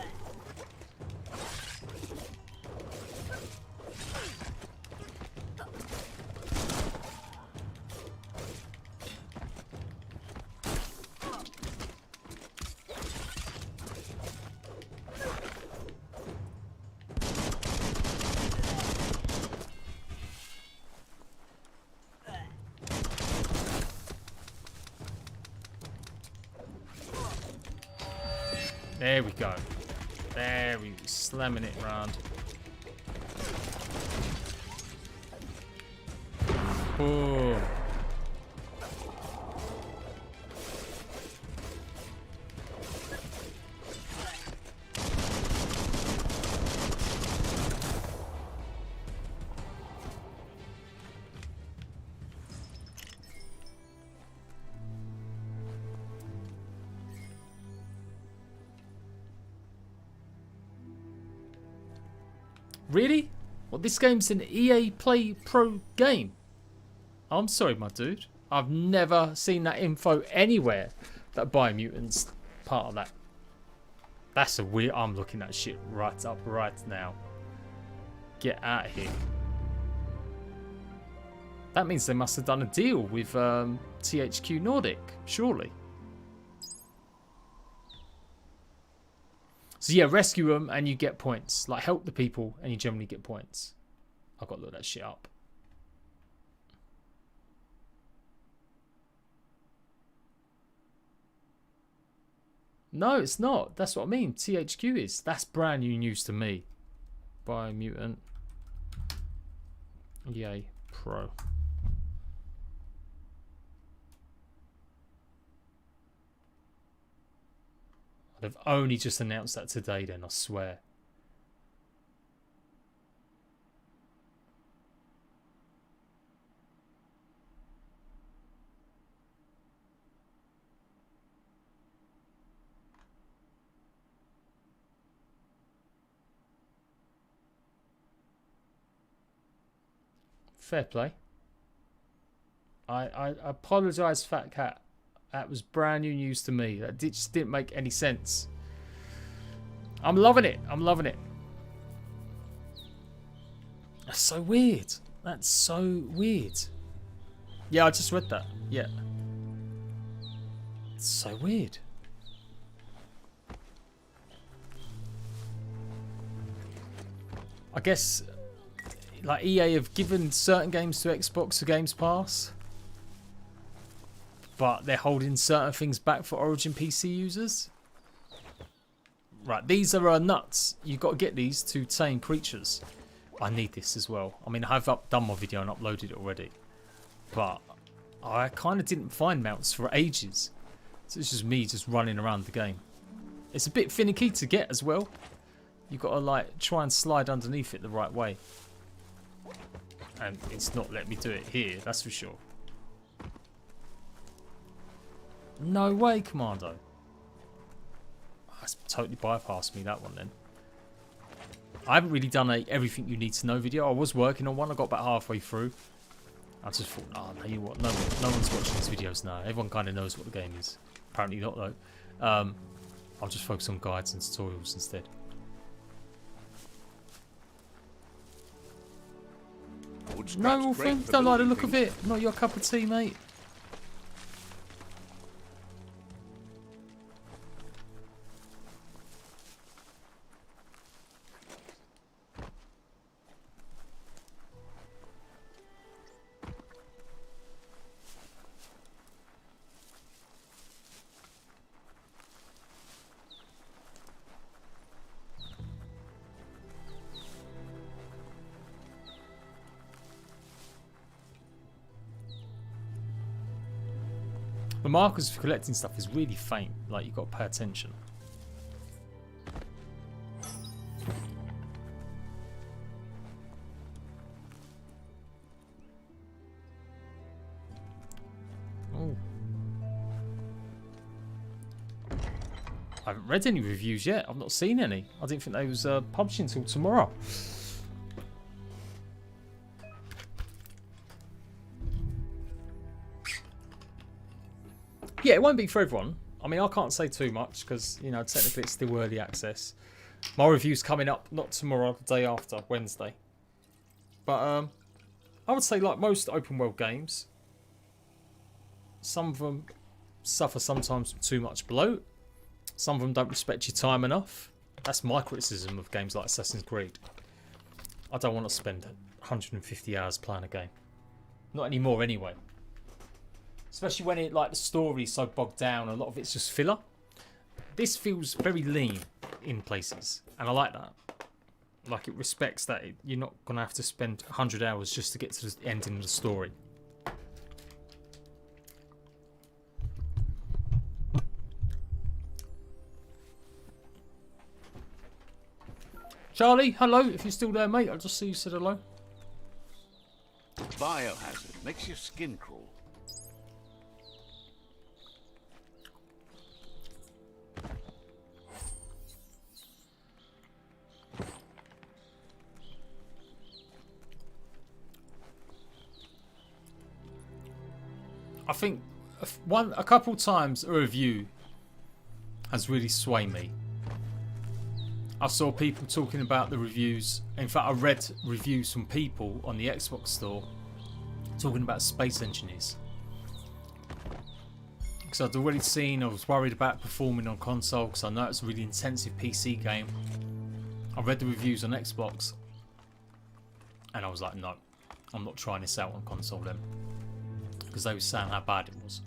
A: There we go. There we go. Slamming it round. Boom. Really? Well, this game's an EA Play Pro game. I'm sorry, my dude. I've never seen that info anywhere that Biomutant's part of that. That's a weird... I'm looking at shit right up right now. Get out of here. That means they must have done a deal with THQ Nordic, surely. So yeah, rescue them and you get points. Like, help the people and you generally get points. I've got to look that shit up. No, it's not. That's what I mean. THQ is. That's brand new news to me. Biomutant. EA Pro. They've only just announced that today then, I swear. Fair play. I apologise, Fat Cat. That was brand new news to me. That just didn't make any sense. I'm loving it. I'm loving it. That's so weird. That's so weird. Yeah, I just read that. Yeah. It's so weird. I guess, like, EA have given certain games to Xbox for Games Pass, but they're holding certain things back for Origin PC users. Right, these are nuts. You've got to get these to tame creatures. I need this as well. I mean, I've done my video and uploaded it already, but I kind of didn't find mounts for ages. So it's just me just running around the game. It's a bit finicky to get as well. You've got to like try and slide underneath it the right way. And it's not letting me do it here, that's for sure. No way, Commando. That's totally bypassed me, that one then. I haven't really done a everything you need to know video. I was working on one, I got about halfway through. I just thought, oh, no, you know what? No one's watching these videos now. Everyone kind of knows what the game is. Apparently not, though. I'll just focus on guides and tutorials instead. No, Wolfing, don't like the look of it. Not your cup of tea, mate. The markers for collecting stuff is really faint, like you've got to pay attention. Oh. I haven't read any reviews yet, I've not seen any. I didn't think they was publishing until tomorrow. Yeah, it won't be for everyone. I mean, I can't say too much because, you know, technically it's still early access. My review's coming up, not tomorrow, the day after, Wednesday. But I would say, like most open world games, some of them suffer sometimes from too much bloat. Some of them don't respect your time enough. That's my criticism of games like Assassin's Creed. I don't want to spend 150 hours playing a game. Not anymore anyway. Especially when the story's so bogged down, a lot of it's just filler. This feels very lean in places, and I like that. Like, it respects that you're not going to have to spend 100 hours just to get to the ending of the story. Charlie, hello, if you're still there, mate. I just see you said hello.
B: Biohazard makes your skin crawl.
A: I think a couple times a review has really swayed me. I saw people talking about the reviews. In fact, I read reviews from people on the Xbox store talking about Space Engineers. Because I'd already seen, I was worried about performing on console because I know it's a really intensive PC game. I read the reviews on Xbox and I was like, no, I'm not trying this out on console then. Because they were saying how bad it was.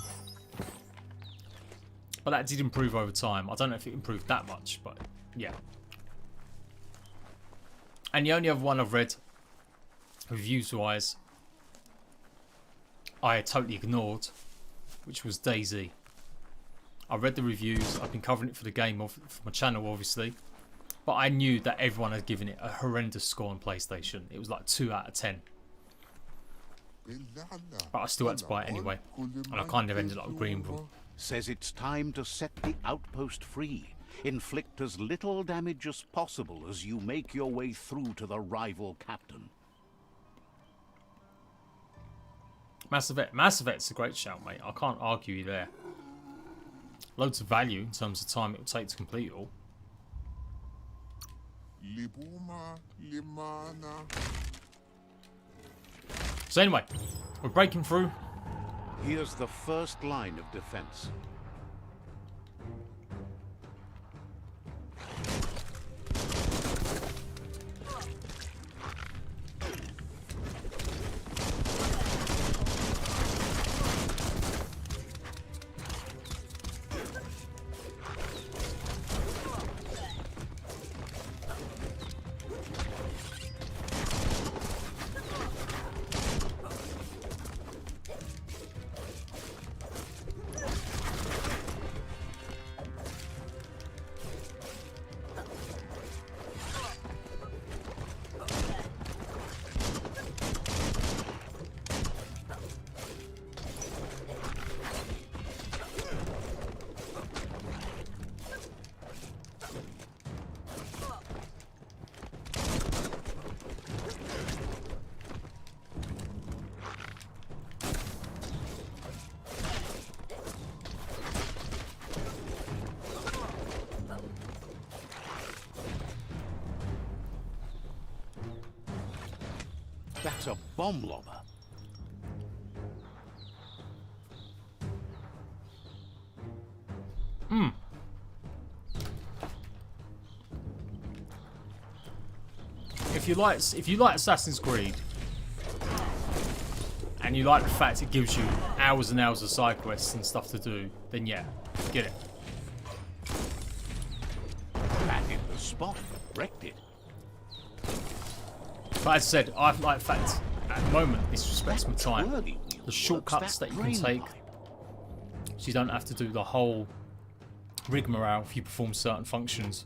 A: But that did improve over time. I don't know if it improved that much, but yeah. And the only other one I've read, reviews-wise, I totally ignored, which was DayZ. I read the reviews. I've been covering it for the game, for my channel, obviously. But I knew that everyone had given it a horrendous score on PlayStation. It was like 2 out of 10. But I still had to buy it anyway. And I kind of ended up agreeing with them.
B: Says it's time to set the outpost free. Inflict as little damage as possible as you make your way through to the rival captain.
A: Mass Effect's a great shout, mate. I can't argue you there. Loads of value in terms of time it will take to complete it all. So anyway, we're breaking through.
B: Here's the first line of defense. That's a bomb lobber.
A: If you like Assassin's Creed and you like the fact it gives you hours and hours of side quests and stuff to do, then yeah, get it.
B: That hit the spot. Wrecked it.
A: But as I said, I like the fact at the moment this respects my time. The shortcuts that you can take, so you don't have to do the whole rigmarole if you perform certain functions.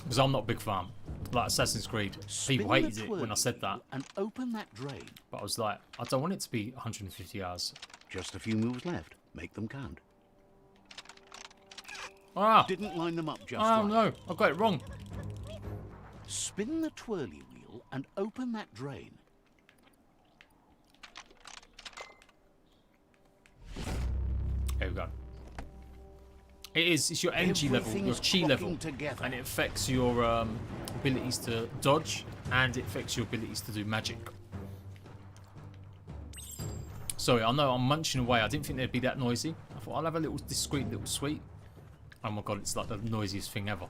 A: Because I'm not a big fan. Like Assassin's Creed, people hated it when I said that.
B: And open that drain.
A: But I was like, I don't want it to be 150 hours.
B: Just a few moves left. Make them count.
A: Ah!
B: Didn't line them up just
A: Oh
B: right.
A: no, I got it wrong.
B: Spin the twirly wheel and open that drain.
A: There we go. It's your energy level, your chi level,
B: together.
A: and it affects your abilities to dodge, and it affects your abilities to do magic. Sorry, I know I'm munching away. I didn't think they'd be that noisy. I thought I'll have a little discreet little sweet. Oh my god, it's like the noisiest thing ever.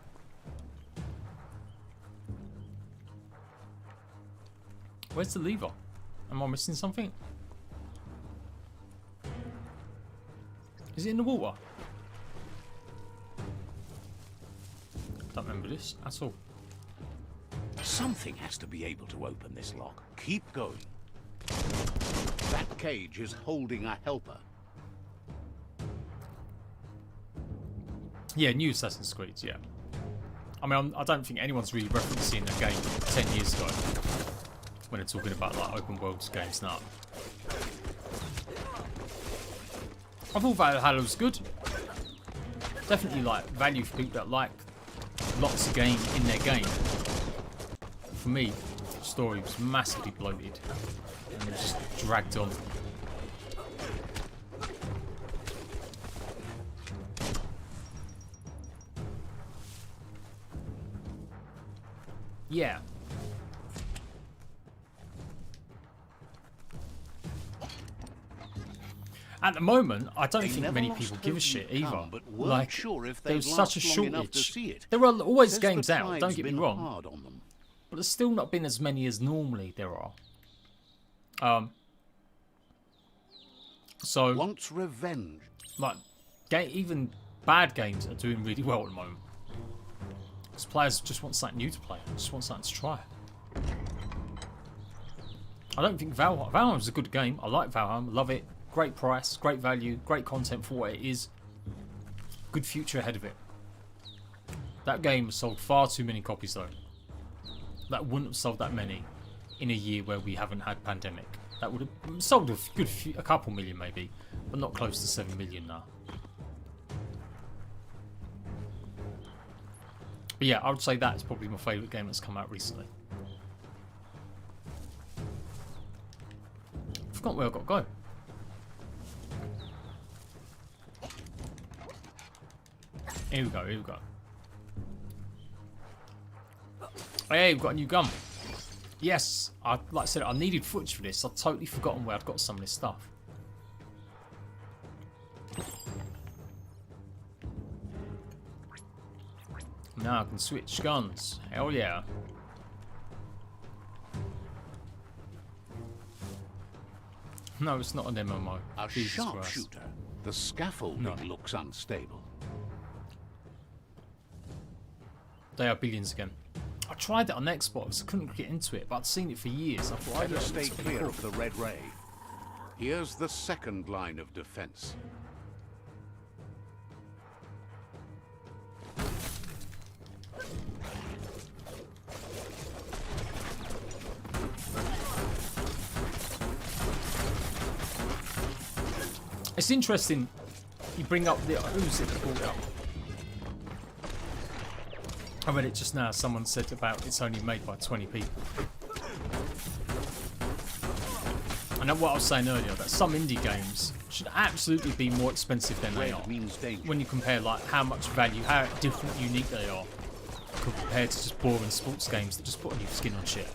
A: Where's the lever? Am I missing something? Is it in the water? Don't remember this at all.
B: Something has to be able to open this lock. Keep going. That cage is holding a helper.
A: Yeah, new Assassin's Creed, yeah. I mean, I don't think anyone's really referencing a game 10 years ago when they're talking about like open world games now. I thought Valhalla was good. Definitely like value for people that like lots of game in their game. For me, story was massively bloated and it just dragged on. Yeah. At the moment, I don't think many people give a shit either. Like, there was such a shortage. There are always games out, don't get me wrong. But there's still not been as many as normally there are. So,
B: Wants revenge.
A: like, even bad games are doing really well at the moment. Because players just want something new to play. Just want something to try. I don't think Valheim is a good game. I like Valheim, love it. Great price, great value, great content for what it is. Good future ahead of it. That game sold far too many copies though. That wouldn't have sold that many in a year where we haven't had pandemic. That would have sold a couple million maybe, but not close to 7 million now. But yeah, I would say that's probably my favourite game that's come out recently. I forgot where I've got to go. Here we go, here we go. Hey, we've got a new gun. Yes, like I said, I needed footage for this. I'd totally forgotten where I'd got some of this stuff. Now I can switch guns. Hell yeah. No, it's not an MMO.
B: A sharpshooter. The scaffolding looks unstable.
A: They are billions again. I tried it on Xbox. I couldn't get into it, but I'd seen it for years. I thought,
B: Better stay clear of the red ray. Here's the second line of defense.
A: It's interesting. You bring up the who's it that brought it up? I read it just now. Someone said about it's only made by 20 people. And what I was saying earlier, that some indie games should absolutely be more expensive than they are. When you compare like how much value, how different, unique they are, compared to just boring sports games that just put a new skin on shit.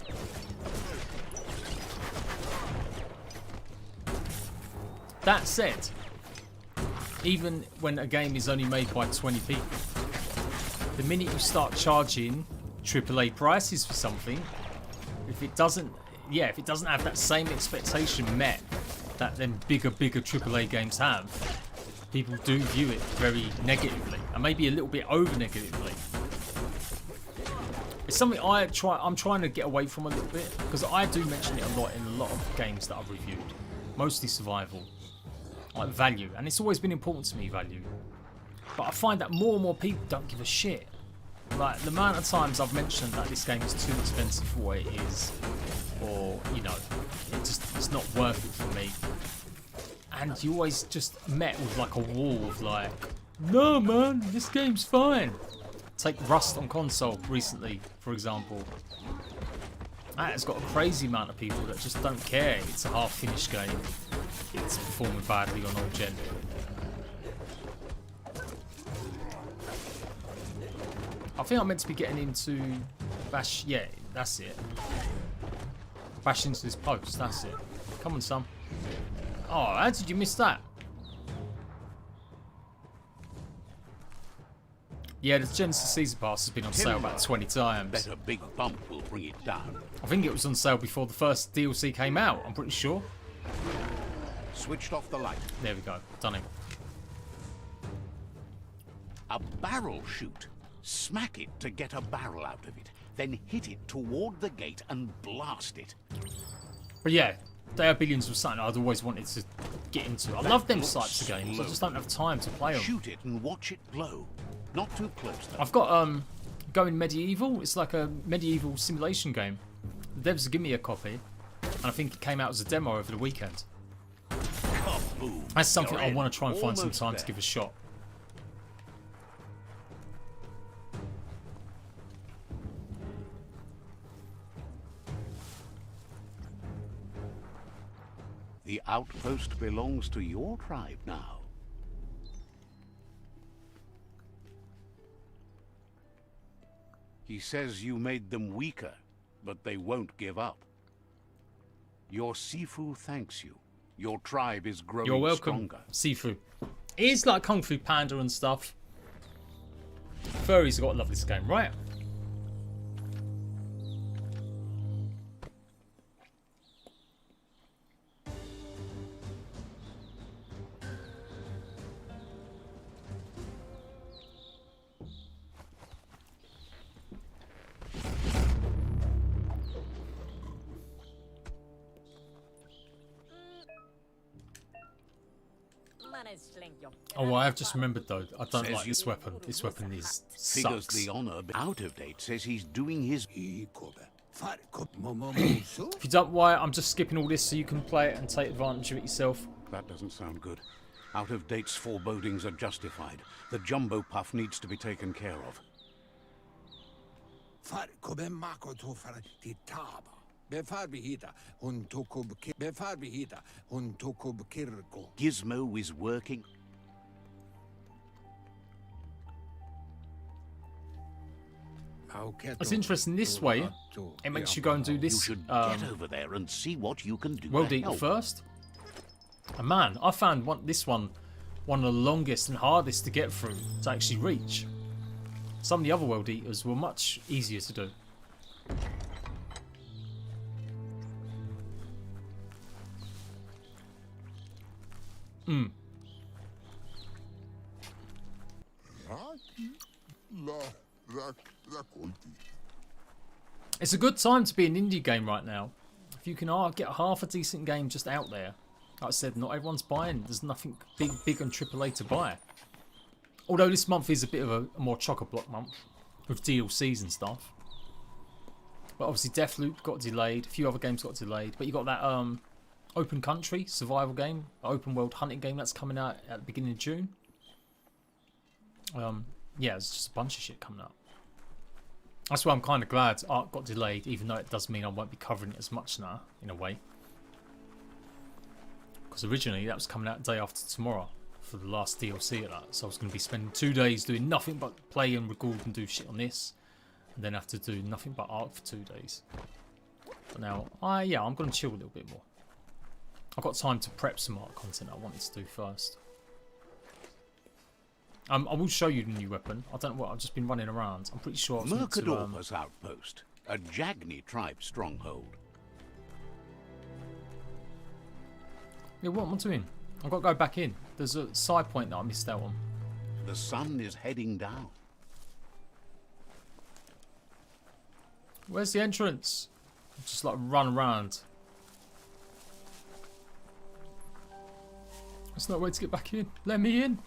A: That said, even when a game is only made by 20 people, the minute you start charging AAA prices for something, if it doesn't have that same expectation met that them bigger AAA games have, people do view it very negatively, and maybe a little bit over negatively. It's something I'm trying to get away from a little bit, because I do mention it a lot in a lot of games that I've reviewed, mostly survival, like value, and it's always been important to me, value. But I find that more and more people don't give a shit. Like, the amount of times I've mentioned that this game is too expensive for what it is, or, you know, it's not worth it for me. And you always just met with like a wall of like, no man, this game's fine. Take Rust on console recently, for example. That has got a crazy amount of people that just don't care. It's a half-finished game. It's performing badly on old gen. I think I'm meant to be getting into bash. Yeah, that's it. Bash into this post. That's it. Come on, son. Oh, how did you miss that? Yeah, the Genesis Season Pass has been on sale about 20 times.
B: Bet a big bump will bring it down.
A: I think it was on sale before the first DLC came out. I'm pretty sure.
B: Switched off the light.
A: There we go. Done it.
B: A barrel shoot. Smack it to get a barrel out of it. Then hit it toward the gate and blast it.
A: But yeah, They Are Billions was something I'd always wanted to get into. I love them types of games. I just don't have time to play them.
B: Shoot it and watch it glow. Not too close though.
A: I've got Going Medieval. It's like a medieval simulation game. The devs give me a copy, and I think it came out as a demo over the weekend.
B: Kaboom.
A: That's something I want to try and find some time to give a shot.
B: The outpost belongs to your tribe now. He says you made them weaker, but they won't give up. Your Sifu thanks you. Your tribe is growing
A: You're welcome,
B: stronger.
A: Sifu. It is like Kung Fu Panda and stuff. Furries have got to love this game, right? Oh, I have just remembered though. I don't like this weapon. This weapon is
B: Figures
A: sucks.
B: the honor. Out of date says he's doing his.
A: If you don't why, I'm just skipping all this so you can play it and take advantage of it yourself.
B: That doesn't sound good. Out of date's forebodings are justified. The jumbo puff needs to be taken care of. Gizmo is working.
A: It's interesting this way. It makes you go and do
B: You
A: this
B: should get over there and see what you can do.
A: World
B: to
A: Eater
B: help.
A: first. And man, I found this one one of the longest and hardest to get through to actually reach. Some of the other World Eaters were much easier to do. It's a good time to be an indie game right now. If you can get half a decent game just out there. Like I said, not everyone's buying. There's nothing big on AAA to buy. Although this month is a bit of a more chock-a-block month with DLCs and stuff. But obviously Deathloop got delayed. A few other games got delayed. But you got that open country survival game, open world hunting game that's coming out at the beginning of June. Yeah, it's just a bunch of shit coming up. That's why I'm kind of glad Ark got delayed, even though it does mean I won't be covering it as much now, in a way. Because originally that was coming out the day after tomorrow for the last DLC of that. So I was going to be spending 2 days doing nothing but play and record and do shit on this. And then have to do nothing but Ark for 2 days. But now, yeah, I'm going to chill a little bit more. I've got time to prep some Ark content I wanted to do first. I will show you the new weapon. I don't know what, I've just been running around. I'm pretty sure I was meant to,
B: Mercadorpa's outpost, a Jagni tribe stronghold.
A: Yeah, what am I doing? I've got to go back in. There's a side point that I missed out on.
B: The sun is heading down.
A: Where's the entrance? Just like run around. There's no way to get back in. Let me in.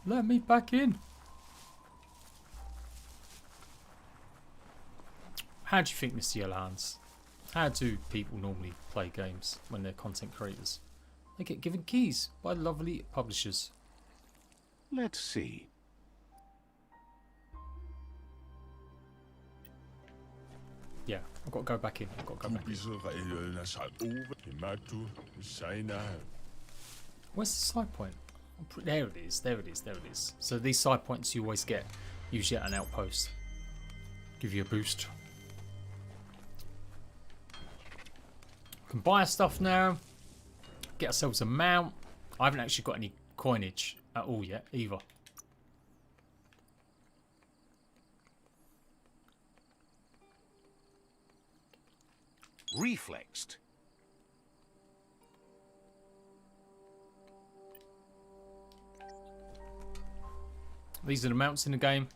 A: Let me back in. How do you think, Mr. Yellowhands? How do people normally play games when they're content creators? They get given keys by lovely publishers.
B: Let's see.
A: Yeah, I've got to go back in. I've got to go back in. Where's the side point? There it is, there it is, there it is. So these side points you always get, usually at an outpost. Give you a boost. Can buy stuff now. Get ourselves a mount. I haven't actually got any coinage at all yet, either.
B: Reflexed.
A: These are the mounts in the game.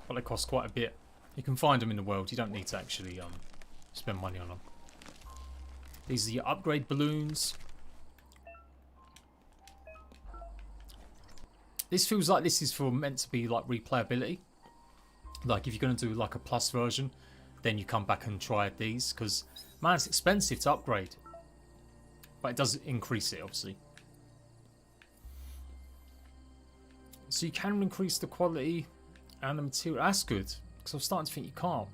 A: But they cost quite a bit. You can find them in the world. You don't need to actually spend money on them. These are your upgrade balloons. This feels like this is for meant to be like replayability. Like if you're going to do like a plus version, then you come back and try these. Because, man, it's expensive to upgrade. But it does increase it, obviously. So you can increase the quality and the material. That's good. Because I was starting to think you can't.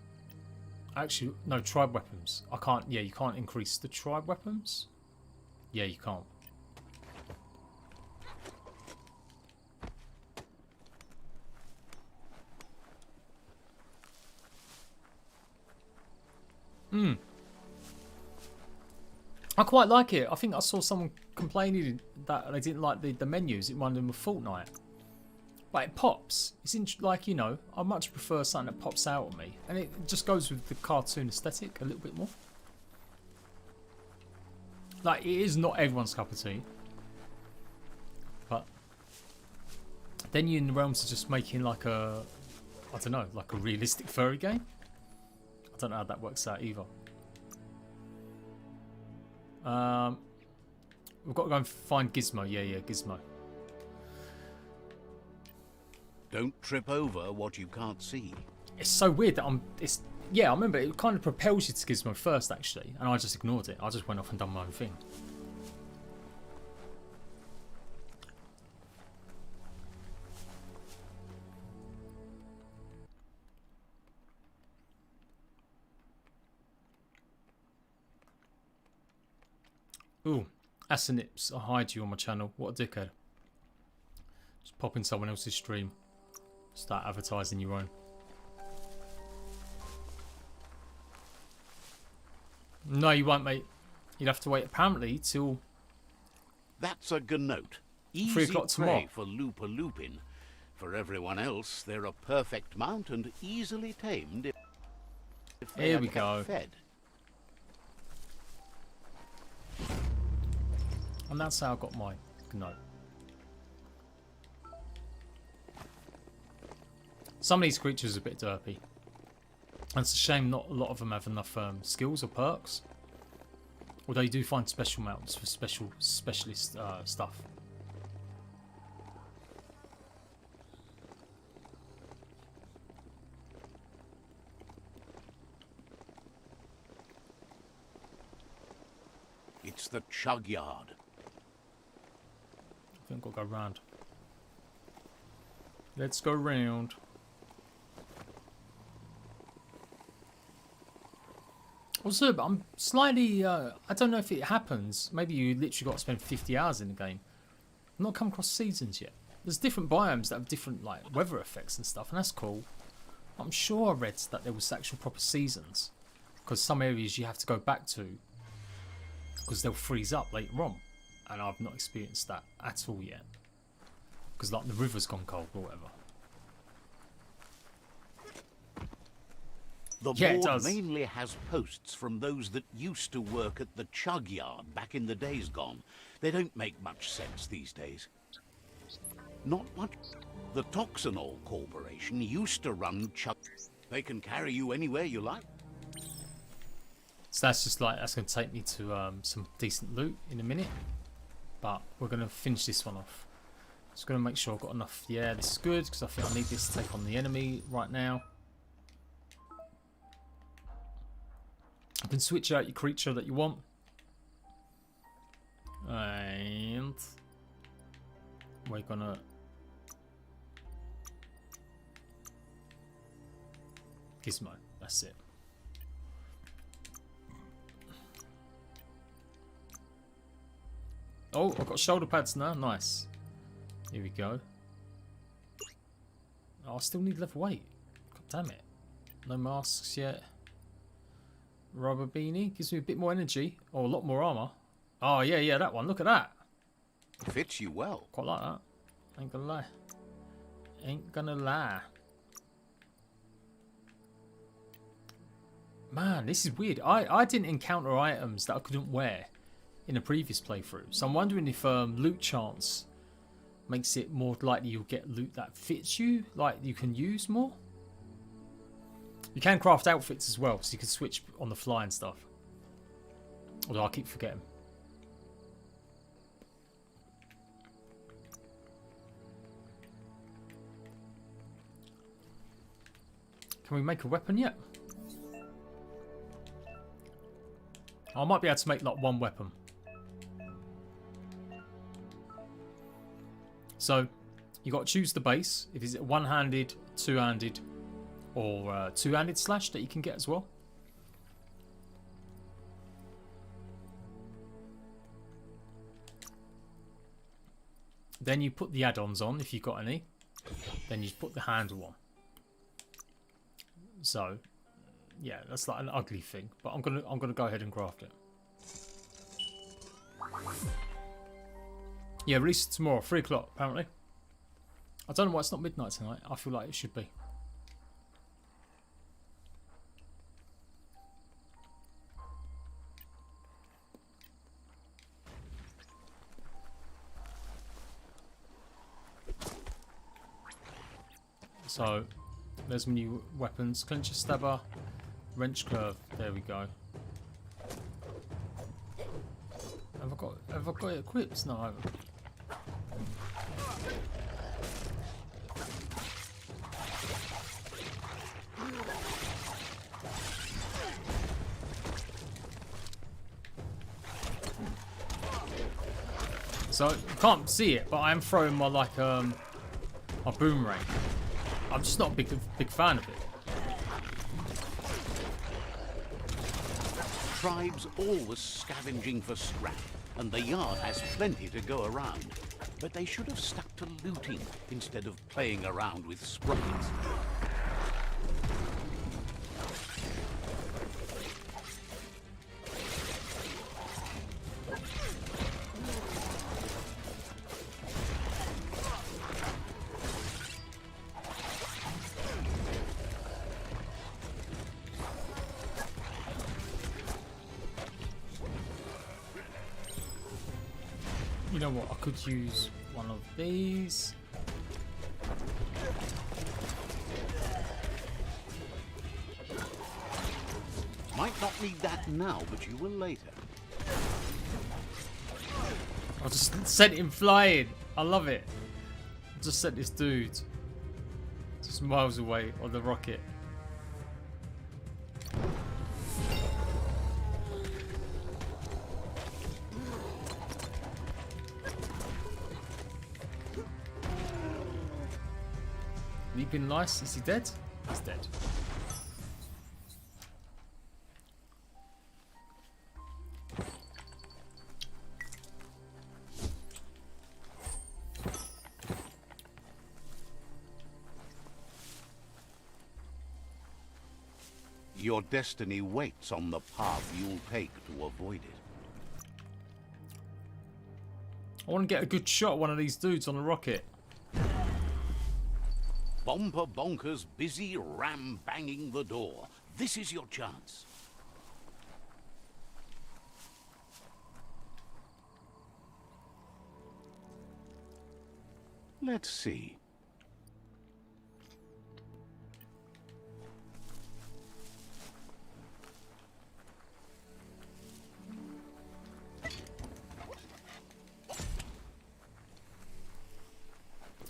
A: Actually, no, tribe weapons. I can't, yeah, you can't increase the tribe weapons. Yeah, you can't. I quite like it. I think I saw someone complaining that they didn't like the menus in one of them with Fortnite. But it pops. It's like, you know, I much prefer something that pops out at me. And it just goes with the cartoon aesthetic a little bit more. Like, it is not everyone's cup of tea. But then you're in the realms of just making like a, I don't know, like a realistic furry game. I don't know how that works out either. We've got to go and find Gizmo. Yeah, Gizmo.
B: Don't trip over what you can't see.
A: It's so weird that yeah, I remember it kind of propels you to Gizmo first, actually, and I just ignored it. I just went off and done my own thing. Ooh, Asinips, I hide you on my channel. What a dickhead. Just pop in someone else's stream. Start advertising your own. No, you won't, mate. You'd have to wait apparently till...
B: That's a Gnote.
A: 3
B: Easy
A: o'clock tomorrow.
B: prey for Looper Lupin. For everyone else, they're a perfect mount and easily tamed if they
A: Here
B: are
A: we
B: kept
A: go.
B: fed.
A: And that's how I got my Gnome. Some of these creatures are a bit derpy. And it's a shame not a lot of them have enough skills or perks. Although you do find special mounts for specialist stuff.
B: It's the Chug Yard.
A: I think I'll go round. Let's go round. Also, I'm slightly, I don't know if it happens. Maybe you literally got to spend 50 hours in the game. I've not come across seasons yet. There's different biomes that have different like weather effects and stuff, and that's cool. I'm sure I read that there was actual proper seasons. Because some areas you have to go back to because they'll freeze up later on. And I've not experienced that at all yet. Because like the river's gone cold or whatever.
B: The board mainly has posts from those that used to work at the Chug Yard back in the days gone. They don't make much sense these days. Not much. The Toxanol Corporation used to run Chug. They can carry you anywhere you like.
A: So that's just like, that's going to take me to some decent loot in a minute. But we're going to finish this one off. Just going to make sure I've got enough. Yeah, this is good because I think I need this to take on the enemy right now. You can switch out your creature that you want. And we're going to... Gizmo, that's it. Oh, I've got shoulder pads now. Nice. Here we go. Oh, I still need level 8. God damn it. No masks yet. Rubber beanie. Gives me a bit more energy. Or a lot more armor. Oh, yeah, that one. Look at that.
B: Fits you well.
A: Quite like that. Ain't gonna lie. Ain't gonna lie. Man, this is weird. I didn't encounter items that I couldn't wear in a previous playthrough. So I'm wondering if loot chance makes it more likely you'll get loot that fits you, like you can use more. You can craft outfits as well, so you can switch on the fly and stuff. Although I keep forgetting. Can we make a weapon yet? I might be able to make like one weapon. So you got to choose the base. If it's one-handed, two-handed, or two-handed slash that you can get as well. Then you put the add-ons on if you've got any. Then you put the handle on. So, yeah, that's like an ugly thing, but I'm gonna go ahead and craft it. Yeah, release tomorrow, 3 o'clock apparently. I don't know why it's not midnight tonight. I feel like it should be. So, there's my new weapons. Clincher, stabber, wrench curve. There we go. Have I got it equipped? No, I haven't. So you can't see it, but I am throwing my my boomerang. I'm just not a big fan of it.
B: Tribes always scavenging for scrap, and the yard has plenty to go around. But they should have stuck to looting instead of playing around with sprockets.
A: You know what? I could use one of these.
B: Might not need that now, but you will later.
A: I just sent him flying. I love it. I just sent this dude just miles away on the rocket. Leaping Lice, is he dead? He's dead.
B: Your destiny waits on the path you'll take to avoid it.
A: I want to get a good shot at one of these dudes on the rocket.
B: Bomber Bonkers busy ram-banging the door. This is your chance. Let's see.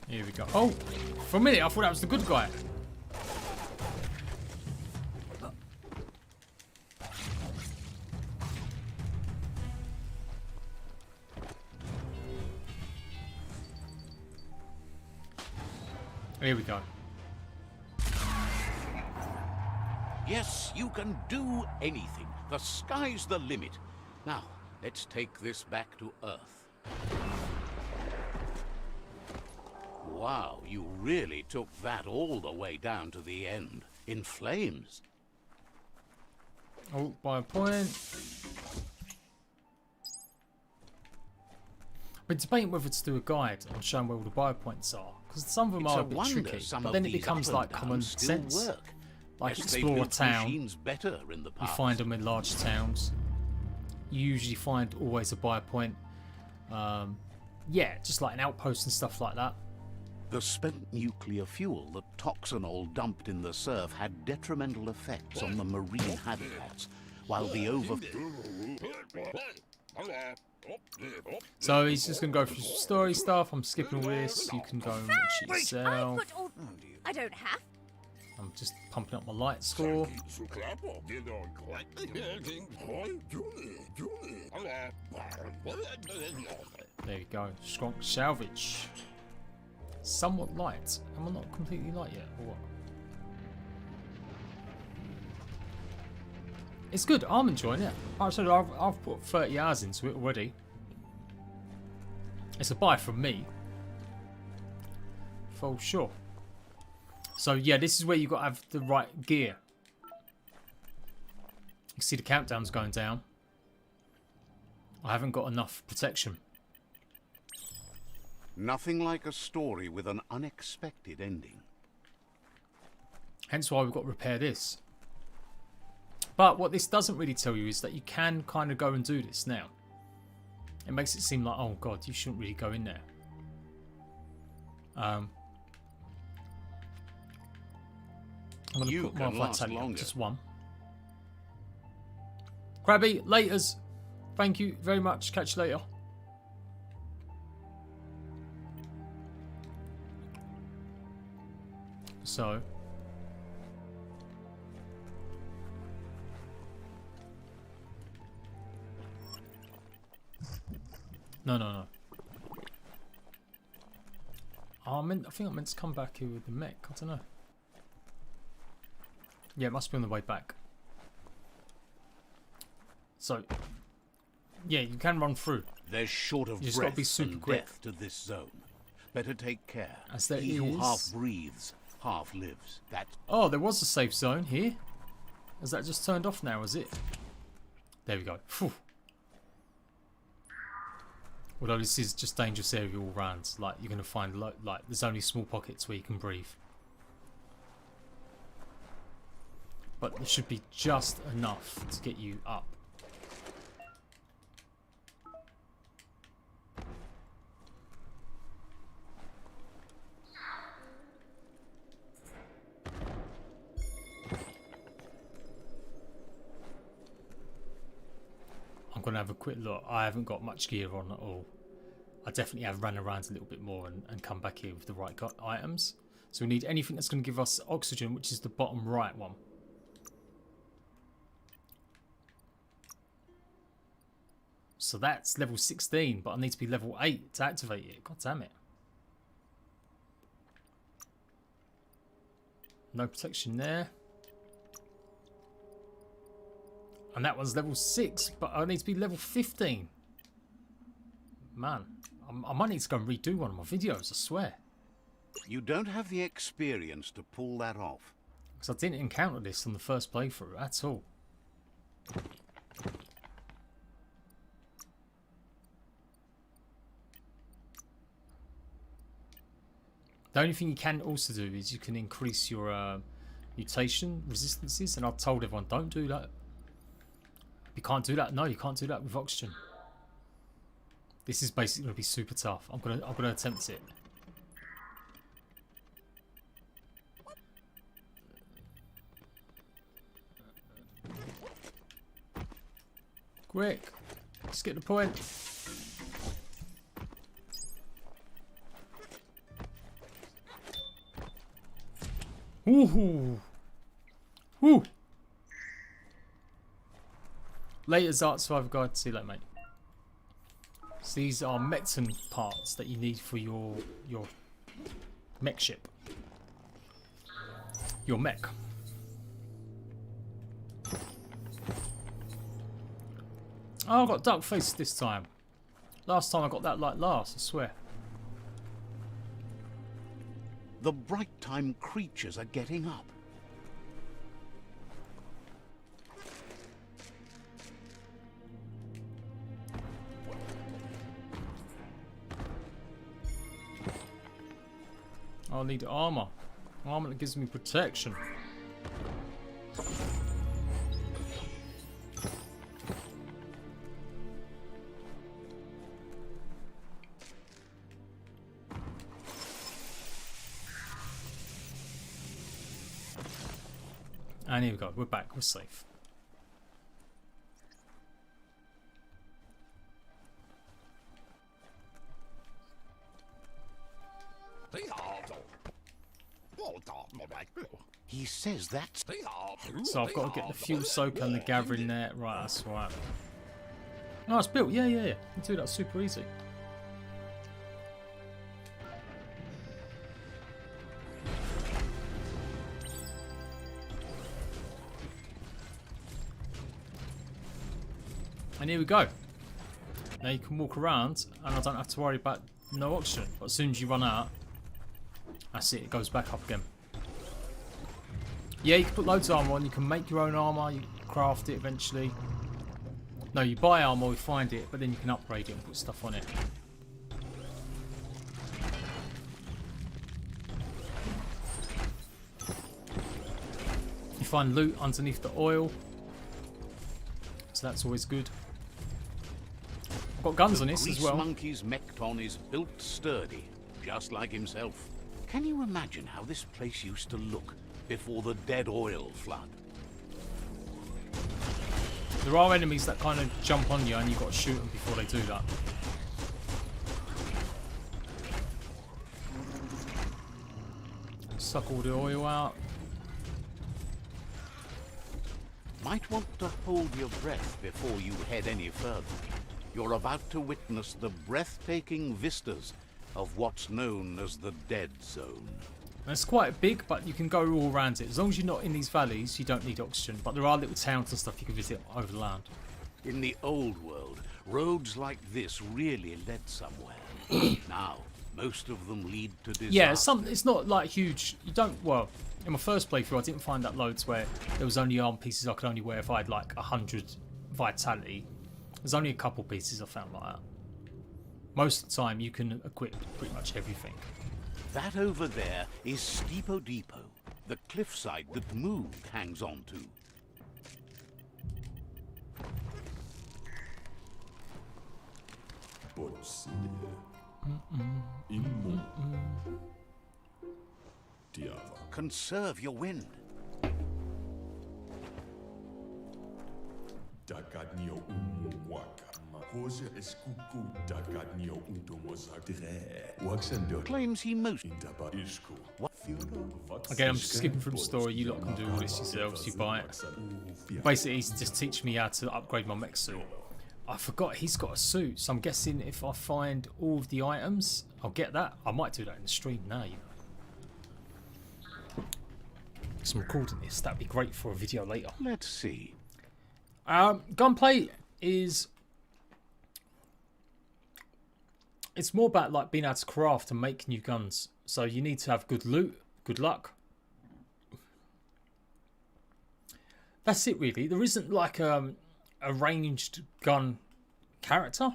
A: Here we go. Oh, for a minute I thought that was the good guy. Here we go.
B: Yes, you can do anything. The sky's the limit. Now, let's take this back to Earth. Wow, you really took that all the way down to the end. In flames.
A: Oh, by a point. We're debating whether to do a guide on showing where all the biopoints are. Because some of them are a bit tricky. But then it becomes like common sense. Like explore a town. You find them in large towns. You usually find always a biopoint. Yeah, just like an outpost and stuff like that.
B: The spent nuclear fuel that Toxanol dumped in the surf had detrimental effects on the marine habitats, while the
A: So he's just going to go through some story stuff. I'm skipping all this. You can go and watch it yourself.
C: I don't have.
A: I'm just pumping up my light score. There you go. Strong salvage. Somewhat light. Am I not completely light yet, or what? It's good. I'm enjoying it. Like I said, I've put 30 hours into it already. It's a buy from me. for sure. So yeah, this is where you got to have the right gear. You see the countdown's going down. I haven't got enough protection.
B: Nothing like a story with an unexpected ending.
A: Hence why we've got to repair this. But what this doesn't really tell you is that you can kind of go and do this now. It makes it seem like, oh god, you shouldn't really go in there. I'm going to put my vitality up, just one. Krabby, laters. Thank you very much. Catch you later. So. No. Oh, I think I meant to come back here with the mech. I don't know. Yeah, it must be on the way back. So, yeah, you can run through.
B: There's short of
A: just got to be super quick
B: to this zone. Better take care.
A: As there
B: he
A: is.
B: who half breathes, half lives. That.
A: Oh, there was a safe zone here. Has that just turned off now? Is it? There we go. Phew. Although this is just dangerous area all round. Like you're gonna find like there's only small pockets where you can breathe. But there should be just enough to get you up. I'm going to have a quick look. I haven't got much gear on at all. I definitely have run around a little bit more and come back here with the right items. So we need anything that's going to give us oxygen, which is the bottom right one. So that's level 16, but I need to be level 8 to activate it. God damn it. No protection there. And that one's level 6, but I need to be level 15. Man, I might need to go and redo one of my videos, I swear.
B: You don't have the experience to pull that off.
A: Because I didn't encounter this on the first playthrough at all. The only thing you can also do is you can increase your mutation resistances, and I've told everyone don't do that. You can't do that. No, you can't do that with oxygen. This is basically going to be super tough. I'm gonna attempt it. Quick, let's get the point. Woohoo! Woo! Latest art survivor guide. See you later, mate. So these are Mecton parts that you need for your mech ship. Your mech. Oh, I got duck face this time. Last time I got that like last, I swear.
B: The bright time creatures are getting up.
A: I'll need armor. Armor that gives me protection. And here we go. We're back. We're safe.
B: He says that's...
A: So I've got to get the fuel soaker and the gathering net. Right, that's right. No, it's built. Yeah. You can do that super easy. And here we go. Now you can walk around and I don't have to worry about no oxygen. But as soon as you run out, That's it, it goes back up again. Yeah, you can put loads of armor on, you can make your own armor, you can craft it eventually. No, you buy armor, you find it, but then you can upgrade it and put stuff on it. You find loot underneath the oil, so that's always good. I've got guns on this as well.
B: Monkey's Mekton is built sturdy, just like himself. Can you imagine how this place used to look before the dead oil flood?
A: There are enemies that kind of jump on you and you've got to shoot them before they do that. Suck all the oil out.
B: Might want to hold your breath before you head any further. You're about to witness the breathtaking vistas of what's known as the Dead Zone.
A: And it's quite big, but you can go all around it. As long as you're not in these valleys, you don't need oxygen. But there are little towns and stuff you can visit over the land.
B: In the old world, roads like this really led somewhere. Now, most of them lead to disaster.
A: Yeah, it's not like huge. You don't, well, in my first playthrough, I didn't find that loads where there was only arm pieces I could only wear if I had like 100 vitality. There's only a couple pieces I found like that. Most of the time, you can equip pretty much everything.
B: That over there is Steepo Depot, the cliffside that Moog hangs on to. Conserve your wind. Claims he most.
A: Again, I'm just skipping through the story. You lot can do all this yourselves. You buy it. Basically, he's just teaching me how to upgrade my mech suit. I forgot he's got a suit, so I'm guessing if I find all of the items, I'll get that. I might do that in the stream now, you know. Because I'm recording this, that'd be great for a video later.
B: Let's see.
A: Gunplay is... It's more about like being able to craft and make new guns. So you need to have good loot, good luck. That's it really. There isn't like a ranged gun character.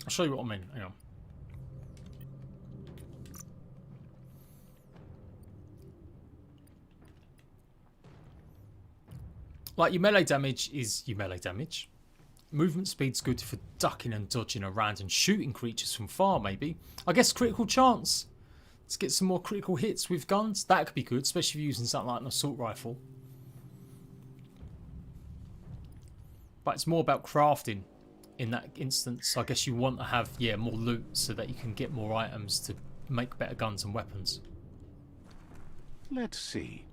A: I'll show you what I mean. Hang on. Like your melee damage is your melee damage. Movement speed's good for ducking and dodging around and shooting creatures from far, maybe. I guess critical chance. Let's get some more critical hits with guns. That could be good, especially if you're using something like an assault rifle. But it's more about crafting in that instance. I guess you want to have, yeah, more loot so that you can get more items to make better guns and weapons.
B: Let's see.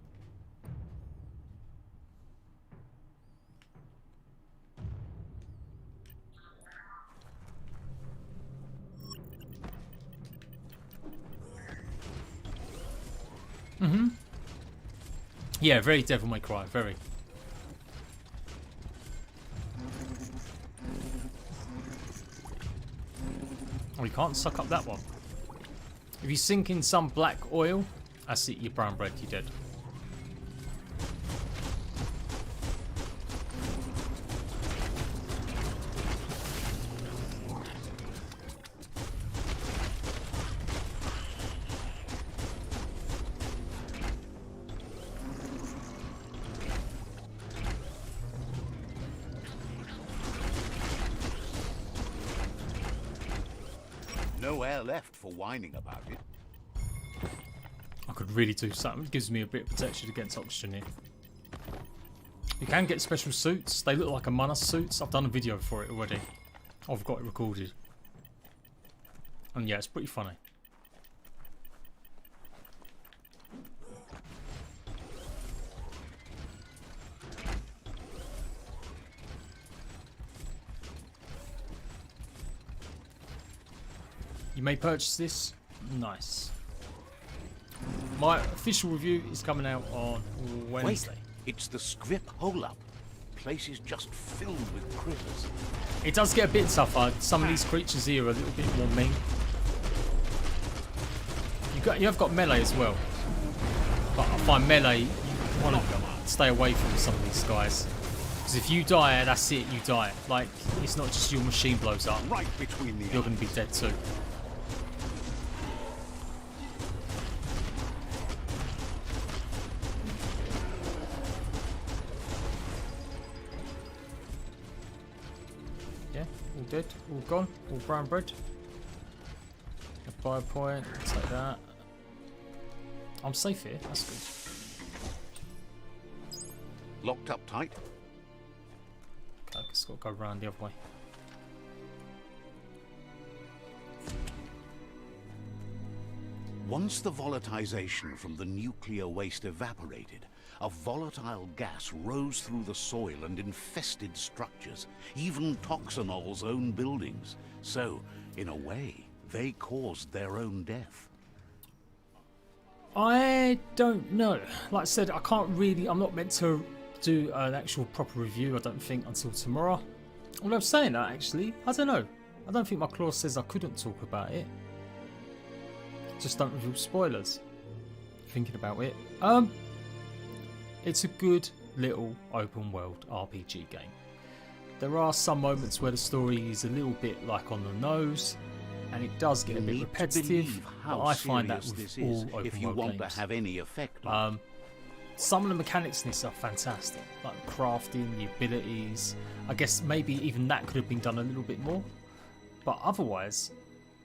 A: Yeah, very Devil May Cry, very. Oh, you can't suck up that one. If you sink in some black oil, that's it, you're brown bread, you're dead.
B: No air left for whining about it.
A: I could really do something. It gives me a bit of protection against oxygen here. You can get special suits. They look like Among Us suits. I've done a video for it already. I've got it recorded. And yeah, it's pretty funny. You may purchase this. Nice. My official review is coming out on Wednesday.
B: Wait, it's the script hole-up. place is just filled with critters.
A: It does get a bit tougher. Some of these creatures here are a little bit more mean. You have got melee as well, but I find melee you want to stay away from some of these guys, because if you die, that's it. You die. Like, it's not just your machine blows up.
B: Right between the
A: You're going to be dead too. Yeah, all dead, all gone, all brown bread. A fire point, take that. I'm safe here, that's good.
B: Locked up tight.
A: Okay, I just got to go around the other way.
B: Once the volatilization from the nuclear waste evaporated, a volatile gas rose through the soil and infested structures, even Toxanol's own buildings. So, in a way, they caused their own death.
A: I don't know. Like I said, I can't really, I'm not meant to do an actual proper review, I don't think, until tomorrow. Although I'm saying that, actually, I don't know. I don't think my clause says I couldn't talk about it. Just don't reveal spoilers. Thinking about it. It's a good little open world RPG game. There are some moments where the story is a little bit like on the nose, and it does get a bit repetitive, but I find that with all open
B: if you
A: world
B: want
A: games.
B: to have any effect on
A: Some of the mechanics in this are fantastic, like crafting, the abilities. I guess maybe even that could have been done a little bit more, but otherwise,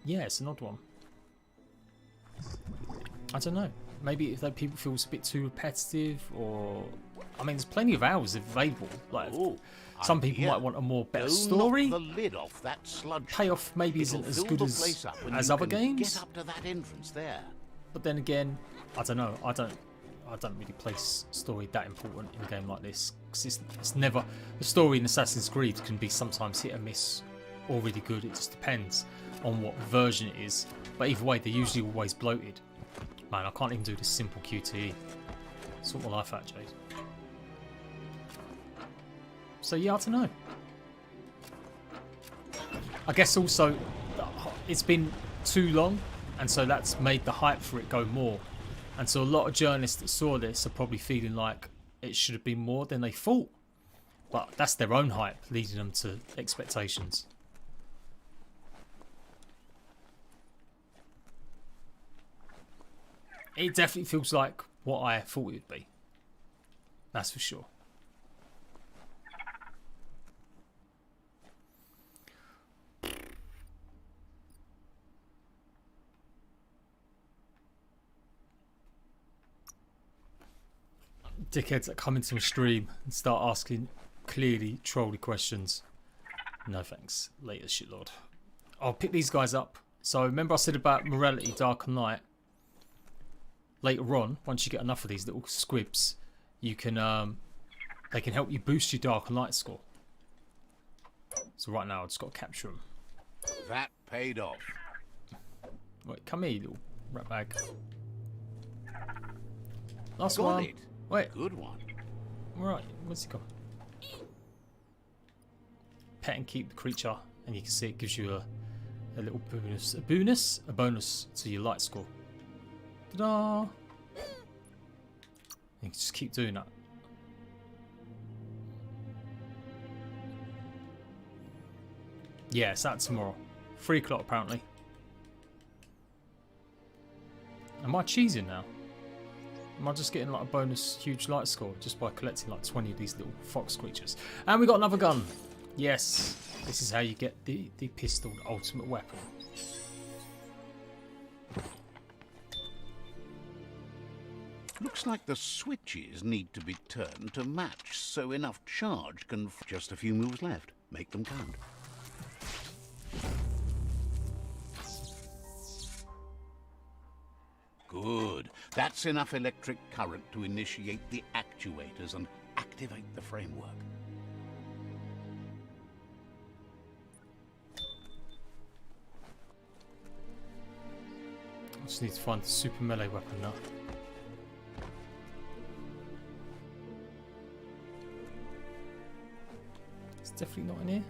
A: yeah, it's an odd one. I don't know. Maybe if that people feel it's a bit too repetitive, or I mean, there's plenty of hours available. Like some people might want a more better story.
B: Knock the lid off that sludge.
A: Payoff maybe isn't as good as other games.
B: Get up to that entrance there.
A: But then again, I don't know. I don't really place story that important in a game like this, because it's never, the story in Assassin's Creed can be sometimes hit and miss or really good. It just depends on what version it is. But either way, they're usually always bloated. Man, I can't even do this simple QTE. Sort my life out, Jade. So yeah, I don't know. I guess also it's been too long, and so that's made the hype for it go more. And so a lot of journalists that saw this are probably feeling like it should have been more than they thought. But that's their own hype leading them to expectations. It definitely feels like what I thought it would be. That's for sure. Dickheads that come into a stream and start asking clearly trolly questions. No thanks. Later, shitlord. I'll pick these guys up. So remember I said about morality, dark and light? Later on, once you get enough of these little squibs, you can they can help you boost your dark and light score. So right now, I've just got to capture them.
B: That paid off.
A: Wait, come here, you little rat bag. Last
B: Got
A: one.
B: it.
A: Wait.
B: Good one.
A: Right, where's he gone? Pet and keep the creature, and you can see it gives you a little bonus. A bonus to your light score. Ta-da! You can just keep doing that. Yeah, it's out tomorrow. 3 o'clock apparently. Am I cheesing now? Am I just getting like a bonus huge light score just by collecting like 20 of these little fox creatures? And we got another gun. Yes, this is how you get the pistol, the ultimate weapon.
B: Looks like the switches need to be turned to match, so enough charge can... Just a few moves left. Make them count. Good. That's enough electric current to initiate the actuators and activate the framework.
A: I just need to find the super melee weapon now. It's definitely not in here.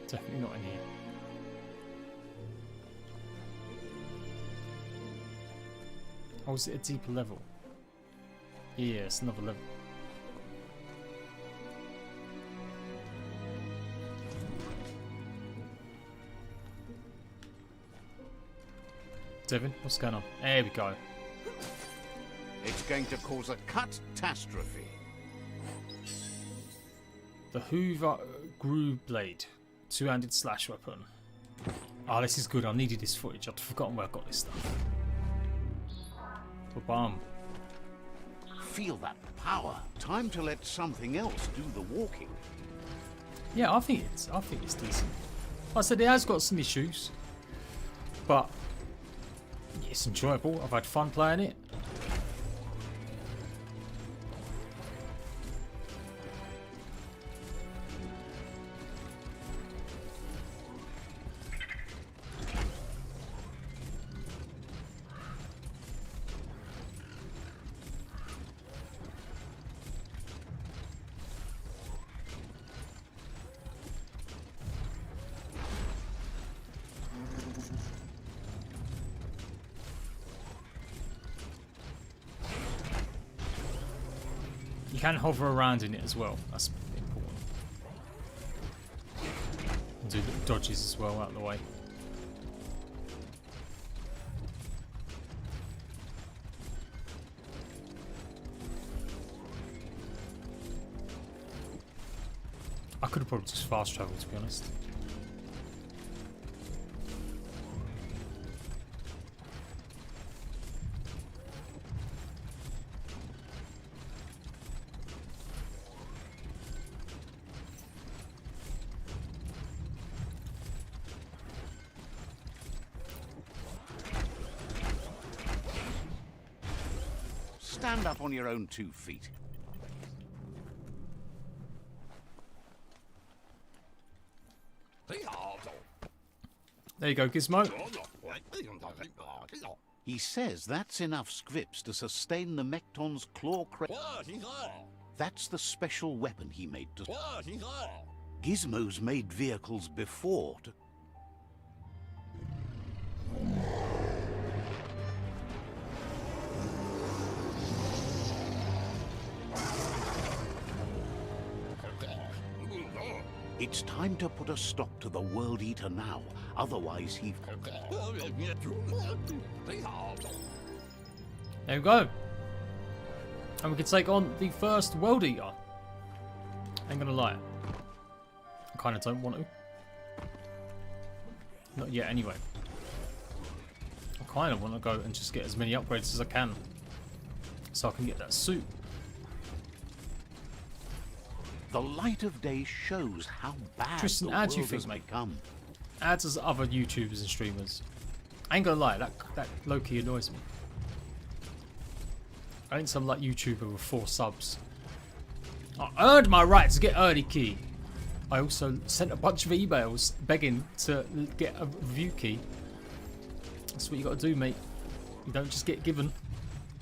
A: Definitely not in here. Oh, is it a deeper level? Yeah, it's another level. Devin, what's going on? There we go.
B: It's going to cause a catastrophe.
A: The Hoover Grew Blade. Two-handed slash weapon. Oh, this is good. I needed this footage. I'd forgotten where I got this stuff. Ba-bam.
B: Feel that power. Time to let something else do the walking.
A: Yeah, I think it's decent. Like I said, it has got some issues, but it's enjoyable. I've had fun playing it. You can hover around in it as well. That's important. And do little dodges as well out of the way. I could have probably just fast traveled, to be honest.
B: Stand up on your own 2 feet.
A: There you go, Gizmo.
B: He says that's enough scripts to sustain the Mechton's claw That's the special weapon he made to... Gizmo's made vehicles before to... It's time to put a stop to the World Eater now, otherwise he...
A: There we go. And we can take on the first World Eater. Ain't gonna lie. I kind of don't want to. Not yet, anyway. I kind of want to go and just get as many upgrades as I can, so I can get that suit.
B: The light of day shows how bad
A: Tristan,
B: the
A: how
B: world
A: do you think,
B: has
A: mate?
B: become.
A: Ads as other YouTubers and streamers. I ain't gonna lie, that low-key annoys me. I ain't some like YouTuber with 4 subs. I earned my right to get early key. I also sent a bunch of emails begging to get a review key. That's what you gotta do, mate. You don't just get given.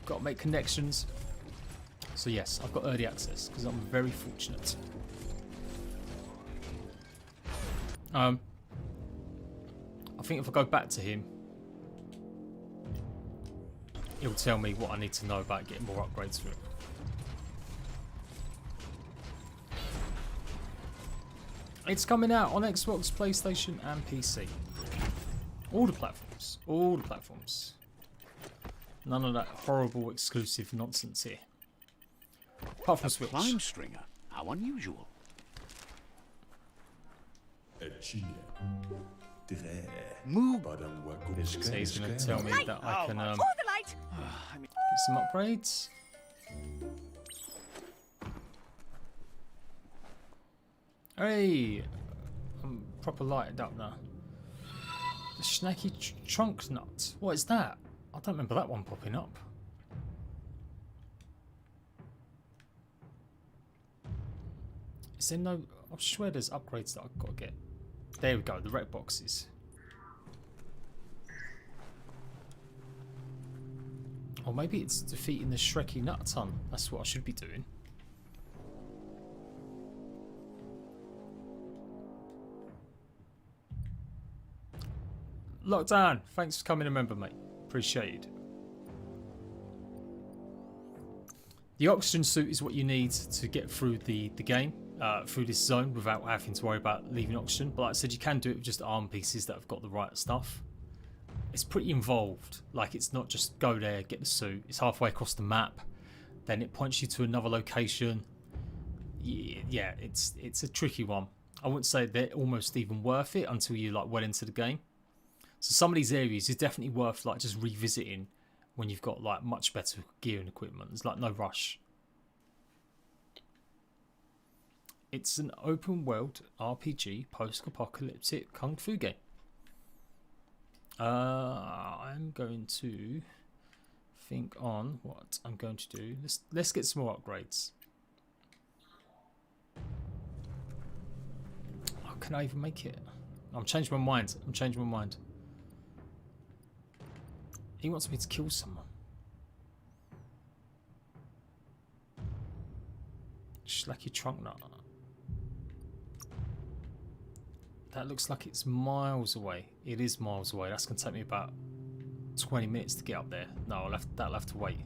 A: Gotta make connections. So yes, I've got early access because I'm very fortunate. I think if I go back to him, he'll tell me what I need to know about getting more upgrades for it. It's coming out on Xbox, PlayStation and PC. All the platforms. All the platforms. None of that horrible exclusive nonsense here. Apart from Switch.
B: Climb stringer? How unusual. Move.
A: So he's going to tell me that I can
C: For the light!
A: get some upgrades. Hey! I'm proper lighted up now. The snaky trunk nut. What is that? I don't remember that one popping up. Is there no... I swear there's upgrades that I've got to get. There we go, the red boxes. Or maybe it's defeating the Shrekky Nut Ton. That's what I should be doing. Lockdown, thanks for coming a member, mate. Appreciated. The oxygen suit is what you need to get through the game, through this zone without having to worry about leaving oxygen. But like I said, you can do it with just arm pieces that have got the right stuff. It's pretty involved. Like, it's not just go there, get the suit. It's halfway across the map. Then it points you to another location. Yeah, it's a tricky one. I wouldn't say they're almost even worth it until you're like well into the game. So some of these areas is definitely worth like just revisiting when you've got like much better gear and equipment. There's like no rush. It's an open world RPG post-apocalyptic kung fu game. I'm going to think on what I'm going to do. Let's get some more upgrades. Oh, can I even make it? I'm changing my mind. I'm changing my mind. He wants me to kill someone. Schlacky trunk nut. That looks like it's miles away. It is miles away. That's going to take me about 20 minutes to get up there. No, that'll have to wait.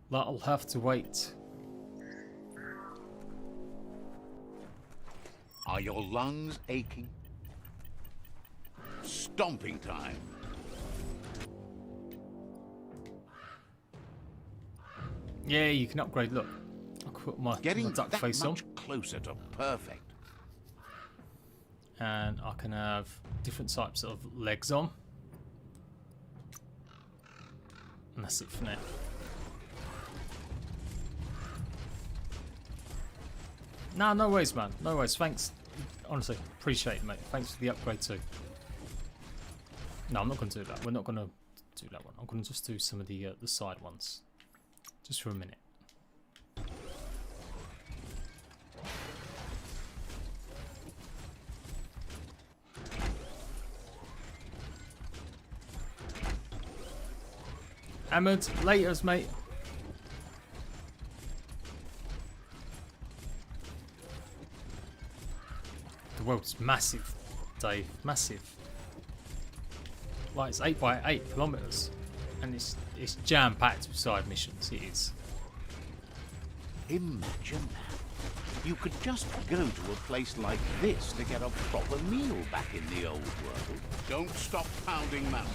A: That'll have to wait.
B: Are your lungs aching? Stomping time.
A: Yeah, you can upgrade. Look, I'll put my duck face on.
B: Getting closer to perfect.
A: And I can have different types of legs on. And that's it for now. Nah, no worries, man. No worries. Thanks. Honestly, appreciate it, mate. Thanks for the upgrade too. No, I'm not going to do that. We're not going to do that one. I'm going to just do some of the side ones. Just for a minute. Ahmed, laters, mate. The world's massive, Dave. Massive. Like, it's 8 by 8 kilometers, and it's jam-packed with side missions. It is.
B: Imagine that. You could just go to a place like this to get a proper meal back in the old world. Don't stop pounding matter.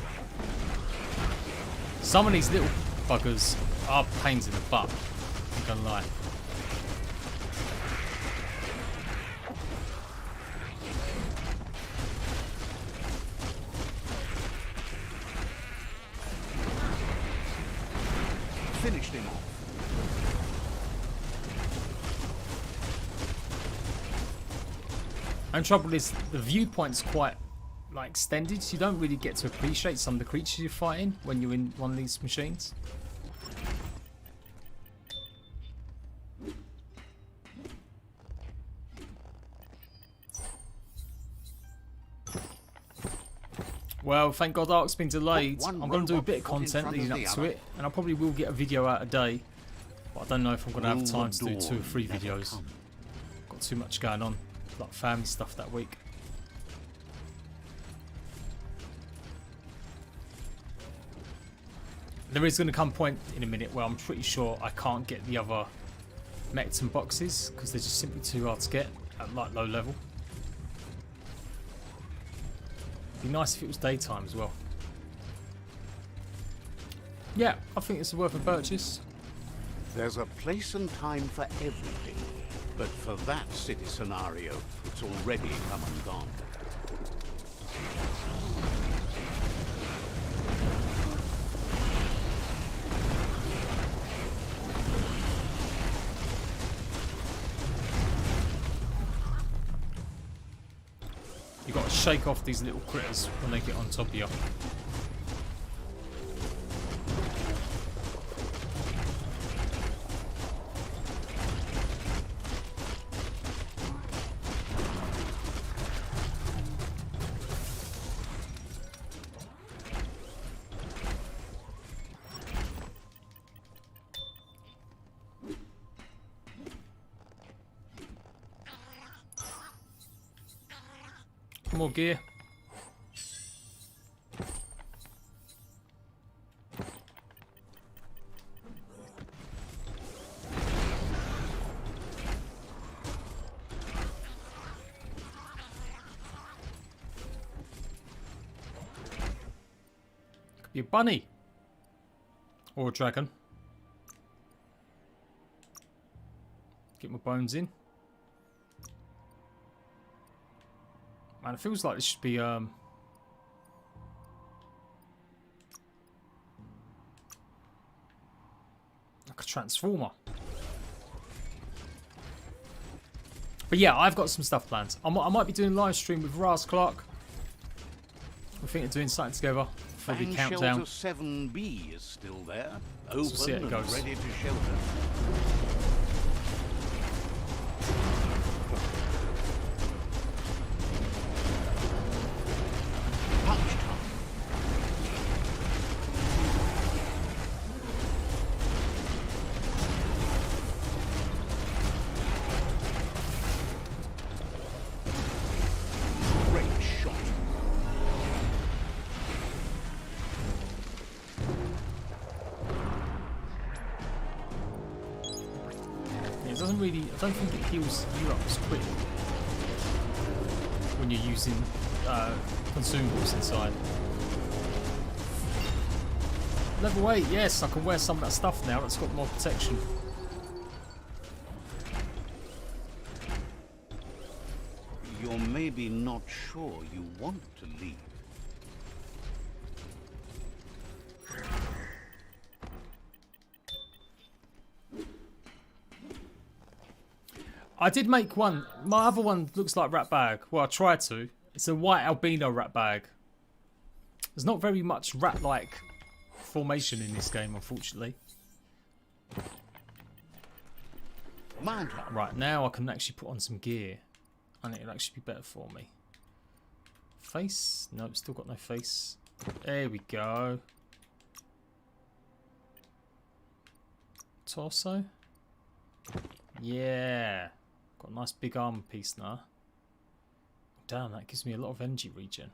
A: Some of these little buggers are pains in the butt. I'm gonna lie.
B: Finished him off.
A: And trouble is, the viewpoint's quite like extended, so you don't really get to appreciate some of the creatures you're fighting when you're in one of these machines. Well, thank God Ark's been delayed. I'm going to do a bit of content leading up to it, and I probably will get a video out a day, but I don't know if I'm going to have time to do 2 or 3 videos. Got too much going on, like family stuff that week. There is going to come a point in a minute where I'm pretty sure I can't get the other Mecton boxes because they're just simply too hard to get at like low level. It'd be nice if it was daytime as well. Yeah, I think it's worth a purchase.
B: There's a place and time for everything, but for that city scenario, it's already come and gone.
A: You've got to shake off these little critters when they get on top of you. More gear. Be a bunny. Or a dragon. Get my bones in. Man, it feels like this should be like a transformer. But yeah, I've got some stuff planned. I might be doing a live stream with Razclark. We're thinking of doing something together for the countdown.
B: Shelter 7B is still there,
A: So we'll see how it
B: open and
A: goes.
B: ready to shelter. Punch time. Great shot.
A: It doesn't really, I don't think it heals you up as quick when you're using consumables inside. Level 8, yes, I can wear some of that stuff now, that's got more protection.
B: You're maybe not sure you want to leave.
A: I did make one. My other one looks like rat bag. Well, I tried to. It's a white albino rat bag. There's not very much rat-like formation in this game, unfortunately.
B: Mount up.
A: Right, now I can actually put on some gear. And it'll actually be better for me. Face? Nope, still got no face. There we go. Torso? Yeah. Got a nice big armor piece now. Damn, that gives me a lot of energy regen.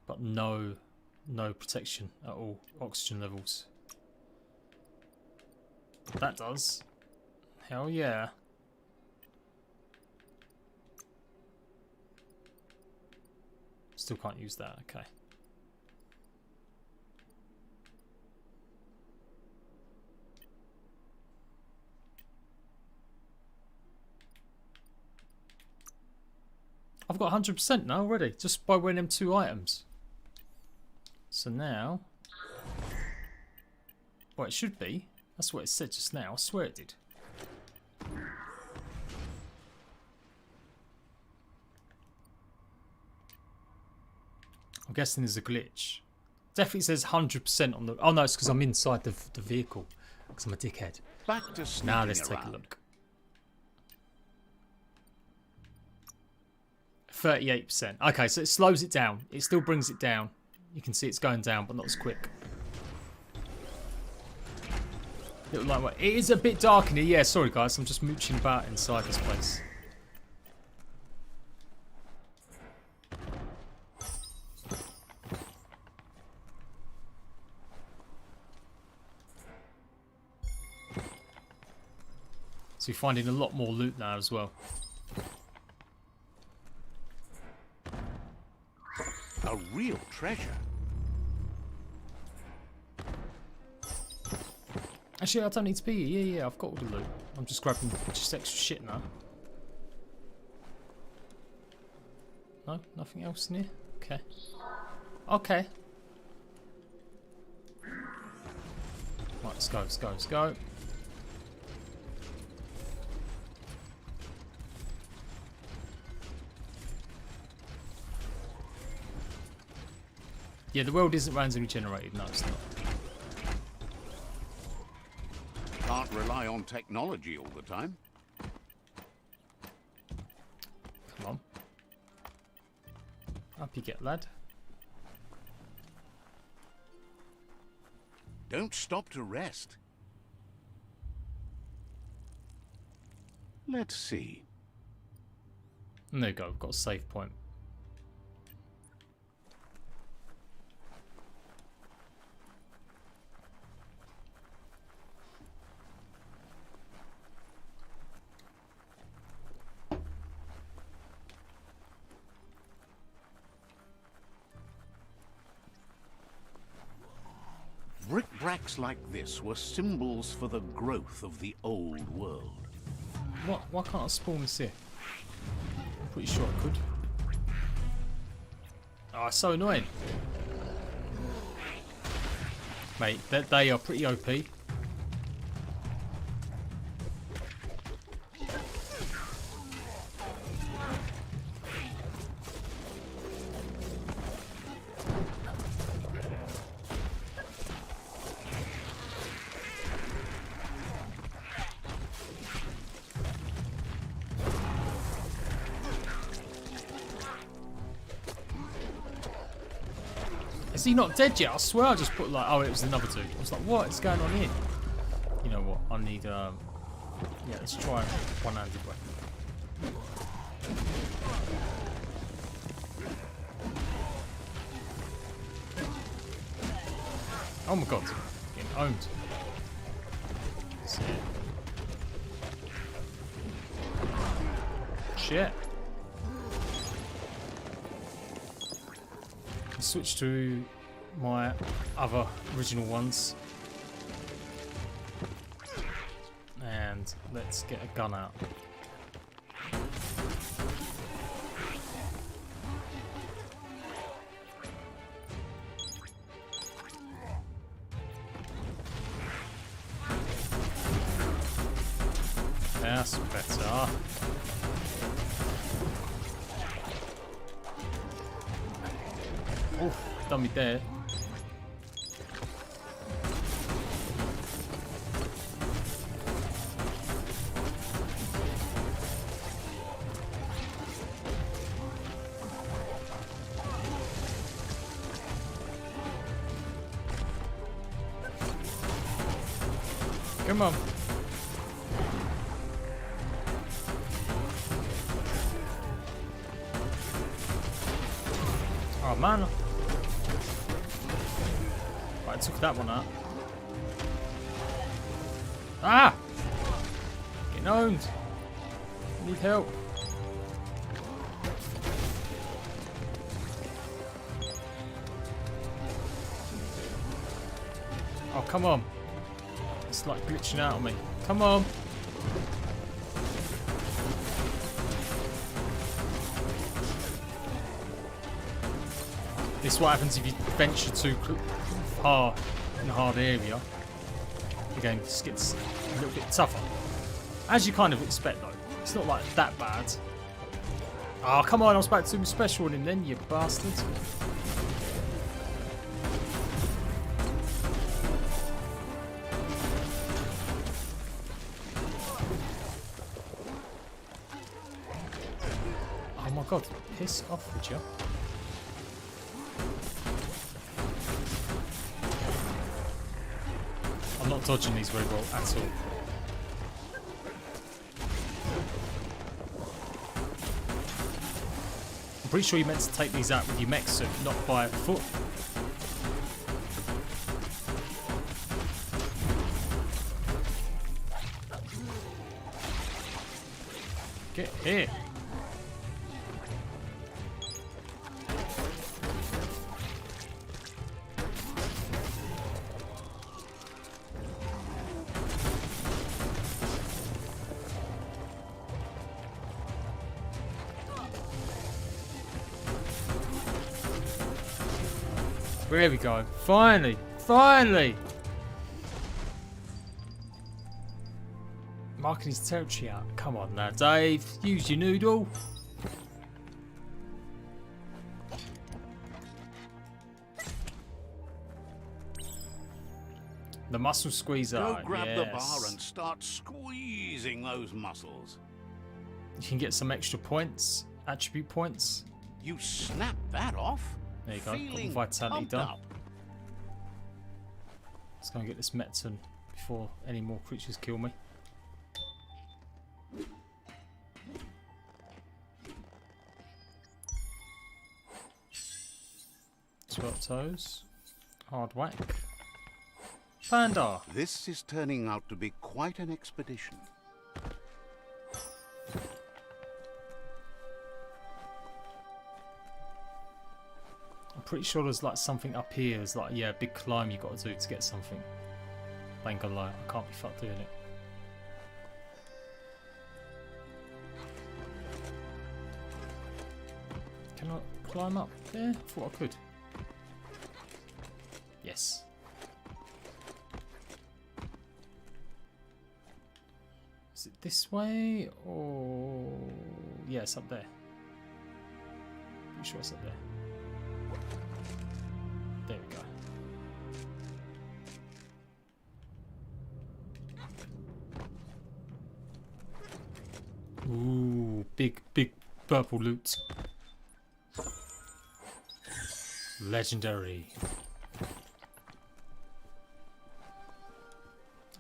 A: But no protection at all. Oxygen levels. That does. Hell yeah. Still can't use that, okay. I've got 100% now already, just by wearing them 2 items. So now... Well, it should be. That's what it said just now. I swear it did. I'm guessing there's a glitch. Definitely says 100% on the... Oh no, it's because I'm inside the vehicle. Because I'm a dickhead.
B: Back to sneaking
A: Now let's take a
B: around.
A: look. 38%. Okay, so it slows it down. It still brings it down. You can see it's going down, but not as quick. Little light work. It is a bit dark in here. Yeah, sorry guys. I'm just mooching about inside this place. So you're finding a lot more loot now as well.
B: A real treasure.
A: Actually, I don't need to be here. Yeah, I've got all the loot. I'm just grabbing just extra shit now. No? Nothing else in here? Okay. Okay. Right, let's go, let's go, let's go. Yeah, the world isn't randomly generated. No, it's not.
B: Can't rely on technology all the time.
A: Come on. Up you get, lad.
B: Don't stop to rest. Let's see.
A: And there you go, we've got a save point.
B: Relics like this were symbols for the growth of the old world.
A: What? Why can't I spawn this here? I'm pretty sure I could. Oh, it's so annoying. Mate, they are pretty OP. Is he not dead yet? I swear I just put like, oh, it was another dude. I was like, what is going on here? You know what? I need, yeah, let's try one-handed weapon. Oh my god, getting owned. That's it. Shit. Switch to my other original ones and let's get a gun out. That's better. Oh, done me there. Come on. Oh man. I took that one out. Ah! Getting owned. Need help. Oh, come on. It's like glitching out on me. Come on. This is what happens if you venture too far in a hard area. The game just gets a little bit tougher. As you kind of expect though. It's not like that bad. Oh, come on, I was about to do special on him then, you bastard. Oh my god, piss off, would you? I'm not dodging these very well at all. I'm pretty sure you're meant to take these out with your mech suit, not by foot. Get here. There we go. Finally! Finally! Marking his territory out. Come on now, Dave. Use your noodle. The muscle squeezer.
B: Go grab
A: yes.
B: the bar and start squeezing those muscles.
A: You can get some extra points. Attribute points.
B: You snap that off.
A: There you go. Got the
B: Feeling
A: vitality
B: pumped
A: done.
B: up.
A: Let's go and get this medicine before any more creatures kill me. Swirl toes. Hard whack. Panda.
B: This is turning out to be quite an expedition.
A: I'm pretty sure there's like something up here. There's like, yeah, a big climb you got to do to get something. I ain't gonna lie, I can't be fucked doing it. Can I climb up there? I thought I could. Yes. Is it this way or yeah, it's up there. Pretty sure it's up there. There we go. Ooh, big purple loot. Legendary.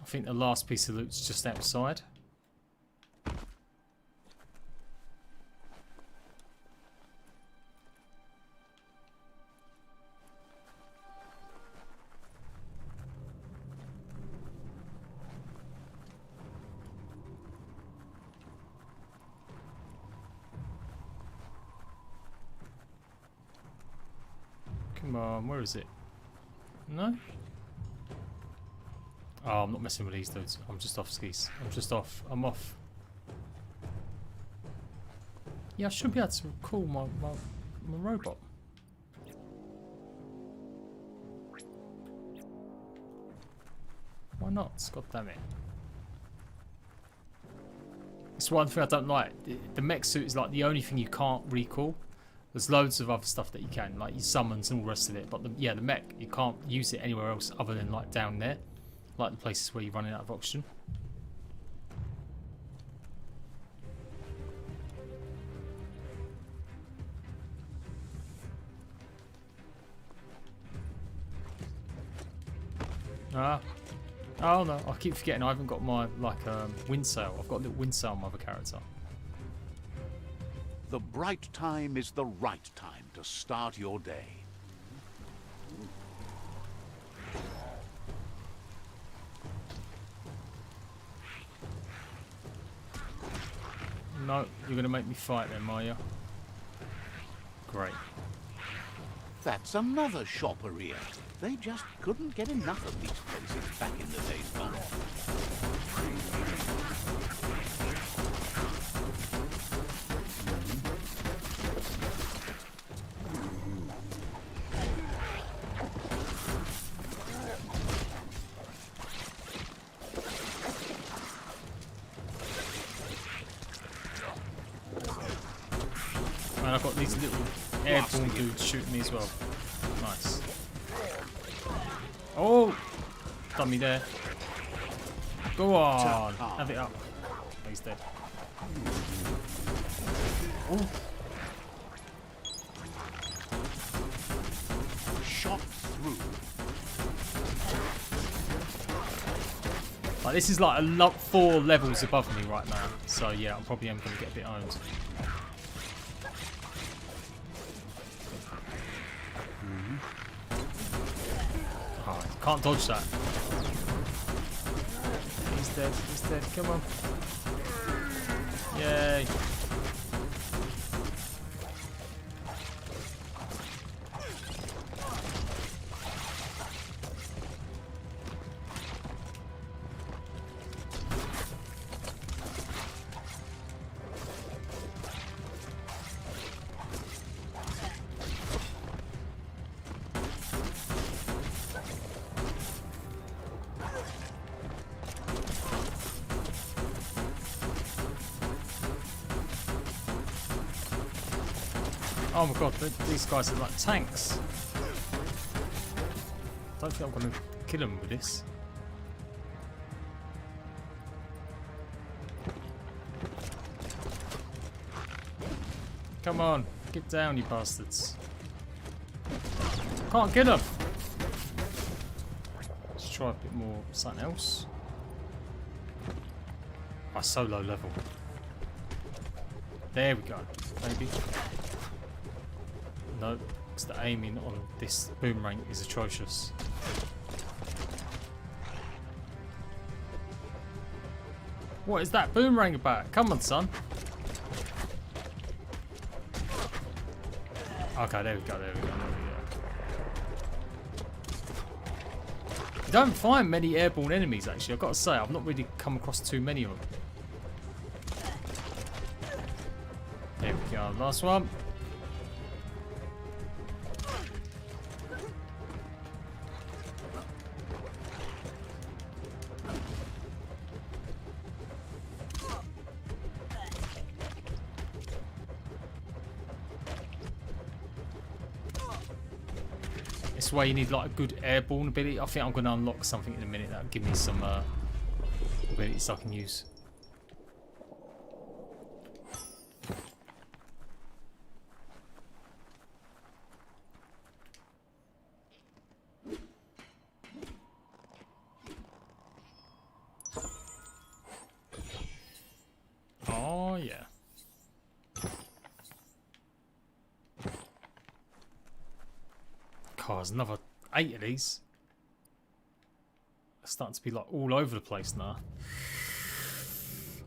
A: I think the last piece of loot's just outside. Come on, where is it? No? Oh, I'm not messing with these dudes. I'm just off skis. I'm just off. I'm off. Yeah, I should be able to call my robot. Why not? God damn it. It's one thing I don't like. The mech suit is like the only thing you can't recall. There's loads of other stuff that you can, like your summons and all the rest of it. But the mech, you can't use it anywhere else other than like down there. Like the places where you're running out of oxygen. Ah. Oh no, I keep forgetting I haven't got my wind sail. I've got a little wind sail on my other character.
B: The bright time is the right time to start your day.
A: No, you're gonna make me fight then, Maya. Great.
B: That's another shopperia. They just couldn't get enough of these places back in the days gone.
A: And I've got these little airborne dudes shooting me as well. Nice. Oh! Done me there. Go on! Have it up. Oh, he's dead. Oh!
B: Shot through.
A: Like, this is like a 4 levels above me right now. So yeah, I probably am going to get a bit owned. Can't dodge that. He's dead, he's dead, come on. Yay. Oh my god, these guys are like tanks. Don't think I'm going to kill them with this. Come on, get down, you bastards. Can't get them. Let's try a bit more something else. Oh, so low level. There we go, maybe. No, because the aiming on this boomerang is atrocious. What is that boomerang about? Come on, son. Okay, there we go, there we go, there we go. don't find many airborne enemies, actually. I've got to say, I've not really come across too many of them. There we go, last one. This way you need like a good airborne ability. I think I'm going to unlock something in a minute that'll give me some abilities I can use. Oh yeah. There's another 8 of these. It's starting to be like all over the place now.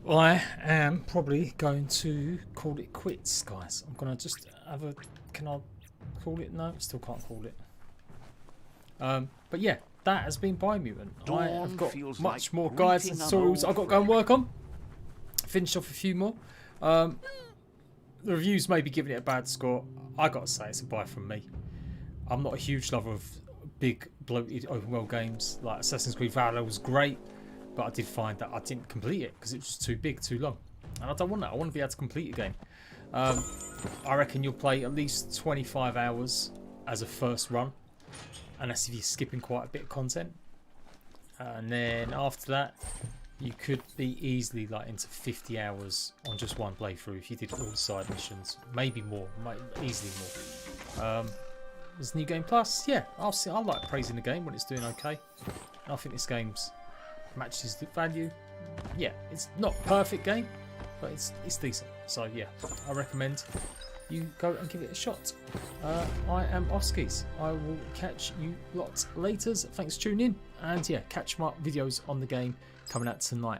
A: I am probably going to call it quits, guys. I'm gonna just have a. Can I call it? No, still can't call it. But yeah, that has been Biomutant. I have got much more guides and tutorials I've got to go and work on. Finish off a few more. The reviews may be giving it a bad score. I got to say, it's a buy from me. I'm not a huge lover of big, bloated open world games. Like Assassin's Creed Valhalla was great, but I did find that I didn't complete it because it was just too big, too long. And I don't want that. I want to be able to complete a game. I reckon you'll play at least 25 hours as a first run, unless if you're skipping quite a bit of content. And then after that, you could be easily like into 50 hours on just one playthrough if you did all the side missions. Maybe more, easily more. There's New Game Plus. Yeah, I like praising the game when it's doing okay. I think this game's matches the value. Yeah, it's not a perfect game, but it's decent. So yeah, I recommend you go and give it a shot. I am Oskis. I will catch you lots later. Thanks for tuning in, and yeah, catch my videos on the game coming out tonight.